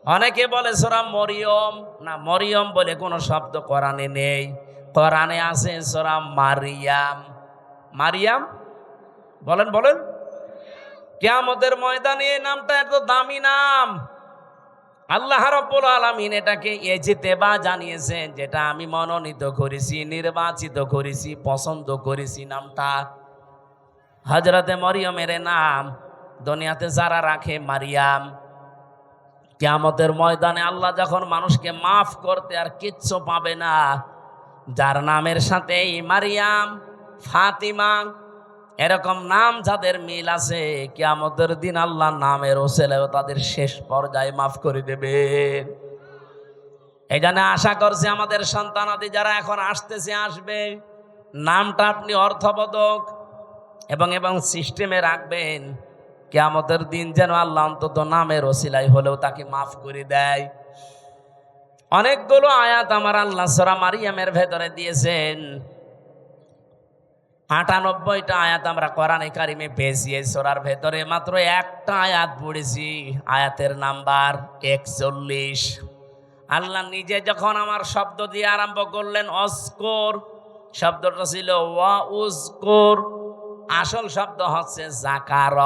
অনেকে বলে সূরা মরিয়ম, না, মরিয়ম বলে কোনো শব্দ কোরআনে নেই। কোরআনে আছে সূরা মারিয়াম। মারিয়াম বলেন বলেন? কিয়ামতের ময়দানে এই নামটা এত দামি নাম। আল্লাহ রাব্বুল আলামিন এটাকে ইজতিবা জানিয়েছেন, যেটা আমি মনোনীত করেছি, নির্বাচিত করেছি, পছন্দ করেছি। নামটা হযরতে মরিয়মের নাম দুনিয়াতে যারা রাখে মারিয়াম, কিয়ামতের ময়দানে আল্লাহ যখন মানুষকে মাফ করতে আর কিচ্ছু পাবে না, যার নামের সাথে এই মারিয়াম, ফাতিমা এরকম নাম যাদের মিল আছে, কিয়ামতের দিন আল্লাহ নামের ওসিলায় তাদের শেষ পর্যায়ে মাফ করে দেবেন। এই জন্য আশা করছি আমাদের সন্তানাদি যারা এখন আসতেছে, আসবে, নামটা আপনি অর্থবোধক এবং সিস্টেমে রাখবেন। কিয়ামতের দিন যেন আল্লাহ অন্তত নামের ওসিলায় হলেও তাকে মাফ করে দেয়। অনেকগুলো আয়াত আমার আল্লাহ সূরা মারিয়ামের ভেতরে দিয়েছেন। 98টা আয়াত আমরা কোরআনে কারিমে পেয়েছি। এই সূরার ভেতরে মাত্র একটা আয়াত পড়েছি, আয়াতের নাম্বার 41। আল্লাহ নিজে যখন আমার শব্দ দিয়ে আরম্ভ করলেন, অস্কর, শব্দটা ছিল ওয়া উজকুর, আসল শব্দ হচ্ছে যাকার,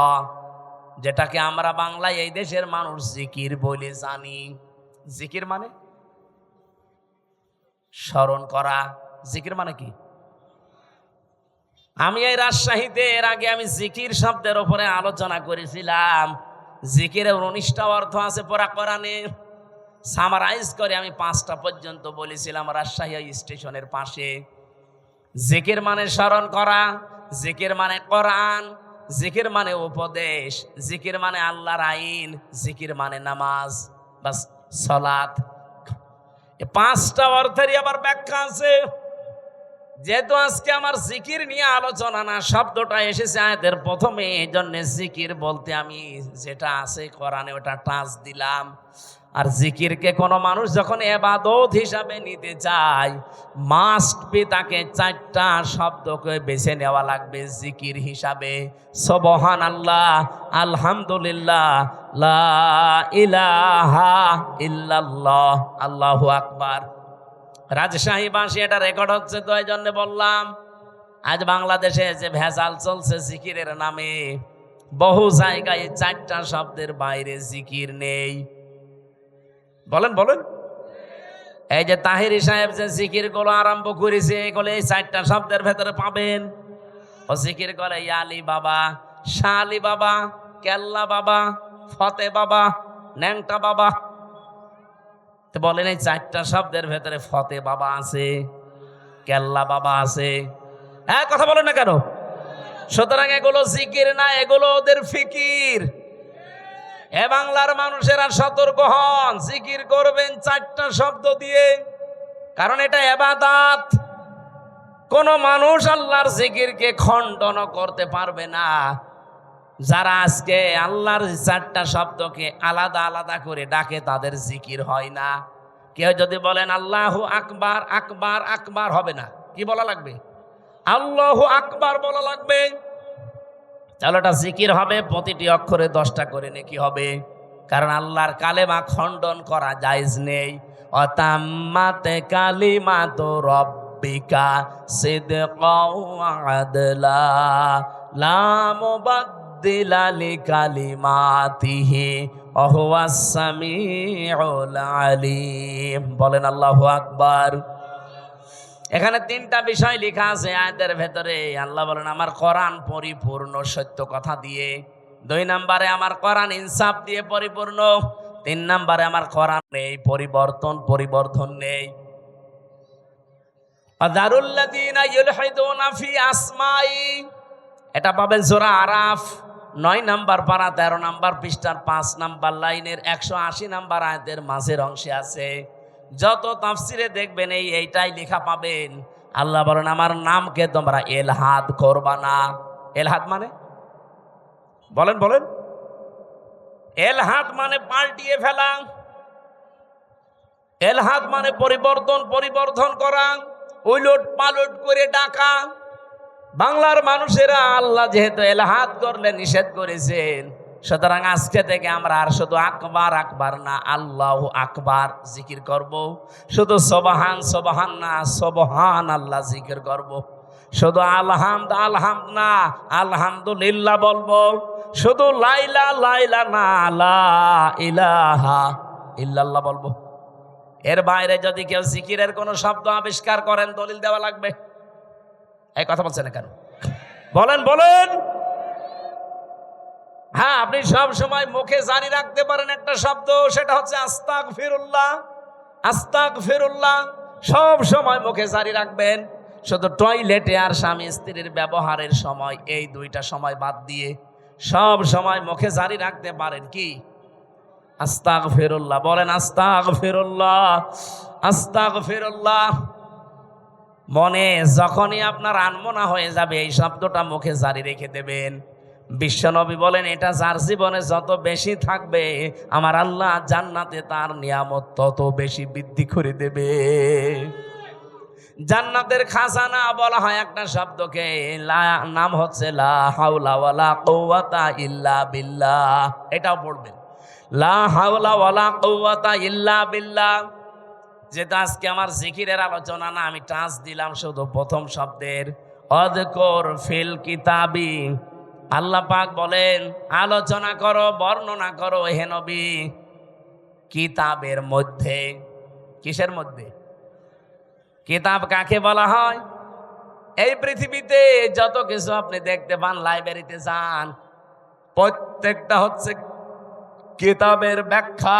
যেটাকে আমরা বাংলায় এই দেশের মানুষ জিকির বলে জানি। জিকির মানে স্মরণ করা। জিকির মানে কি? আমি এই রাজশাহীতে এর আগে আমি জিকির শব্দের উপরে আলোচনা করেছিলাম। জিকিরের 19টা অর্থ আছে পুরা কোরআনে। সামারাইজ করে আমি 5টা পর্যন্ত বলেছিলাম রাজশাহী স্টেশনের পাশে। জিকির মানে স্মরণ করা, জিকির মানে কোরআন, জিকির মানে উপদেশ, জিকির মানে আল্লাহর আইন, জিকির মানে নামাজ, বাস সালাত। এই 5টা অর্থেরই আবার ব্যাখ্যা আছে। যেহেতু আজকে আমার জিকির নিয়ে আলোচনা না, শব্দটা এসেছে আয়াতের প্রথমে, এই জন্য জিকির বলতে আমি যেটা আছে কোরআনে ওটা টাচ দিলাম। আর জিকিরকে কোনো মানুষ যখন ইবাদত হিসাবে নিতে চায়, মাস্ট বি তাকে 4টা শব্দকে বেছে নেওয়া লাগবে জিকির হিসাবে। সুবহানাল্লাহ, আলহামদুলিল্লাহ, লা ইলাহা ইল্লাল্লাহ, আল্লাহু আকবার। রাজশাহী ভাষী এটা রেকর্ড হচ্ছে, তো এই জন্য বললাম। আজ বাংলাদেশে যে ভেজাল চলছে জিকিরের নামে, বহু জায়গায় 4টা শব্দের বাইরে জিকির নেই। বলেন বলেন? এই যে তাহিরি সাহেব যে জিকির গুলো আরম্ভ করেছে, এগুলো এই 4টা শব্দের ভেতরে পাবেন। ও জিকির করে ইয়ালি বাবা, শালি বাবা, কেল্লা বাবা, ফতে বাবা, ন্যাংটা বাবা। তো বলেন এই 4টা শব্দের ভেতরে ফতে বাবা আছে, কেল্লা বাবা আছে। হ্যাঁ, কথা বলেন না কেন? সুতরাং এগুলো জিকির না, এগুলো ওদের ফিকির। এ বাংলার মানুষেরা সতর্ক হন, জিকির করবেন 4টা শব্দ দিয়ে, কারণ এটা ইবাদত। কোন মানুষ আল্লাহর জিকিরকে খণ্ডন করতে পারবে না। যারা আজকে আল্লাহর 4টা শব্দকে আলাদা আলাদা করে ডাকে তাদের জিকির হয় না। কেউ যদি বলেন আল্লাহু আকবার, আকবার আকবার হবে না, কি বলা লাগবে? আল্লাহু আকবার বলা লাগবে। তাহলে এটা জিকির হবে, প্রতিটি অক্ষরে 10টা করে নেকি হবে। কারণ আল্লাহর কালেমা খণ্ডন করা জায়েজ নেই। অতাম্মাত কালিমাতু রাব্বিকা সিদকাও ওয়া আদলা লা মুবাদদিলা লিকালিমাতিহি ওয়া হুয়াস সামিউল আলিম। বলেন আল্লাহু আকবার। এখানে 3টা বিষয় লেখা আছে আয়াতের ভেতরে। আল্লাহ বলেন আমার কোরআন পরিপূর্ণ সত্য কথা দিয়ে। 2 নম্বরে আমার কোরআন ইনসাফ দিয়ে পরিপূর্ণ। 3 নম্বরে আমার কোরআন নেই পরিবর্তন নেই। আযারুল্লাযীনা ইউলহিদুনা ফি আসমাই, এটা পাবেন সূরা আরাফ 9 নম্বর পারা 13 নম্বর পৃষ্ঠার 5 নম্বর লাইনের 180 নম্বর আয়াতের মাঝের অংশে আছে। যত তাফসিরে দেখবেন এইটাই লেখা পাবেন। আল্লাহ বলেন আমার নামকে তোমরা এলহাদ করবা না। এলহাদ মানে বলেন এলহাদ মানে পাল্টিয়ে ফেলা, এলহাদ মানে পরিবর্তন করা, উলট পালট করে ডাকা। বাংলার মানুষেরা আল্লাহ যেহেতু এলহাদ করলে নিষেধ করেছেন, সুতরাং আজকে থেকে আমরা আর শুধু আকবার আকবার না, আল্লাহু আকবার জিকির করব। শুধু সুবহান না, সুবহান আল্লাহ জিকির করব। শুধু আলহামদ না, আলহামদুলিল্লাহ বলবো। শুধু লাইলা না, লা ইলাহা ইল্লাল্লাহ বলবো। এর বাইরে যদি কেউ জিকিরের কোনো শব্দ আবিষ্কার করেন, দলিল দেওয়া লাগবে। এই কথা বলছেন না কেন? বলেন। হ্যাঁ, আপনি সব সময় মুখে জারি রাখতে পারেন একটা শব্দ, সেটা হচ্ছে আস্তাগফিরুল্লাহ। সব সময় মুখে জারি রাখবেন। শুধু টয়লেটে আর স্বামী স্ত্রীর ব্যবহারের সময়, এই 2টা সময় বাদ দিয়ে সব সময় মুখে জারি রাখতে পারেন কি? আস্তাগফিরুল্লাহ। বলেন আস্তাগফিরুল্লাহ। মনে যখনই আপনার আনমনা হয়ে যাবে, এই শব্দটা মুখে জারি রেখে দেবেন। বিশ্বনবী বলেন এটা যার জীবনে যত বেশি থাকবে, আমার আল্লাহ জান্নাতে তার নিয়ামত তত বেশি বৃদ্ধি করে দেবে। জান্নাতের খাজানা বলা হয় একটা শব্দকে, নাম হচ্ছে লা হাওলা ওয়ালা কুওয়াতা ইল্লা বিল্লাহ। এটাও পড়বেন, লা হাওলা ওয়ালা কুওয়াতা ইল্লা বিল্লাহ। যেটা আজকে আমার জিকিরের আলোচনা না, আমি টাচ দিলাম শুধু প্রথম শব্দের অযকুর ফিল কিতাবি। আল্লাহ পাক বলেন আলোচনা করো, বর্ণনা করো হে নবী কিতাবের মধ্যে। কিসের মধ্যে? কিতাব কাকে বলা হয়? এই পৃথিবীতে যত কিছু আপনি দেখতে পান, লাইব্রেরিতে যান, প্রত্যেকটা হচ্ছে কিতাবের ব্যাখ্যা।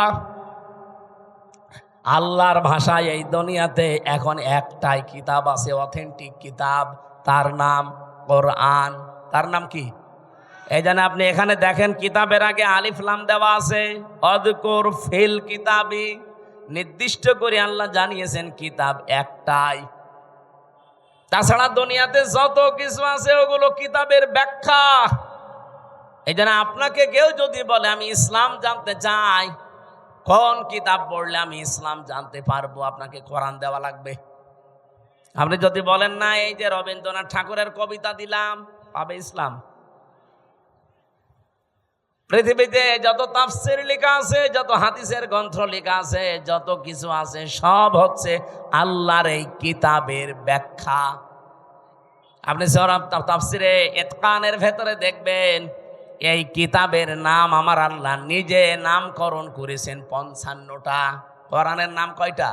আল্লাহর ভাষায় এই দুনিয়াতে এখন একটাই কিতাব আছে, অথেন্টিক কিতাব, তার নাম কোরআন। তার নাম কি? এই জন্য আপনি এখানে দেখেন কিতাবের আগে আলিফ লাম দেওয়া আছে, অযকুর ফিল কিতাবি। নির্দিষ্ট করে আল্লাহ জানিয়েছেন কিতাব একটাই। তাছাড়া দুনিয়াতে যত কিছু আছে ওগুলো কিতাবের ব্যাখ্যা। এই জন্য আপনাকে কেউ যদি বলে আমি ইসলাম জানতে চাই, কোন কিতাব পড়লে আমি ইসলাম জানতে পারবো, আপনাকে কোরআন দেওয়া লাগবে। আপনি যদি বলেন না এই যে রবীন্দ্রনাথ ঠাকুরের কবিতা দিলাম, পাবে ইসলাম? পৃথিবীতে যত তাফসীর লেখা আছে, যত হাদিসের গ্রন্থ লেখা আছে, যত কিছু আছে, সব হচ্ছে আল্লাহর এই কিতাবের ব্যাখ্যা। আপনি তাফসীরে ইতকানের ভেতরে দেখবেন এই কিতাবের নাম আমার আল্লাহ নিজে নামকরণ করেছেন 55টা। কোরআনের নাম কয়টা?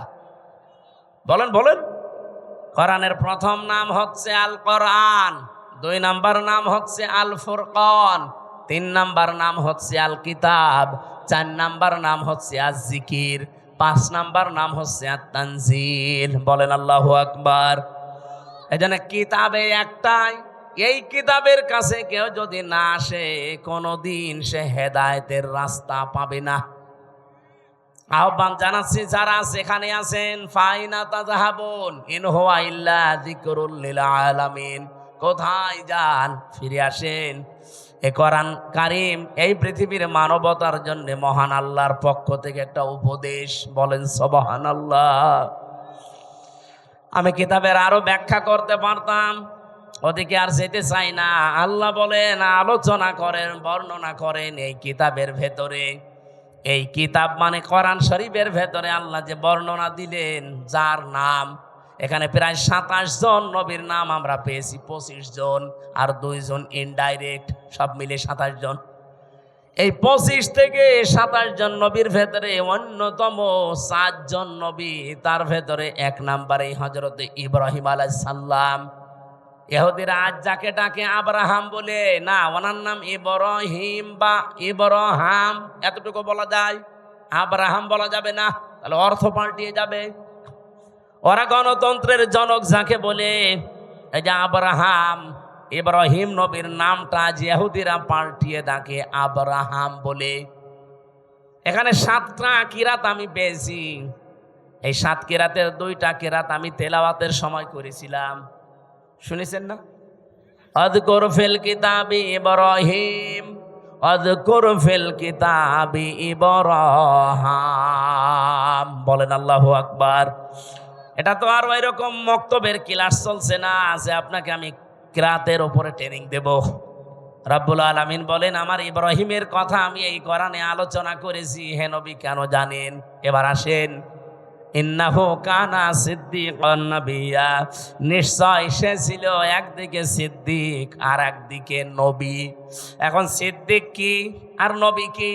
বলেন। কোরআনের প্রথম নাম হচ্ছে আল কোরআন, 2 নাম্বার নাম হচ্ছে আল ফুরকান, 3 নাম্বার নাম হচ্ছে আল কিতাব, 4 নাম্বার নাম হচ্ছে আজ জিকির, 5 নাম্বার নাম হচ্ছে আত তানজিল। বলেন আল্লাহু আকবার। এই জন্য কিতাবে একটাই। এই কিতাবের কাছে কেউ যদি না আসে, কোনোদিন সে হেদায়েতের রাস্তা পাবে না। আহ্বান জানাচ্ছি যারা সেখানে আছেন, ফাইনা তাযাহাবুন ইন হুয়া ইল্লা যিকরুল লিল আলামিন, কোথায় যান, ফিরে আসেন। এ কোরআন কারীম এই পৃথিবীর মানবতার জন্য মহান আল্লাহর পক্ষ থেকে একটা উপদেশ। বলেন সুবহানাল্লাহ। আমি কিতাবের আরো ব্যাখ্যা করতে পারতাম, ওদিকে আর যেতে চাই না। আল্লাহ বলেন, আলোচনা করেন, বর্ণনা করেন এই কিতাবের ভেতরে। এই কিতাব মানে কোরআন শরীফের ভেতরে আল্লাহ যে বর্ণনা দিলেন, যার নাম এখানে প্রায় 27 জন নবীর নাম আমরা পেয়েছি, 25 জন আর 2 জন ইনডাইরেক্ট, সব মিলে 27 জন। এই 25 থেকে 27 জন নবীর ভেতরে অন্যতম 4 জন নবী, তার ভেতরে 1 নম্বরে হযরত ইব্রাহিম আলাইহিস সালাম। ইহুদিরা আজ যাকে ডাকে আব্রাহাম বলে, না, ওনার নাম ইব্রাহিম বা ইব্রাহাম, এতটুকু বলা যায়, আব্রাহাম বলা যাবে না, তাহলে অর্থ পাল্টিয়ে যাবে। ওরা গণতন্ত্রের জনক যাকে বলে, এই যে আব্রাহাম, ইব্রাহিম নবীর নামটা যে ইহুদিরা পাল্টিয়ে ডাকে আব্রাহাম বলে। এখানে 7টা কিরাত আমি পেয়েছি। এই 7 কিরাতের 2টা কিরাত আমি তেলাওয়াতের সময় করেছিলাম, শুনেছেন না? আযকুর ফিল কিতাবি ইব্রাহিম, আযকুর ফিল কিতাবি ইব্রাহিম। বলেন আল্লাহু আকবার। এটা তো আর ওইরকম মক্তবের ক্লাস চলছে না যে আপনাকে আমি কিরাতের উপরে ট্রেনিং দেব। রব্বুল আলামিন বলেন, আমার ইব্রাহিমের কথা আমি এই কোরআনে আলোচনা করেছি, হে নবী কেন জানেন? এবার আসেন, ইন্নাহু কানা সিদ্দিকান নাবিয়্যা, নিশ্চয় সে ছিল একদিকে সিদ্দিক আর একদিকে নবী। এখন সিদ্দিক কি আর নবী কি?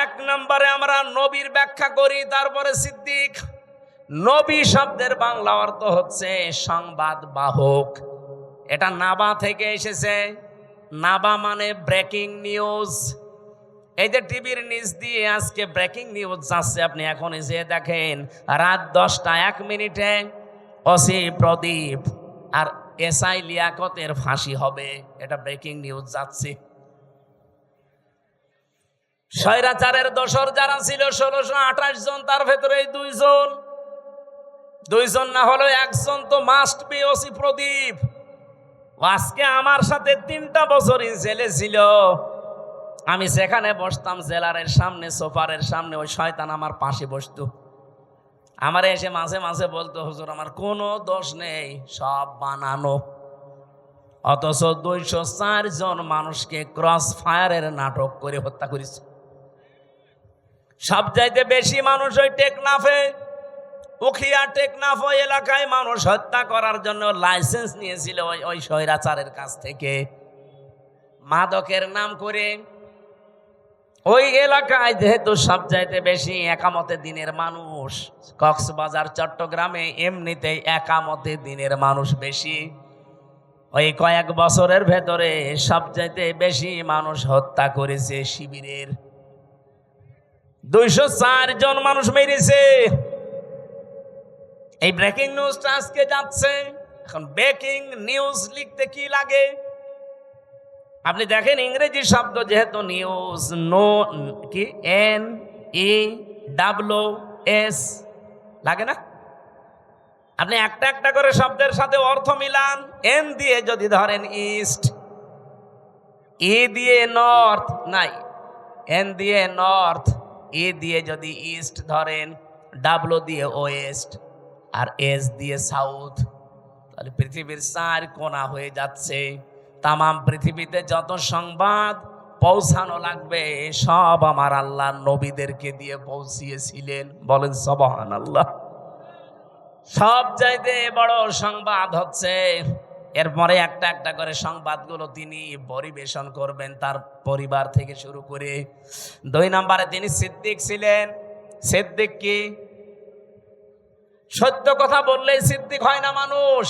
1 নম্বরে আমরা নবীর ব্যাখ্যা করি, তারপরে সিদ্দিক। নবী শব্দের বাংলা অর্থ হচ্ছে সংবাদ বাহক। এটা নাবা থেকে এসেছে। নাবা মানে ব্রেকিং নিউজ। এই যে টিভির নিচ দিয়ে আজকে ব্রেকিং নিউজ যাচ্ছে, আপনি এখন এসে দেখেন, রাত 10টা 1 মিনিটে ওসি প্রদীপ আর এসআই লিয়াকতের ফাঁসি হবে, এটা ব্রেকিং নিউজ যাচ্ছে। স্বৈরাচারের দোসর যারা ছিল 1628 জন, তার ভেতরে 2 জন না হলেও 1 জন তো মাস্ট বি ওসি প্রদীপ। আজকে আমার সাথে 3টা বছরই জেলে ছিল। আমি সেখানে বসতাম জেলারের সামনে, সোফারের সামনে, ওই শয়তান আমার পাশে বসতো। আমার এসে মাঝে মাঝে বলতো, হুজুর আমার কোনো দোষ নেই, সব বানানো। অথচ 204 জন মানুষকে ক্রস ফায়ারের নাটক করে হত্যা করেছে। সবচাইতে বেশি মানুষ ওই টেকনাফে, উখিয়া টেকনাফ ওই এলাকায় মানুষ হত্যা করার জন্য লাইসেন্স নিয়েছিল ওই স্বৈরাচারের কাছ থেকে, মাদকের নাম করে। ওই এলাকায় যেহেতু সবচাইতে বেশি একামতে দিনের মানুষ, কক্সবাজার চট্টগ্রামে এমনিতেই একামতে দিনের মানুষ বেশি। ওই কয়েক বছরের ভেতরে সবচাইতে বেশি মানুষ হত্যা করেছে শিবিরের। 204 জন মানুষ মেরেছে। এই ব্রেকিং নিউজটা আজকে যাচ্ছে। এখন ব্রেকিং নিউজ লিখতে কি লাগে? আপনি দেখেন, ইংরেজি শব্দ যেহেতু নিউজ, কি NEWS লাগে না? আপনি একটা একটা করে শব্দের সাথে অর্থ মিলান। এন দিয়ে যদি ধরেন ইস্ট, ই দিয়ে নর্থ, নাই এন দিয়ে নর্থ, ই দিয়ে যদি ইস্ট ধরেন, ডাব্লু দিয়ে ওয়েস্ট, আর এস দিয়ে সাউথ, তাহলে পৃথিবীর 4 কোণা হয়ে যাচ্ছে। তামাম পৃথিবীতে যত সংবাদ পৌঁছানো লাগবে সব আমার আল্লাহ নবীদেরকে দিয়ে পৌঁছিয়েছিলেন। বলেন সুবহানাল্লাহ। সব চাইতে বড় সংবাদ হচ্ছে, এরপরে একটা একটা করে সংবাদগুলো তিনি পরিবেশন করবেন তার পরিবার থেকে শুরু করে। 2 নম্বরে তিনি সিদ্দিক ছিলেন। সিদ্দিক কি? সত্য কথা বললেই সিদ্দিক হয় না মানুষ।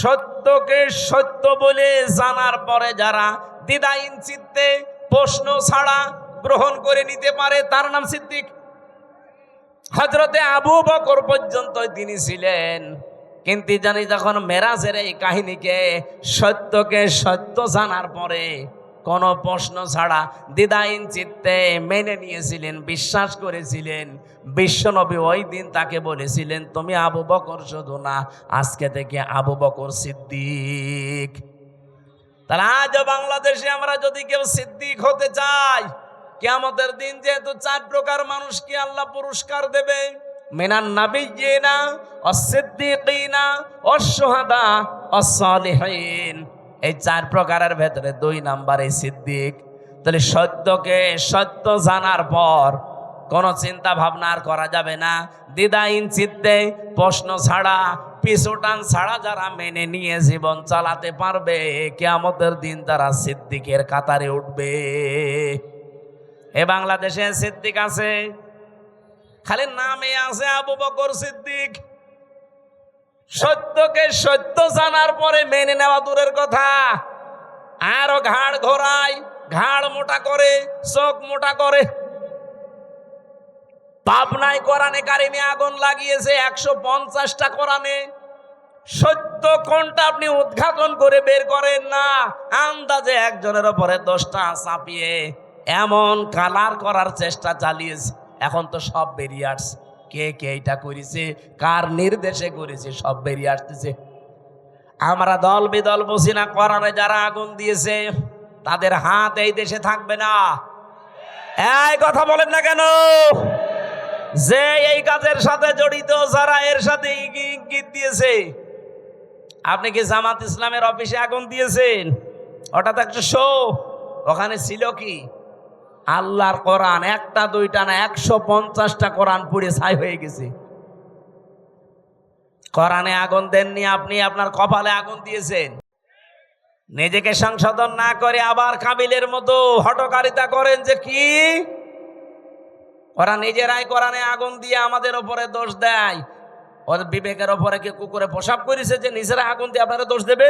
সত্যকে সত্য বলে জানার পরে যারা দ্বিধাহীন চিত্তে প্রশ্ন ছাড়া গ্রহণ করে নিতে পারে, তার নাম সিদ্দিক। হযরতে আবু বকর পর্যন্ত তিনি ছিলেন, কিন্তু জানি যখন মেরাজের এই কাহিনীকে সত্যকে সত্য জানার পরে কোনো প্রশ্ন ছাড়া দ্বিধাহীন চিত্তে মেনে নিয়েছিলেন, বিশ্বাস করেছিলেন। বিশ্বনবী ওই দিন তাকে বলেছিলেন, তুমি আবু বকর শুধু না, আজকে থেকে আবু বকর সিদ্দিক। তাহলে আজও বাংলাদেশে আমরা যদি কেউ সিদ্দিক হতে চাই, কিয়ামতের দিন যেহেতু 4 প্রকার মানুষকে আল্লাহ পুরস্কার দেবে, মিনান নাবিয়্যিনা ওয়াস-সিদ্দীকিনা ওয়াশ-শুহাদা ওয়াস-সালিহিন, এই 4 প্রকারের ভেতরে 2 নম্বরে সিদ্দিক। তাহলে সত্যকে সত্য জানার পর কোনো চিন্তা ভাবনা আর করা যাবে না। দ্বিধাহীন চিত্তে প্রশ্ন ছাড়া, পিছুটান ছাড়া যারা মেনে নিয়ে জীবন চালাতে পারবে, কিয়ামতের দিন তারা সিদ্দিকের কাতারে উঠবে। এ বাংলাদেশে সিদ্দিক আছে, খালি নামে আছে আবু বকর সিদ্দিক। সত্যকে সত্য জানার পরে মেনে নেওয়া দূরের কথা, আরো ঘাড় ঘোরায়, ঘাড় মোটা করে, চোখ মোটা করে। পাবনায় কোরআনে কারিমে আগুন লাগিয়েছে 150টা কোরআনে। সত্য কোনটা আপনি উদ্ঘাটন করে বের করেন না, আন্দাজে একজনের উপরে 10টা চাপিয়ে এমন কালার করার চেষ্টা চালিয়েছে। এখন তো সব বেরিয়ে আসছে, কে কে এটা করেছে, কার নির্দেশে করেছে, সব বেরিয়ে আসতেছে। আমরা দল বিদল বুঝি না, কোরআনে যারা আগুন দিয়েছে তাদের হাত এই দেশে থাকবে না। এই কথা বলেন না কেন? যে এই কাজের সাথে জড়িত, যারা এর সাথে ইঙ্গিত দিয়েছে। আপনি কি জামাত ইসলামের অফিসে আগুন দিয়েছেন? ওটা তো একটা শো। ওখানে ছিল কি? আল্লাহর কোরআন, 1টা 2টা না, 150টা কোরআন পুড়ে ছাই হয়ে গেছে। কোরআনে আগুন দেননি আপনি, আপনার কপালে আগুন দিয়েছেন। নিজেকে সংশোধন না করে আবার কাবিলের মতো হটকারিতা করেন যে কি ওরা নিজেরাই কোরআনে আগুন দিয়ে আমাদের ওপরে দোষ দেয়। ওদের বিবেকের ওপরে কি কুকুরে প্রসাব করেছে যে নিজেরা আগুন দিয়ে আপনারা দোষ দেবে?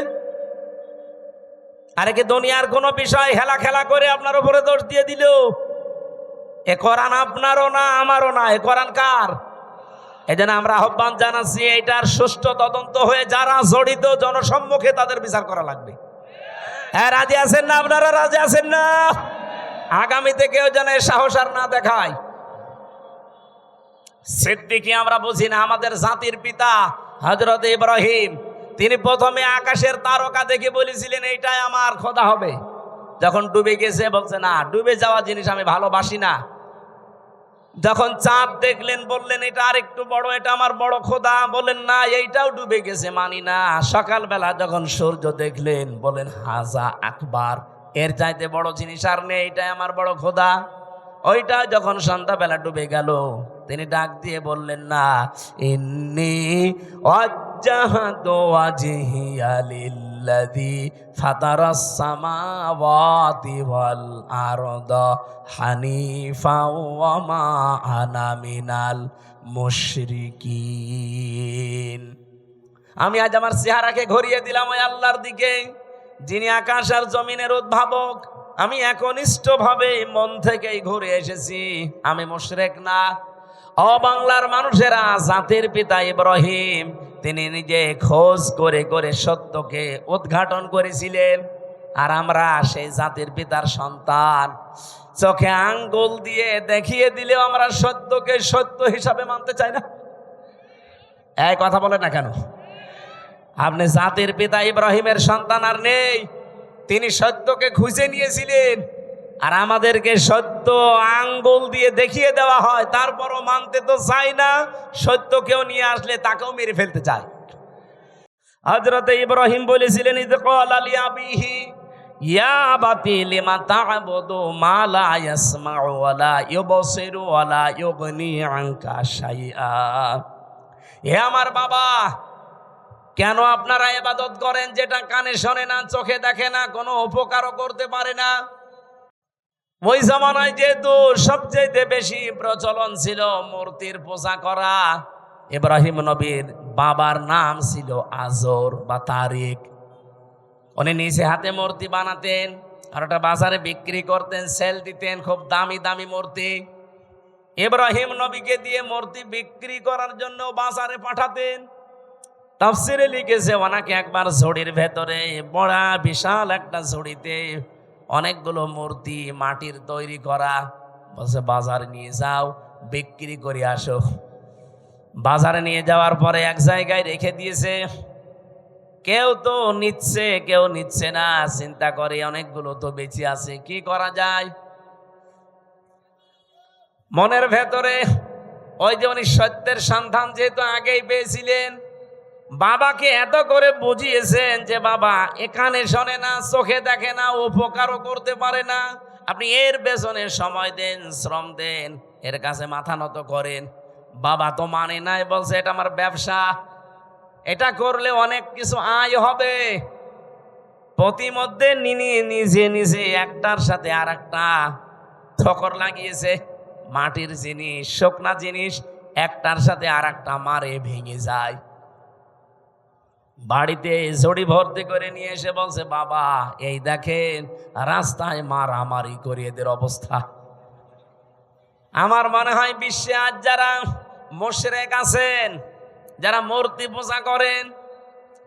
আরে কি দুনিয়ার কোনো বিষয় হেলা খেলা করে আপনার উপরে দোষ দিয়ে দিল? এ কোরআন আপনারও না, আমারও না, এ কোরআন কার? এজন্য আমরা আহ্বান জানাচ্ছি, এটার সুষ্ঠু তদন্ত হয়ে যারা জড়িত জনসম্মুখে তাদের বিচার করা লাগবে। হ্যাঁ, রাজি আছেন না? আপনারা রাজি আছেন না? আগামীতে কেউ যেন সাহস আর না দেখায়। সিদ্দিকী আমরা বুঝি না। আমাদের জাতির পিতা হযরত ইব্রাহিম, তিনি প্রথমে আকাশের তারকা দেখে বলেছিলেন এইটাই আমার খোদা হবে। যখন ডুবে গেছে বলছে না, ডুবে যাওয়া জিনিস আমি ভালোবাসি না। যখন চাঁদ দেখলেন বললেন এটা আরেকটু বড়, এটা আমার বড় খোদা। বলেন না, এইটাও ডুবে গেছে, মানি না। সকালবেলা যখন সূর্য দেখলেন বলেন হাজা আকবার, এর চাইতে বড় জিনিস আর নেই, এটাই আমার বড় খোদা। ওইটা যখন সন্ধ্যাবেলা ডুবে গেল, তিনি ডাক দিয়ে বললেন না, ইন্নী ওয়াজ্জাহতু ওয়াজহিয়া লিল্লাযী ফাতারাস সামাওয়াতি ওয়াল আরদা হানিফা ওয়া মা আনা মিনাল মুশরিকিন। আমি আজ আমার চেহারাকে ঘুরিয়ে দিলাম ওই আল্লাহর দিকে, যিনি আকাশ আর জমিনের উদ্ভাবক। আমি একনিষ্ঠভাবে মন থেকেই ঘুরে এসেছি, আমি মুশরিক না। ও বাংলার মানুষেরা, জাতির পিতা ইব্রাহিম তিনি নিজে খোঁজ করে করে সত্যকে উদ্ঘাটন করেছিলেন। আর আমরা সেই জাতির পিতার সন্তান, চোখে আঙ্গুল দিয়ে দেখিয়ে দিলেও আমরা সত্যকে সত্য হিসাবে মানতে চাই না। এই কথা বলেন না কেন? আপনি জাতির পিতা ইব্রাহিমের সন্তান আর নেই, তিনি সত্যকে খুঁজে নিয়েছিলেন। আর আমাদেরকে সত্য আঙ্গুল দিয়ে দেখিয়ে দেওয়া হয়, তারপরও মানতে তো চাই না। সত্য কেউ নিয়ে আসলে তাকেও মেরে ফেলতে চায়। হযরত ইব্রাহিম বলেছিলেন, ইয ক্বালা লিআবিহি ইয়া আবাতি লিমা তা'বুদু মা লা ইয়াসমাউ ওয়া লা ইউবসিরু ওয়া লা ইউগনি আনকা শাইআ। হে আমার বাবা, কেন আপনারা ইবাদত করেন যেটা কানে শোনে না, চোখে দেখে না, কোনো উপকারও করতে পারে না? ওই জামানায় যেহেতু সবচেয়ে বেশি প্রচলন ছিল মূর্তির পূজা করা। ইব্রাহিম নবীর বাবার নাম ছিল আজর বা তারিক। উনি নিজে হাতে মূর্তি বানাতেন আর ওটা বাজারে বিক্রি করতেন, সেল দিতেন, খুব দামি দামি মূর্তি। ইব্রাহিম নবীকে দিয়ে মূর্তি বিক্রি করার জন্য বাজারে পাঠাতেন। তাফসিরে লিখেছে ওনাকে একবার ঝুড়ির ভেতরে, বড় বিশাল একটা ঝুড়িতে অনেকগুলো মূর্তি মাটির তৈরি করা, বলছে বাজারে নিয়ে যাও বিক্রি করে আসো। বাজারে নিয়ে যাওয়ার পরে এক জায়গায় রেখে দিয়েছে, কেউ তো নিচ্ছে কেউ নিচ্ছে না। চিন্তা করে অনেকগুলো তো বেঁচে আছে, কি করা যায়। মনের ভেতরে ওই যে উনি সত্যের সন্ধান যেহেতু আগেই পেয়েছিলেন, বাবাকে এত করে বুঝিয়েছেন যে বাবা এখানে শোনে না, চোখে দেখে না, উপকারও করতে পারে না, আপনি এর পেছনে সময় দেন, শ্রম দেন, এর কাছে মাথা নত করেন। বাবা তো মানে নাই, বলছে এটা আমার ব্যবসা, এটা করলে অনেক কিছু আয় হবে। প্রতিমধ্যে নিজে নিজে একটার সাথে আর একটা ঠোকর লাগিয়েছে। মাটির জিনিস, শুকনা জিনিস একটার সাথে আর একটা মারে ভেঙে যায়। বাড়িতে ঝড়ি ভর্তি করে নিয়ে এসে বলছে বাবা এই দেখেন রাস্তায় মারামারি করে এদের অবস্থা। আমার মনে হয় বিশ্বে আজ যারা মুশরিক আছেন, যারা মূর্তি পূজা করেন,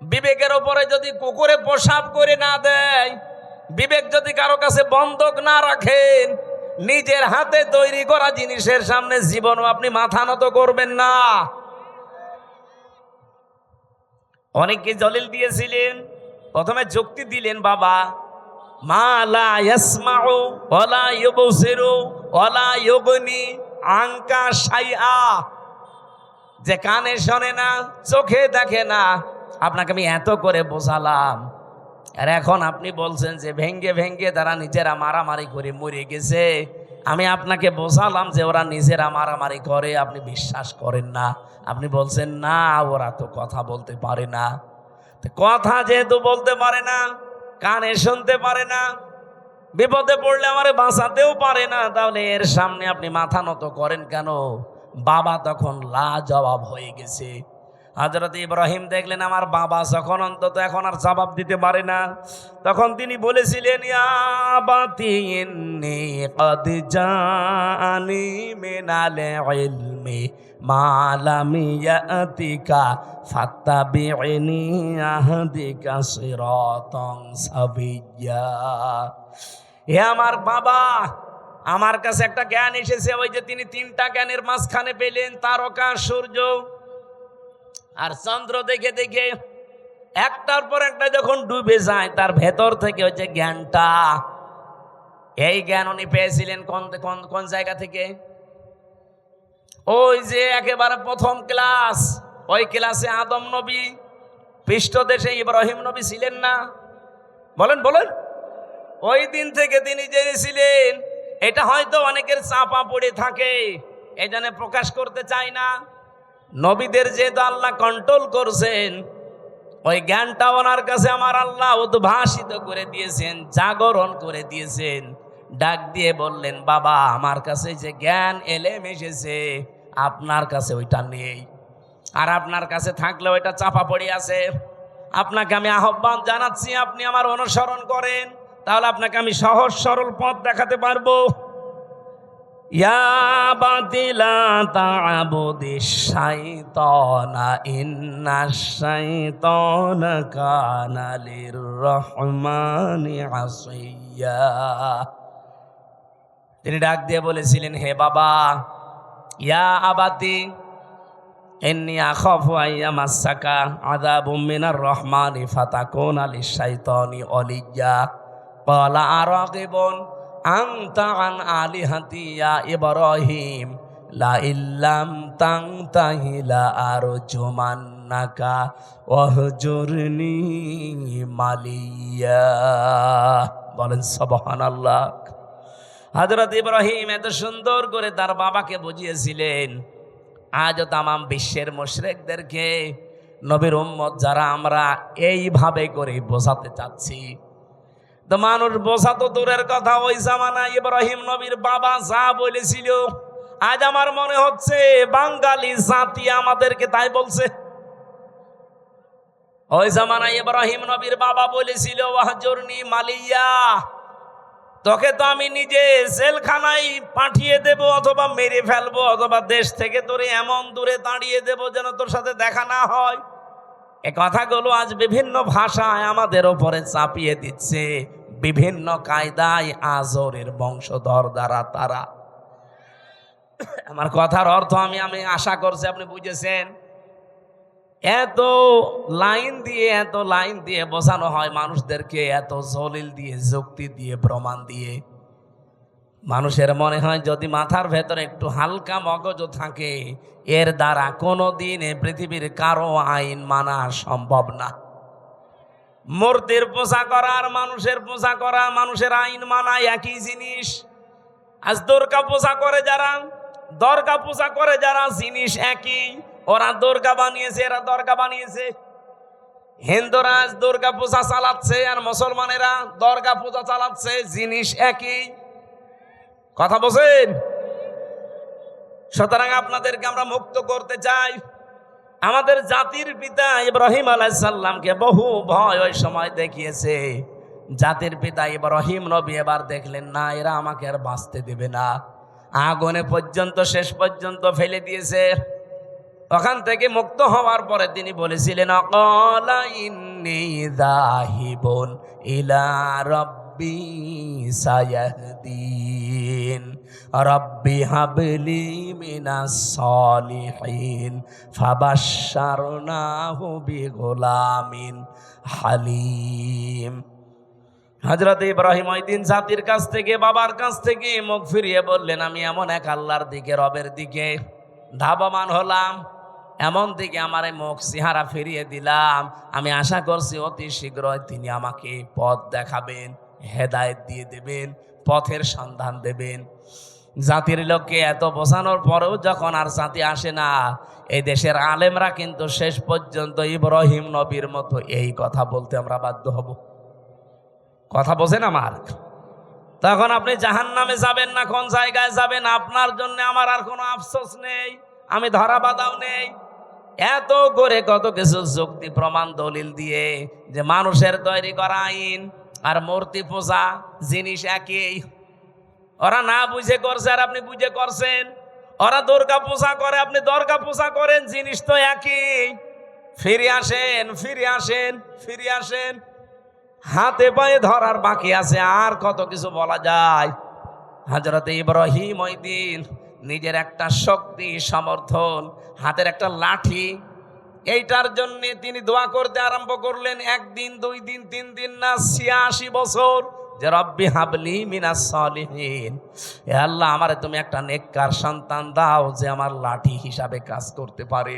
বিবেকের উপরে যদি কুকুরে পেশাব করে না দেয়, বিবেক যদি কারো কাছে বন্ধক না রাখেন, নিজের হাতে তৈরি করা জিনিসের সামনে জীবনও আপনি মাথা নত করবেন না। অনেককে দলিল দিয়েছিলেন, প্রথমে যুক্তি দিলেন বাবা মা লা ইয়াসমাউ ওয়ালা ইউবসিরু ওয়ালা ইউগনি আনকা শাইআ, যে কানে শোনে না, চোখে দেখে না, আপনাকে আমি এত করে বোঝালাম, আর এখন আপনি বলছেন যে ভেঙ্গে ভেঙ্গে তারা নিজেরা মারামারি করে মরে গেছে। আমি আপনাকে বোঝালাম যে ওরা নিজেরা মারামারি করে, আপনি বিশ্বাস করেন না। আপনি বলছেন না ওরা তো কথা বলতে পারে না। কথা যেহেতু বলতে পারে না, কানে শুনতে পারে না, বিপদে পড়লে আমারে বাঁচাতেও পারে না, তাহলে এর সামনে আপনি মাথা নত করেন কেন? বাবা তখন লাজবাব হয়ে গেছে। হযরত ইব্রাহিম দেখলেন আমার বাবা যখন অন্তত এখন আর জবাব দিতে পারে না, তখন তিনি বলেছিলেন ইয়া আবাতি ইন্নী ক্বাদ জাআনি মিনাল ইলমি মা লাম ইয়াতিকা ফাত্তাবি'নি আহদিকা সিরাতান সাবিয়্যা। হে আমার বাবা, আমার কাছে একটা জ্ঞান এসেছে, ওই যে তিনি তিনটা জ্ঞানের মাঝখানে পেলেন, তারকা, সূর্য আর চন্দ্র, দেখে দেখে একটার পর একটা যখন ডুবে যায় তার ভেতর থেকে ওই যে জ্ঞানটা, এই জ্ঞান উনি পেয়েছিলেন কোন জায়গা থেকে? ওই যে একেবারে প্রথম ক্লাস, ওই ক্লাসে আদম নবী, পৃষ্ঠদেশে ইব্রাহিম নবী ছিলেন না? বলেন বলেন। ওই দিন থেকে তিনি জেনেছিলেন। এটা হয়তো অনেকের চাপা পড়ে থাকে, এই জন্য প্রকাশ করতে চায় না। নবীদের যেহেতু আল্লাহ কন্ট্রোল করছেন, ওই জ্ঞানটা ওনার কাছে আমার আল্লাহ উদ্ভাসিত করে দিয়েছেন, জাগরণ করে দিয়েছেন। ডাক দিয়ে বললেন বাবা আমার কাছে যে জ্ঞান এলেম এসেছে, আপনার কাছে ওইটা নেই, আর আপনার কাছে থাকলে ওইটা চাপা পড়ে আছে। আপনাকে আমি আহ্বান জানাচ্ছি, আপনি আমার অনুসরণ করেন, তাহলে আপনাকে আমি সহজ সরল পথ দেখাতে পারবো। ইয়া বাতিলা তা'বুদিশ শাইতানা ইন্নাশ শাইতানা কানা লির-রহমানি আসিয়া। তিনি ডাক দিয়ে বলেছিলেন হে বাবা, ইয়া আবাতি ইন্নী আখাফু আইয়ামাসসাকা আযাবুম মিনার রহমানি ফাতাকুনা লিশ-শাইতানি ওয়ালিয়্যা। ক্বালা আরাগিবুন আনতা আন আলিহাতি ইয়া ইব্রাহিম লা ইল্লাম তানতাহি লা আরজুমান্নাকা ওয়াহজুরনি মালিয়া। বলেন সুবহানাল্লাহ। হযরত ইব্রাহিম এত সুন্দর করে তার বাবাকে বুঝিয়েছিলেন। আজও তামাম বিশ্বের মুশরিকদেরকে, নবীর উম্মত যারা আমরা এইভাবে করে বোঝাতে চাচ্ছি, তো মানুষ বোঝা তো দূরের কথা, ওই জামানায় ইব্রাহিম নবীর বাবা যা বলেছিল, আজ আমার মনে হচ্ছে বাঙালি জাতি আমাদেরকে তাই বলছে। ওই জামানায় ইব্রাহিম নবীর বাবা বলেছিল ওয়াহজুরনি মালিয়া, তোকে তো আমি নিজে জেলখানায় পাঠিয়ে দেব, অথবা মেরে ফেলবো, অথবা দেশ থেকে তোরে এমন দূরে দাঁড়িয়ে দেব যেন তোর সাথে দেখা না হয়। এ কথাগুলো আজ বিভিন্ন ভাষায় আমাদের ওপরে চাপিয়ে দিচ্ছে বিভিন্ন কায়দায় আজরের বংশধর দ্বারা তারা। আমার কথার অর্থ আমি আশা করছি আপনি বুঝেছেন। এত লাইন দিয়ে বোঝানো হয় মানুষদেরকে, এত জলিল দিয়ে, যুক্তি দিয়ে, প্রমাণ দিয়ে। মানুষের মনে হয় যদি মাথার ভেতরে একটু হালকা মগজ থাকে, এর দ্বারা কোনোদিন পৃথিবীর কারো আইন মানা সম্ভব না। মূর্তির পূজা করা আর মানুষের পূজা করা, মানুষের আইন মানা একই জিনিস। আজ দুর্গা পূজা করে যারা জিনিস একই। ওরা দুর্গা বানিয়েছে, এরা দরগা বানিয়েছে। হিন্দুরা আজ দুর্গা পূজা চালাচ্ছে আর মুসলমানেরা দরগা পূজা চালাচ্ছে, জিনিস একই। কথা বলছেন? সুতরাং আপনাদেরকে আমরা মুক্ত করতে চাই। আমাদের জাতির পিতা ইব্রাহিম আলাইহিস সালামকে বহু ভয় ওই সময় দেখিয়েছে। জাতির পিতা ইব্রাহিম নবী এবার দেখলেন না, এরা আমাকে আর বাঁচতে দেবে না, আগুনে পর্যন্ত শেষ পর্যন্ত ফেলে দিয়েছে। ওখান থেকে মুক্ত হওয়ার পরে তিনি বলেছিলেন, অকালা ইন্নী যাহিবুন ইলা রাব্বি সায়াহদিন রাব্বি হাবলি মিনাস সালিহিন ফাবাশশারনাহু বিগুলামিন হালিম। হযরত ইব্রাহিম ওই দিন জাতির কাছ থেকে, বাবার কাছ থেকে মুখ ফিরিয়ে বললেন, আমি এমন এক আল্লাহর দিকে, রবের দিকে ধাবমান হলাম, এমন দিকে আমার মুখ চেহারা ফিরিয়ে দিলাম। আমি আশা করছি অতি শীঘ্রই তিনি আমাকে পথ দেখাবেন, হেদায়েত দিয়ে দেবেন, পথের সন্ধান দেবেন। জাতির লোককে এত বোঝানোর পরেও যখন আর জাতি আসে না, এই দেশের আলেমরা কিন্তু শেষ পর্যন্ত ইব্রাহিম নবীর মতো এই কথা বলতে আমরা বাধ্য হব। কথা বোঝেন আমার? তখন আপনি জাহান্নামে যাবেন না, কোন জায়গায় যাবেন আপনার জন্য আমার আর কোনো আফসোস নেই, আমি ধরা বাঁধাও নেই। এত করে কত কিছু যুক্তি প্রমাণ দলিল দিয়ে যে মানুষের তৈরি করা আইন আর মূর্তি পূজা জিনিস একই। ওরা না বুঝে করছে আর আপনি বুঝে করছেন। ওরা দুর্গা পূজা করে, আপনি দুর্গা পূজা করেন, জিনিস তো একই। ফিরে আসেন, ফিরে আসেন, ফিরে আসেন। হাতে পায়ে ধরার বাকি আছে, আর কত কিছু বলা যায়। হযরত ইব্রাহিম ওই দিন নিজের একটা শক্তি, সমর্থন, হাতের একটা লাঠি, এইটার জন্য তিনি দোয়া করতে আরম্ভ করলেন। একদিন, 2 দিন, 3 দিন না, 86 বছর। যে রব্বি হাবলি মিনাস সালিহিন, হে আল্লাহ আমারে তুমি একটা নেককার সন্তান দাও যে আমার লাঠি হিসাবে কাজ করতে পারে।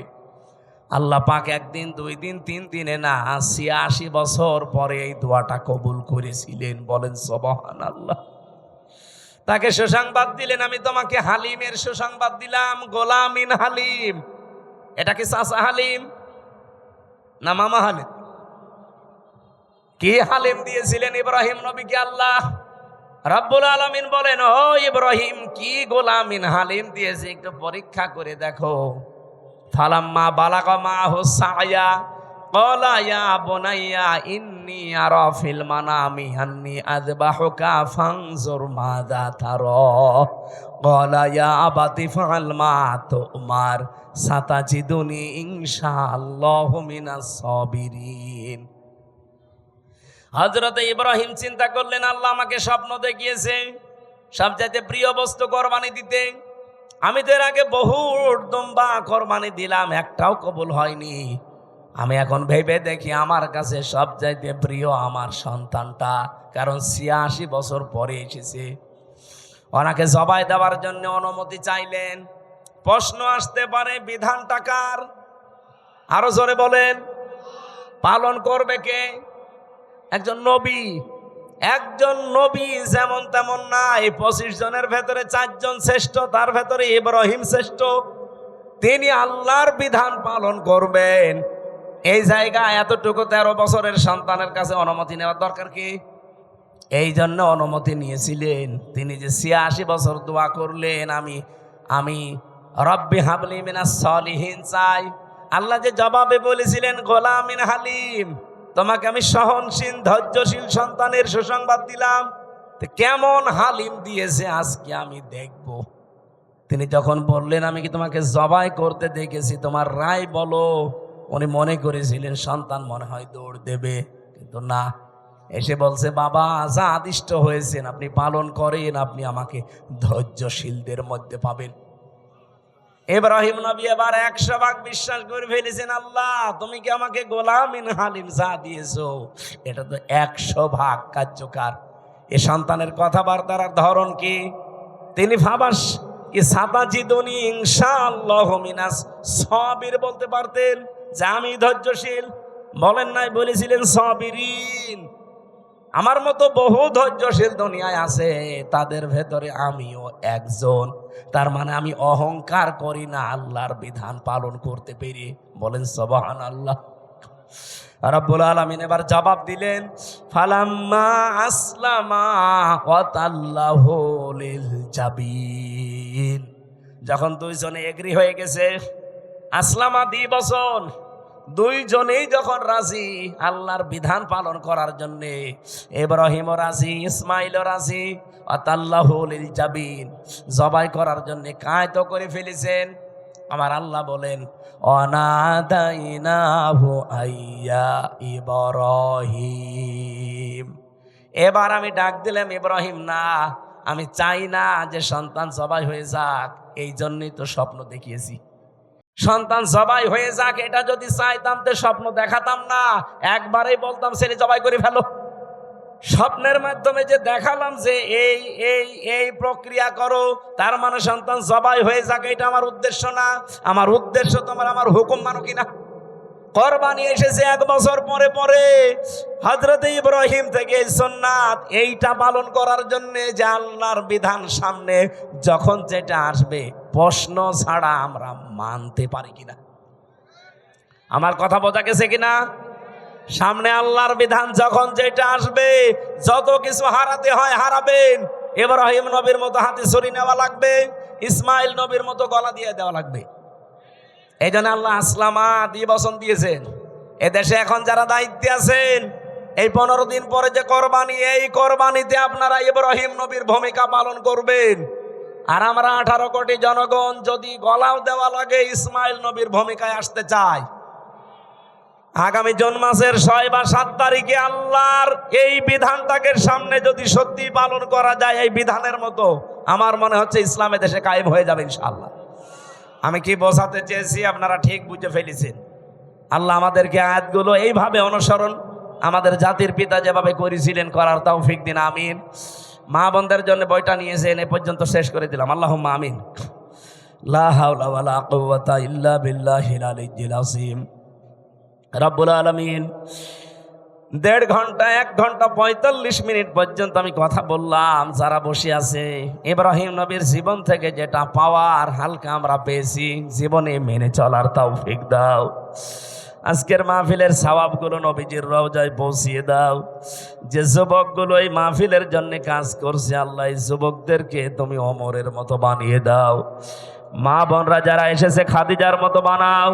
আল্লাহ পাক 1 দিন, 2 দিন, 3 দিনে না, 86 বছর পরে এই দোয়াটা কবুল করেছিলেন। বলেন সুবহানাল্লাহ। তাকে সুসংবাদ দিলেন, আমি তোমাকে হালিমের সুসংবাদ দিলাম, গোলামিন হালিম। এটা কি চাচা হালিম না মামা হালিম? কি হালিম দিয়েছিলেন ইব্রাহিম নবীকে আল্লাহ রাব্বুল আলামিন? বলেন, ও ইব্রাহিম, কি গোলামিন হালিম দিয়েছে, একটু পরীক্ষা করে দেখো। ফালাম্মা বালাগা মাহু সায়া ক্বালা ইয়া বুনাইয়া ইন্নী আরা ফিল মানামি আন্নী আযবাহুকা ফানজুর মাযা তারা ক্বালা ইয়া আবাতি ফাআল মা তুমার সাতাজিদুনি ইনশাআল্লাহু মিনাস সাবিরিন। হযরত ইব্রাহিম চিন্তা করলেন, আল্লাহ আমাকে স্বপ্ন দেখিয়েছে সবচাইতে প্রিয় বস্তু কোরবানি দিতে। আমি তো এর আগে বহু দুম্বা কোরবানি দিলাম, একটাও কবুল হয়নি। আমি এখন ভেবে দেখি আমার কাছে সবচাইতে প্রিয় আমার সন্তানটা, কারণ 86 বছর পরে এসেছে। ওনাকে জবাই দেওয়ার জন্য অনুমতি চাইলেন। প্রশ্ন আসতে পারে, বিধানটা কার? আরো জোরে বলেন। পালন করবে কে? একজন নবী। একজন নবী যেমন তেমন না। এই 25 জনের ভেতরে 4 জন শ্রেষ্ঠ, তার ভেতরে ইব্রাহিম শ্রেষ্ঠ। তিনি আল্লাহর বিধান পালন করবেন, এই জায়গায় এতটুকু 13 বছরের সন্তানের কাছে অনুমতি নেওয়ার দরকার কি? এই জন্য অনুমতি নিয়েছিলেন। তিনি যে 86 বছর দোয়া করলেন, আমি রব্বি হাবলি মিনাস সালিহিন চাই। আল্লাহ যে জবাবে বলেছিলেন গোলামিন হালিম, তোমাকে আমি সহনশীল, ধৈর্যশীল সন্তানের সুসংবাদ দিলাম। কেমন হালিম দিয়েছে আজকে আমি দেখব। তিনি যখন বললেন, আমি কি তোমাকে জবাই করতে দেখেছি, তোমার রায় বলো। উনি মনে করেছিলেন সন্তান মনে হয় দৌড় দেবে, কিন্তু না, এসে বলছে, বাবা যা আদিষ্ট হয়েছেন আপনি পালন করেন, আপনি আমাকে ধৈর্যশীলদের মধ্যে পাবেন। ইব্রাহিম নবী এবার 100 ভাগ বিশ্বাস করে ফেলেছেন, আল্লাহ তুমি কি আমাকে গোলামিন হালিম যা দিয়েছো এটা তো 100 ভাগ কার্যকর। এ সন্তানের কথাবার্তার ধরন কি? তিনি ভাবাস কি সাতাজিদুনি ইনশাআল্লাহ মিনাস সাবির বলতে পারতেন যে আমি ধৈর্যশীল, বলেন নাই, বলেছিলেন সাবিরিন। আমার মতো বহু ধৈর্যশীল দুনিয়ায় আছে, তাদের ভেতরে আমিও একজন। তার মানে আমি অহংকার করি না আল্লাহর বিধান পালন করতে পেরে। বলেন সুবহানাল্লাহ। রব্বুল আলামিন এবার জবাব দিলেন, ফালাম্মা আসলামা ওয়া তাল্লাহু লিল জাবিন। যখন দুইজনে এগ্রি হয়ে গেছে, আসলামা দিবসন, দুইজনেই যখন রাজি আল্লাহর বিধান পালন করার জন্য, ইব্রাহিমও রাজি, ইসমাইলও রাজি, আতাল্লাহু লিল জাবিন, জবাই করার জন্য কায়ত করে ফেলেছেন। আমার আল্লাহ বলেন, অনাদাইনাহু আইয়া ইব্রাহিম। এবার আমি ডাক দিলাম, ইব্রাহিম না, আমি চাই না যে সন্তান জবাই হয়ে যাক, এই জন্যই তো স্বপ্ন দেখিয়েছি। সন্তান জবাই হয়ে যাক এটা যদি চাইতাম তো স্বপ্ন দেখাতাম না, একবারেই বলতাম ছেলে জবাই করে ফেলো। স্বপ্নের মাধ্যমে যে দেখালাম যে এই এই এই প্রক্রিয়া করো, তার মানে সন্তান জবাই হয়ে যাক, এটা আমার উদ্দেশ্য না। আমার উদ্দেশ্য তোমার আমার হুকুম মানো কিনা। কোরবানি এসেছে 1 বছর পরে পরে, হযরত ইব্রাহিম থেকে সুন্নাত এইটা পালন করার জন্য যে আল্লাহর বিধান সামনে যখন যেটা আসবে প্রশ্ন ছাড়া আমরা মানতে পারি কিনা। আমার কথা বোঝা গেছে কিনা? সামনে আল্লাহর বিধান যখন যেটা আসবে, যত কিছু হারাতে হয় হারাবেন। ইব্রাহিম নবীর মতো হাতে ছুরি নেওয়া লাগবে, ইসমাইল নবীর মতো গলা দিয়ে দেওয়া লাগবে। এই জন্য আল্লাহ আসলামা দিবসন দিয়েছেন। এদেশে এখন যারা দায়িত্বে আছেন, এই 15 দিন পরে যে কোরবানি, এই কোরবানিতে আপনারা ইব্রাহিম নবীর ভূমিকা পালন করবেন। আর আমরা 18 কোটি জনগণ যদি গলাও দেওয়া লাগে ইসমাইল নবীর ভূমিকায় আসতে চাই। আগামী জুন মাসের 6 বা 7 তারিখে আল্লাহর এই বিধানটাকে সামনে যদি সত্যি পালন করা যায় এই বিধানের মতো, আমার মনে হচ্ছে ইসলামে দেশে কায়েম হয়ে যাবে ইনশাআল্লাহ। আমি কি বোঝাতে চেয়েছি আপনারা ঠিক বুঝে ফেলেছেন। আল্লাহ আমাদেরকে আয়াতগুলো এইভাবে অনুসরণ আমাদের জাতির পিতা যেভাবে করেছিলেন করার তৌফিক দিন, আমিন। মা বোনদের জন্য বইটা নিয়েছেন, এ পর্যন্ত শেষ করে দিলাম, আল্লাহুম্মা আমিন। লা হাওলা ওয়ালা কুওয়াতা ইল্লা বিল্লাহিল আলিয়্যিল আযীম। রব্বুল আলামিন 1.5 ঘন্টা 1 ঘন্টা 45 মিনিট পর্যন্ত আমি কথা বললাম। যারা বসে আছে, ইব্রাহিম নবীর জীবন থেকে যেটা পাওয়ার হালকা আমরা পেয়েছি, জীবনে মেনে চলার তৌফিক দাও। আজকের মাহফিলের সওয়াবগুলো নবীজির রওজায় পৌঁছিয়ে দাও। যে যুবকগুলো এই মাহফিলের জন্য কাজ করছে, আল্লাহ এই যুবকদেরকে তুমি ওমরের মতো বানিয়ে দাও। মা বোনরা যারা এসেছে খাদিজার মতো বানাও।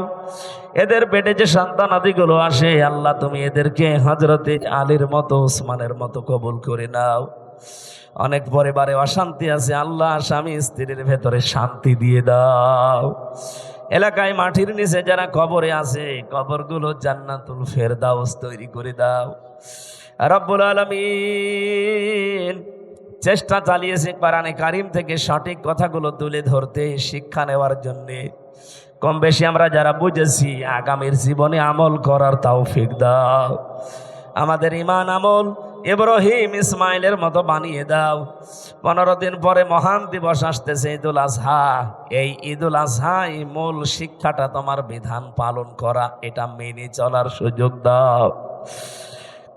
এদের পেটে যে সন্তান আদিগুলো আসে, আল্লাহ তুমি এদেরকে হযরতে আলীর মতো, ওসমানের মতো কবুল করে নাও। অনেক পরিবারে অশান্তি আছে, আল্লাহ স্বামী স্ত্রীর ভেতরে শান্তি দিয়ে দাও। এলাকায় মাটির নিচে যারা কবরে আছে, কবরগুলো জান্নাতুল ফেরদাউস তৈরি করে দাও। রব্বুল আলামিন চেষ্টা চালিয়েছে কোরআনে কারিম থেকে সঠিক কথাগুলো তুলে ধরতে, শিক্ষা নেওয়ার জন্যে। কম বেশি আমরা যারা বুঝেছি, আগামীর জীবনে আমল করার তৌফিক দাও। আমাদের ঈমান আমল ইব্রাহিম ইসমাইলের মতো বানিয়ে দাও। 15 দিন পরে মহান দিবস আসতেছে, ঈদুল আজহা। এই ঈদুল আজহায় মূল শিক্ষাটা তোমার বিধান পালন করা, এটা মেনে চলার সুযোগ দাও।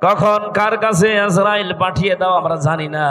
কখন কার কাছে আজরাইল পাঠিয়ে দাও আমরা জানি না।